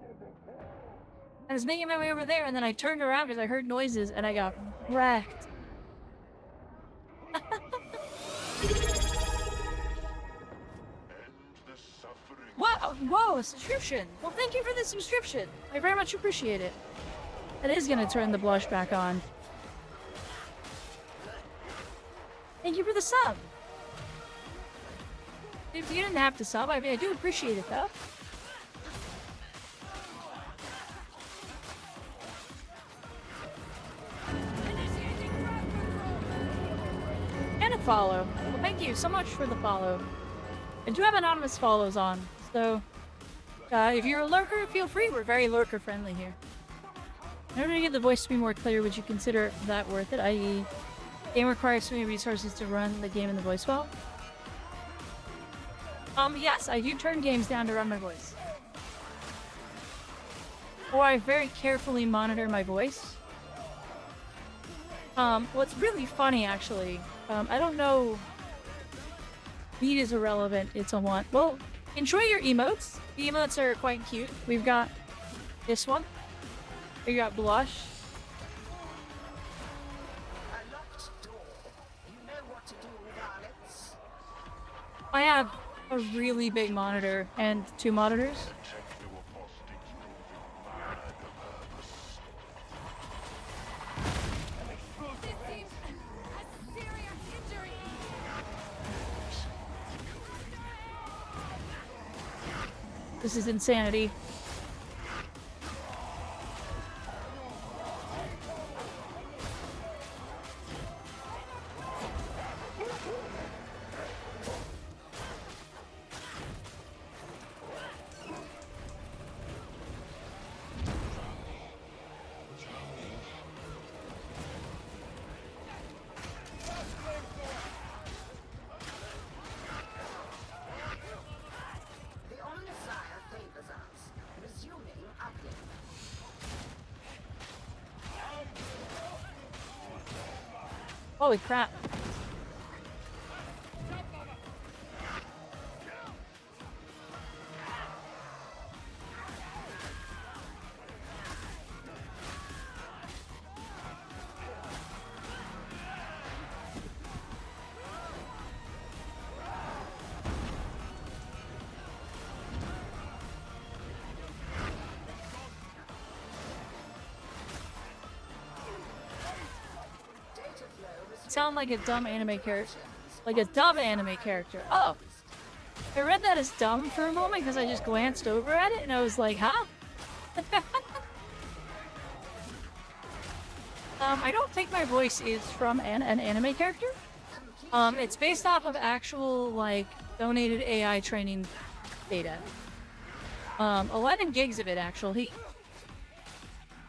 I was making my way over there and then I turned around because I heard noises and I got wrecked. End the suffering. Wow, whoa, a subscription. Well, thank you for the subscription. I very much appreciate it. It is gonna turn the blush back on. Thank you for the sub. If you didn't have to sub, I mean, I do appreciate it though. And a follow. Well, thank you so much for the follow. I do have anonymous follows on, so if you're a lurker, feel free. We're very lurker friendly here. In order to get the voice to be more clear, would you consider that worth it? I.e., game requires so many resources to run the game in the voice well. Yes, I do turn games down to run my voice. Or I very carefully monitor my voice. What's really funny, actually, I don't know. Beat is irrelevant, it's a want. Well, enjoy your emotes. The emotes are quite cute. We've got this one. We got Blush. A locked door. You know what to do, varlets. I have a really big monitor and 2 monitors. Techno apostates proving mad of purpose. This seems a serious injury. This is insanity. Holy crap. Sound like a dumb anime character. Like a dumb anime character. Oh. I read that as dumb for a moment because I just glanced over at it and I was like, huh? I don't think my voice is from an anime character. It's based off of actual, like, donated AI training data. 11 gigs of it, actually.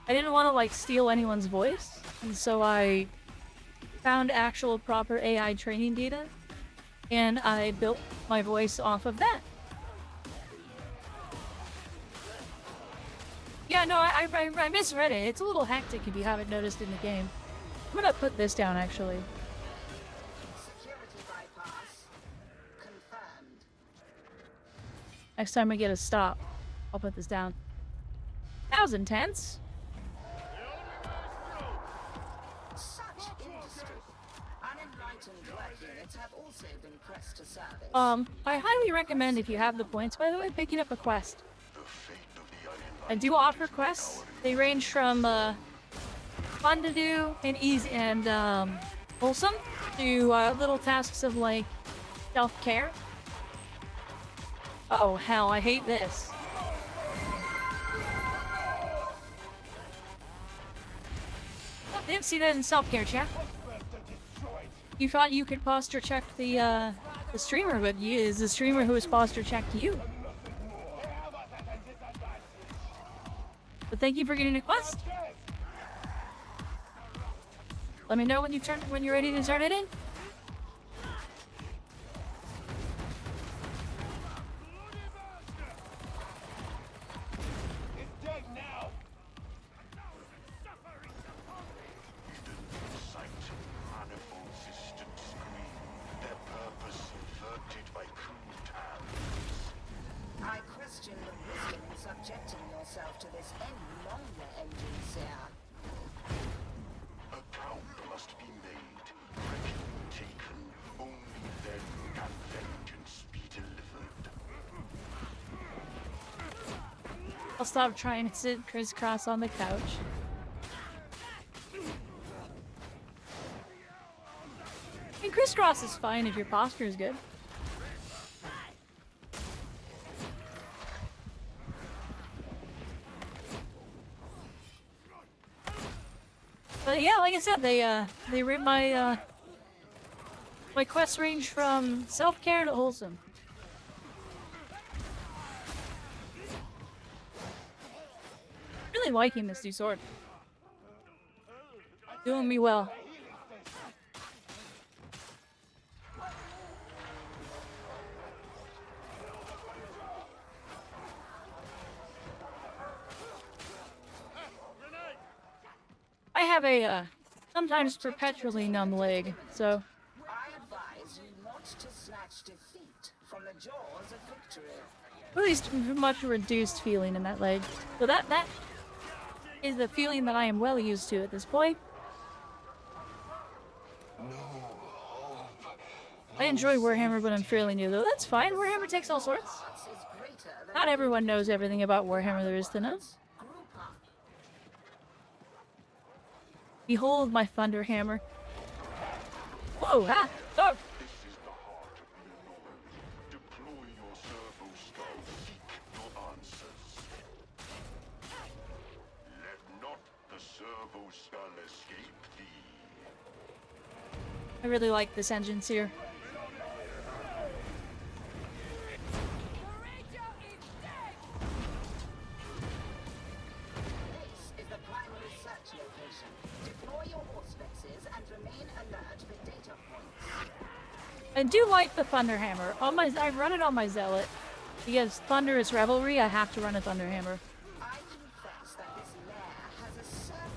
I didn't want to, like, steal anyone's voice, and so I found actual proper AI training data, and I built my voice off of that. Yeah, no, I misread it. It's a little hectic if you haven't noticed in the game. I'm gonna put this down, actually. Security bypass confirmed. Next time we get a stop, I'll put this down. That was intense. Such industry. Unenlightened work units have also been pressed to service. I highly recommend, if you have the points, by the way, picking up a quest. I do offer quests. They range from fun to do and easy and wholesome to little tasks of like self-care. Oh hell, I hate this. Oh, didn't see that in self-care chat. You thought you could posture check the streamer, but is the streamer who has posture checked you. But thank you for getting a quest. Let me know when you're ready to turn it in. I question the wisdom in subjecting yourself to this any longer, Engine Seer. A count must be made, reckoning taken. Only then can vengeance be delivered. I'll stop trying to sit crisscross on the couch. I mean, crisscross is fine if your posture is good. But yeah, like I said, they read my my quest range from self-care to wholesome. Really liking this new sword. Doing me well. I have a sometimes perpetually numb leg, so I advise you not to snatch defeat from the jaws of victory. at least much reduced feeling in that leg. So that is the feeling that I am well used to at this point. I enjoy Warhammer, but I'm fairly new, though. That's fine. Warhammer takes all sorts. Not everyone knows everything about Warhammer there is to know. Behold my thunder hammer. Whoa, ha! Stop! This is the heart of the Lord. Deploy your servo skull, seek your answers. Let not the servo skull escape thee. I really like this engine here. This is the primary search location. Deploy your auspices and remain alert for data points. I do like the thunder hammer. I run it on my zealot. Because thunder is revelry, I have to run a thunder hammer. I confess that this lair has a certain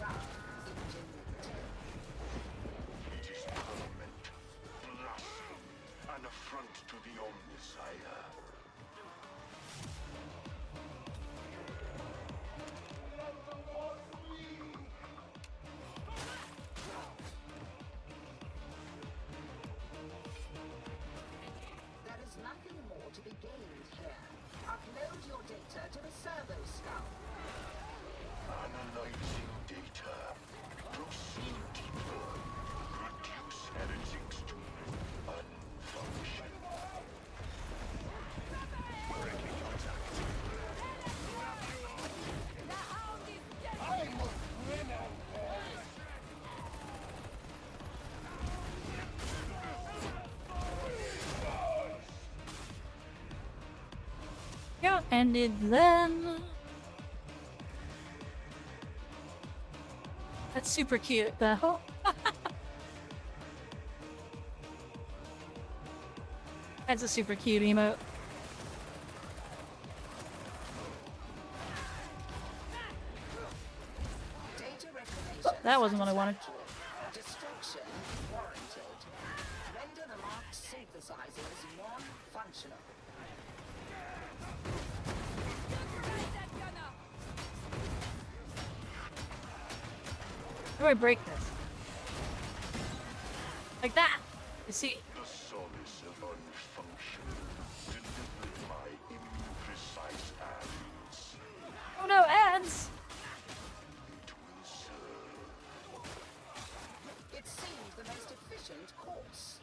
rough ingenuity. Workout ended then. That's super cute, though. That's a super cute emote. Data reclamation. That wasn't what I wanted. Destruction warranted. Render the marked synthesizers non-functional. How do I break this? Like that. You see? The solace of unfunction, delivered by imprecise hands. Oh no, ads! It will serve. It seems the most efficient course.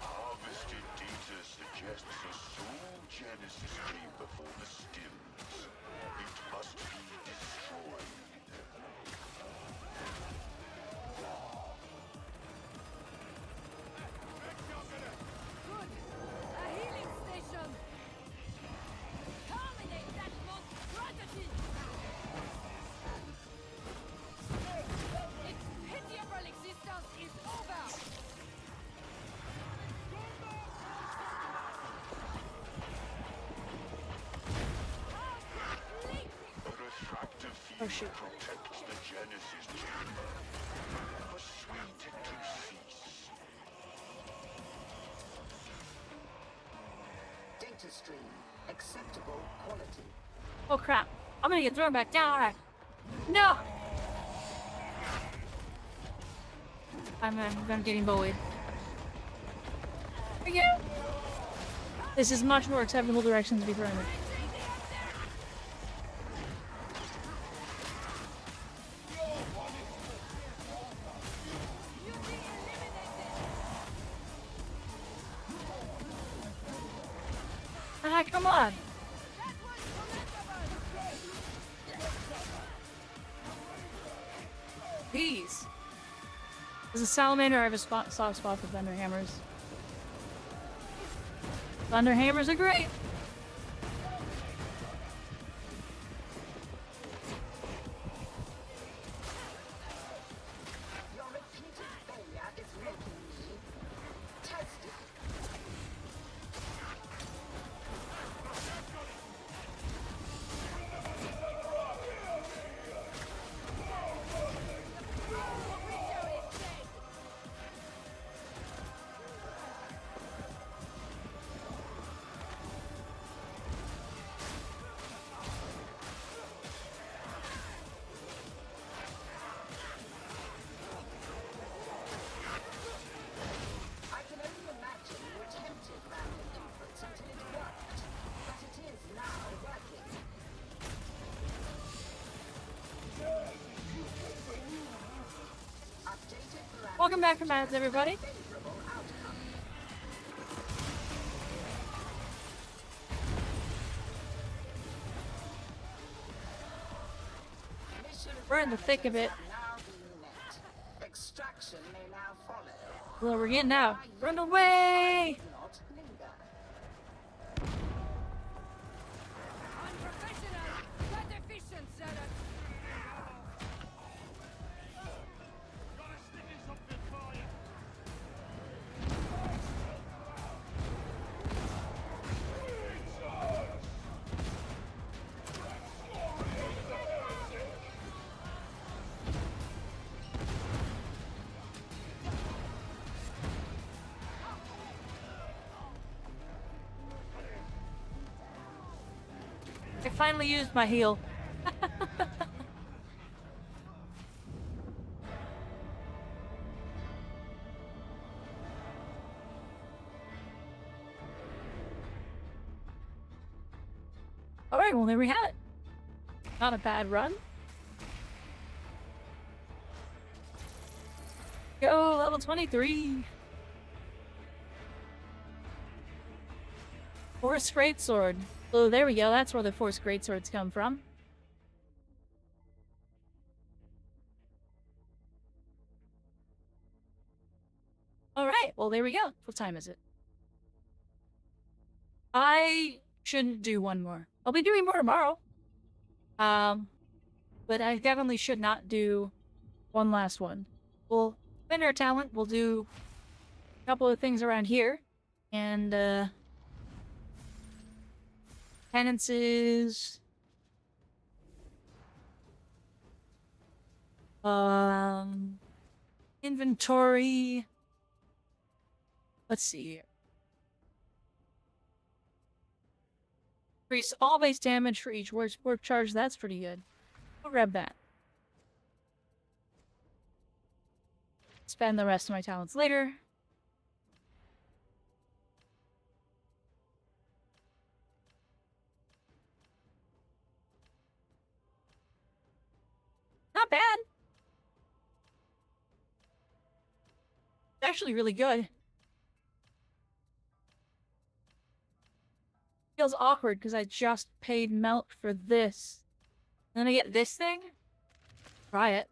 Harvested data suggests a soul genesis came before the stims. It must be destroyed. Good. A healing station. Terminate that monstrosity. Its pitiable existence is over. A refractive field protects the genesis chamber. Persuade it to cease. Data stream. Acceptable quality. Oh crap. I'm gonna get thrown back down, alright. No! I'm gonna get bullied. Again! This is much more acceptable direction to be thrown in. Ah, come on! Please! As a salamander, I have a soft spot for thunder hammers. Thunder hammers are great! Your repeated failure is making me tested. I can only imagine you attempted random inputs until it worked, but it is now working. Updated parameters Welcome back from ads, everybody. favorable outcome. Mission We're in the thick of it. parameters have now been met. Extraction may now follow. Well, we're getting out. Run away! Not linger. Unprofessional, but efficient, Zealot. I finally used my heal. Alright, well there we have it. Not a bad run. Go, level 23. Force Greatsword. Oh, there we go. That's where the Force Greatswords come from. Alright, well, there we go. What time is it? I shouldn't do one more. I'll be doing more tomorrow. But I definitely should not do one last one. We'll spend our talent. We'll do a couple of things around here. And, penances. Inventory. Let's see here. Increase all base damage for each warp charge. That's pretty good. I'll grab that. Spend the rest of my talents later. Not bad. It's actually really good. Feels awkward because I just paid Melt for this. And then I get this thing? Try it.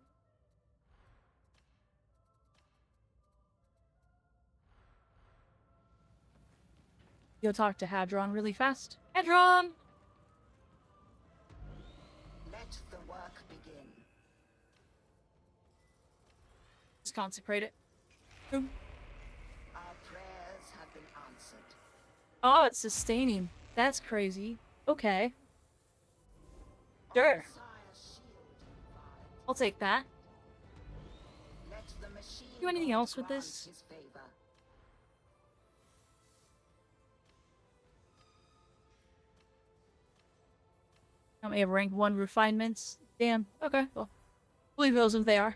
Go talk to Hadron really fast. Hadron! Let the work begin. Just consecrate it. Boom. Our prayers have been answered. Oh, it's sustaining. That's crazy. Okay. Sure. I'll take that. Let the machine Do anything else with grant this? his favor. I may have rank 1 refinements. Damn. Okay, well. Leave those if they are.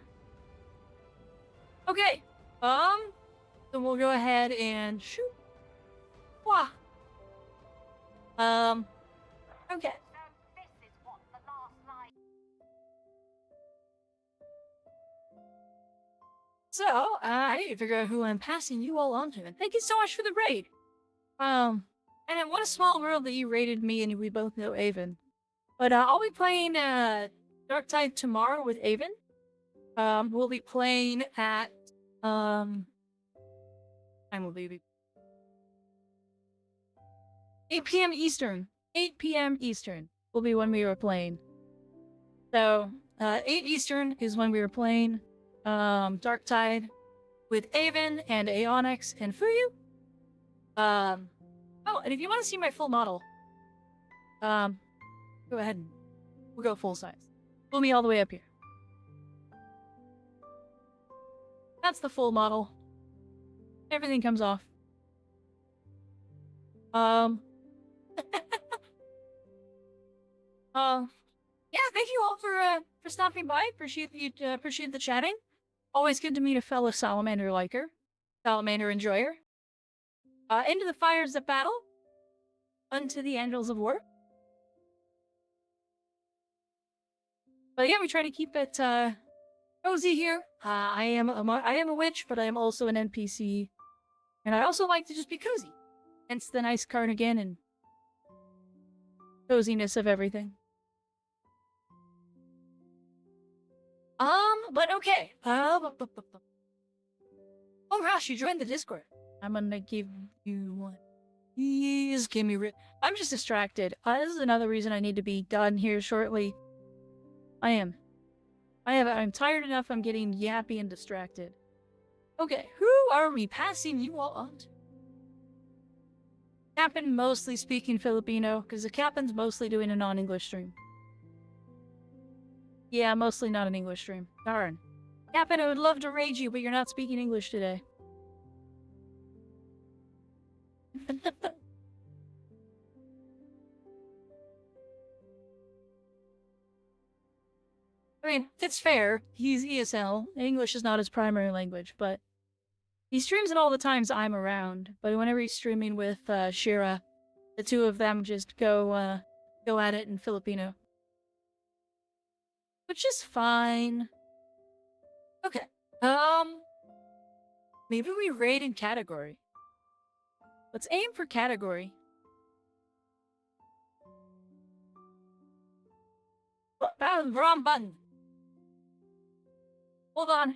Okay. So we'll go ahead and shoot. Wah. Okay. So, I need to figure out who I'm passing you all on to. And thank you so much for the raid. And then what a small world that you raided me and we both know Avon. But, I'll be playing, Darktide tomorrow with Avon. We'll be playing at, time will be 8 p.m. Eastern. 8 p.m. Eastern will be when we were playing. So, 8 Eastern is when we were playing, Darktide with Avon and Aeonix and Fuyu. Oh, and if you want to see my full model, go ahead and we'll go full size. Pull me all the way up here. That's the full model. Everything comes off. Yeah, thank you all for stopping by. Appreciate the chatting. Always good to meet a fellow Salamander liker, Salamander enjoyer. Into the fires of battle, unto the angels of war. But yeah, we try to keep it cozy here. I am a witch, but I am also an NPC, and I also like to just be cozy. Hence the nice cardigan and coziness of everything. But okay. Oh gosh, you joined the Discord. I'm gonna give you one. Please give me I'm just distracted. This is another reason I need to be done here shortly. I'm tired enough. I'm getting yappy and distracted. Okay, who are we passing you all on to? Captain mostly speaking Filipino, because the Captain's mostly doing a non-English stream. Yeah, mostly not an English stream. Darn. Captain, I would love to raid you, but you're not speaking English today. I mean, it's fair. He's ESL. English is not his primary language, but he streams it all the times I'm around. But whenever he's streaming with Shira, the two of them just go at it in Filipino. Which is fine. Okay. Maybe we raid in category. Let's aim for category. that was the wrong button. Hold on.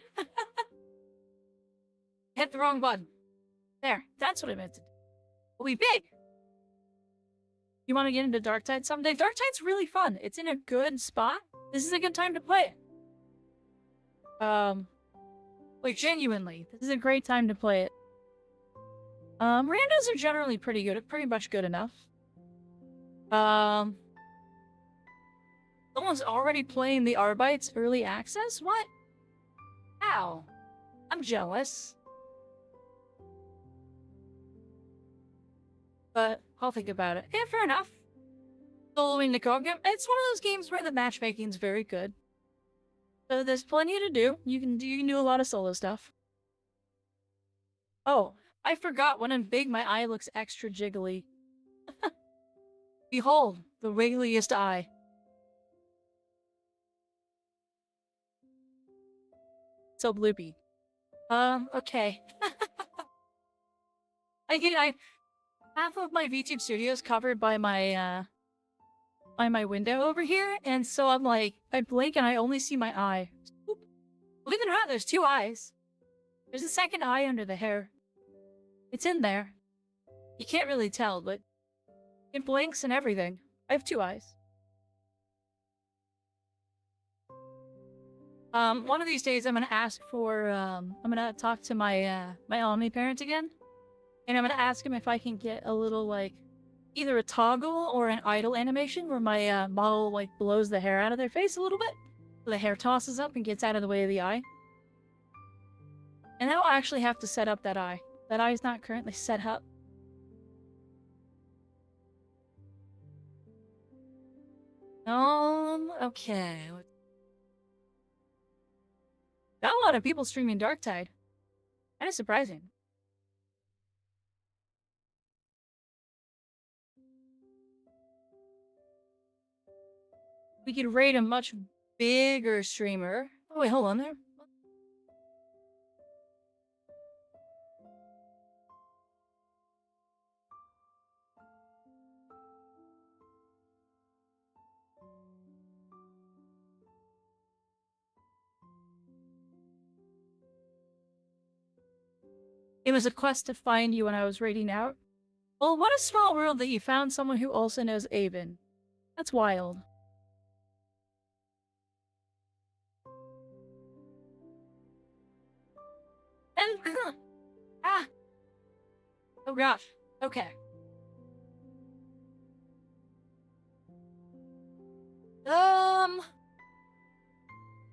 Hit the wrong button. There, that's what I meant to do. We'll be big. You want to get into Darktide someday? Darktide's really fun. It's in a good spot. This is a good time to play it. Like, genuinely, this is a great time to play it. Randos are generally pretty good, pretty much good enough. Someone's already playing the Arbites early access? What? How? I'm jealous. But I'll think about it. Yeah, fair enough. Soloing the co-op game. It's one of those games where the matchmaking's very good. So there's plenty to do. You can do a lot of solo stuff. Oh, I forgot when I'm big my eye looks extra jiggly. Behold, the wiggliest eye. So bloopy. Okay. Half of my VTube studio is covered by my window over here, and so I'm like, I blink and I only see my eye. Oop. Believe it or not, there's two eyes. There's a second eye under the hair. It's in there. You can't really tell, but it blinks and everything. I have two eyes. One of these days I'm gonna ask for, I'm gonna talk to my, my Omniparent again. And I'm gonna ask him if I can get a little, like, either a toggle or an idle animation where my, model, like, blows the hair out of their face a little bit. So the hair tosses up and gets out of the way of the eye. And then I'll actually have to set up that eye. That eye is not currently set up. Okay. Got a lot of people streaming Darktide. Kinda surprising. We could rate a much bigger streamer. Oh wait, hold on there. It was a quest to find you when I was raiding out. Well, what a small world that you found someone who also knows Avon. That's wild. And oh gosh. Okay.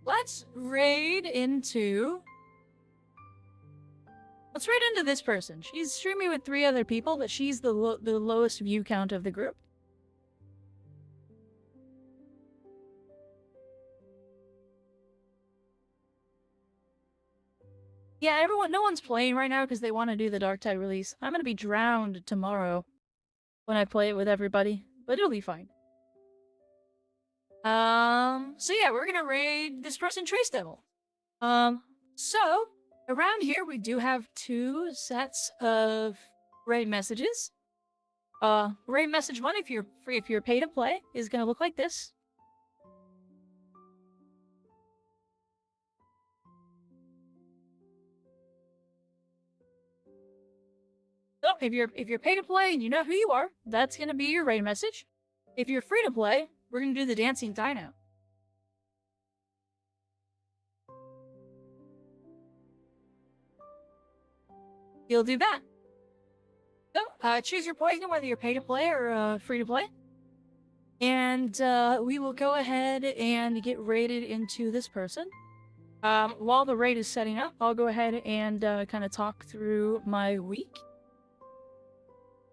Let's raid into this person. She's streaming with 3 other people, but she's the lowest view count of the group. Yeah, no one's playing right now because they want to do the Darktide release. I'm gonna be drowned tomorrow when I play it with everybody, but it'll be fine. So yeah, we're gonna raid this person, Trace Devil. So around here we do have 2 sets of raid messages. Raid message 1, if you're pay to play, is gonna look like this. So if you're pay to play and you know who you are, that's gonna be your raid message. If you're free to play, we're gonna do the dancing dino. You'll do that. So, choose your poison, whether you're pay to play or free to play. And we will go ahead and get raided into this person. While the raid is setting up, I'll go ahead and kind of talk through my week.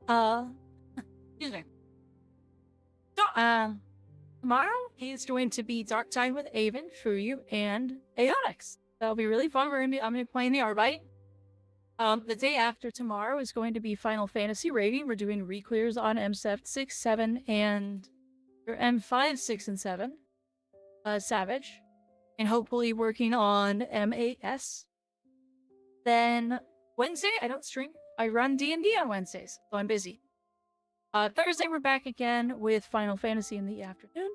Excuse me. So, tomorrow is going to be Darktide with Avon, Fuyu, and Aonix. That'll be really fun. I'm gonna be playing the Arbite. The day after tomorrow is going to be Final Fantasy raiding. We're doing re-clears on M7, 6, 7, and or M5, 6, and 7. Savage. And hopefully working on M8S. Then Wednesday, I don't stream. I run D&D on Wednesdays, so I'm busy. Thursday, we're back again with Final Fantasy in the afternoon.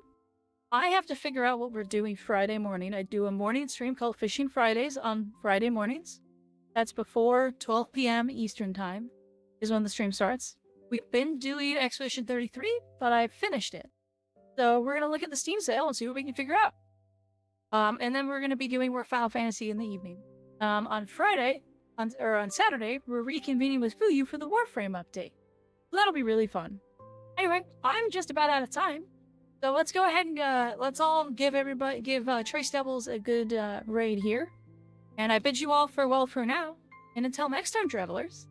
I have to figure out what we're doing Friday morning. I do a morning stream called Fishing Fridays on Friday mornings. That's before 12 p.m. Eastern time is when the stream starts. We've been doing Expedition 33, but I finished it. So we're going to look at the Steam sale and see what we can figure out. And then we're going to be doing more Final Fantasy in the evening. On Saturday, we're reconvening with Fuyu for the Warframe update. So that'll be really fun. Anyway, I'm just about out of time. So let's go ahead and let's all give Trace Devils a good raid here. And I bid you all farewell for now. And until next time, travelers.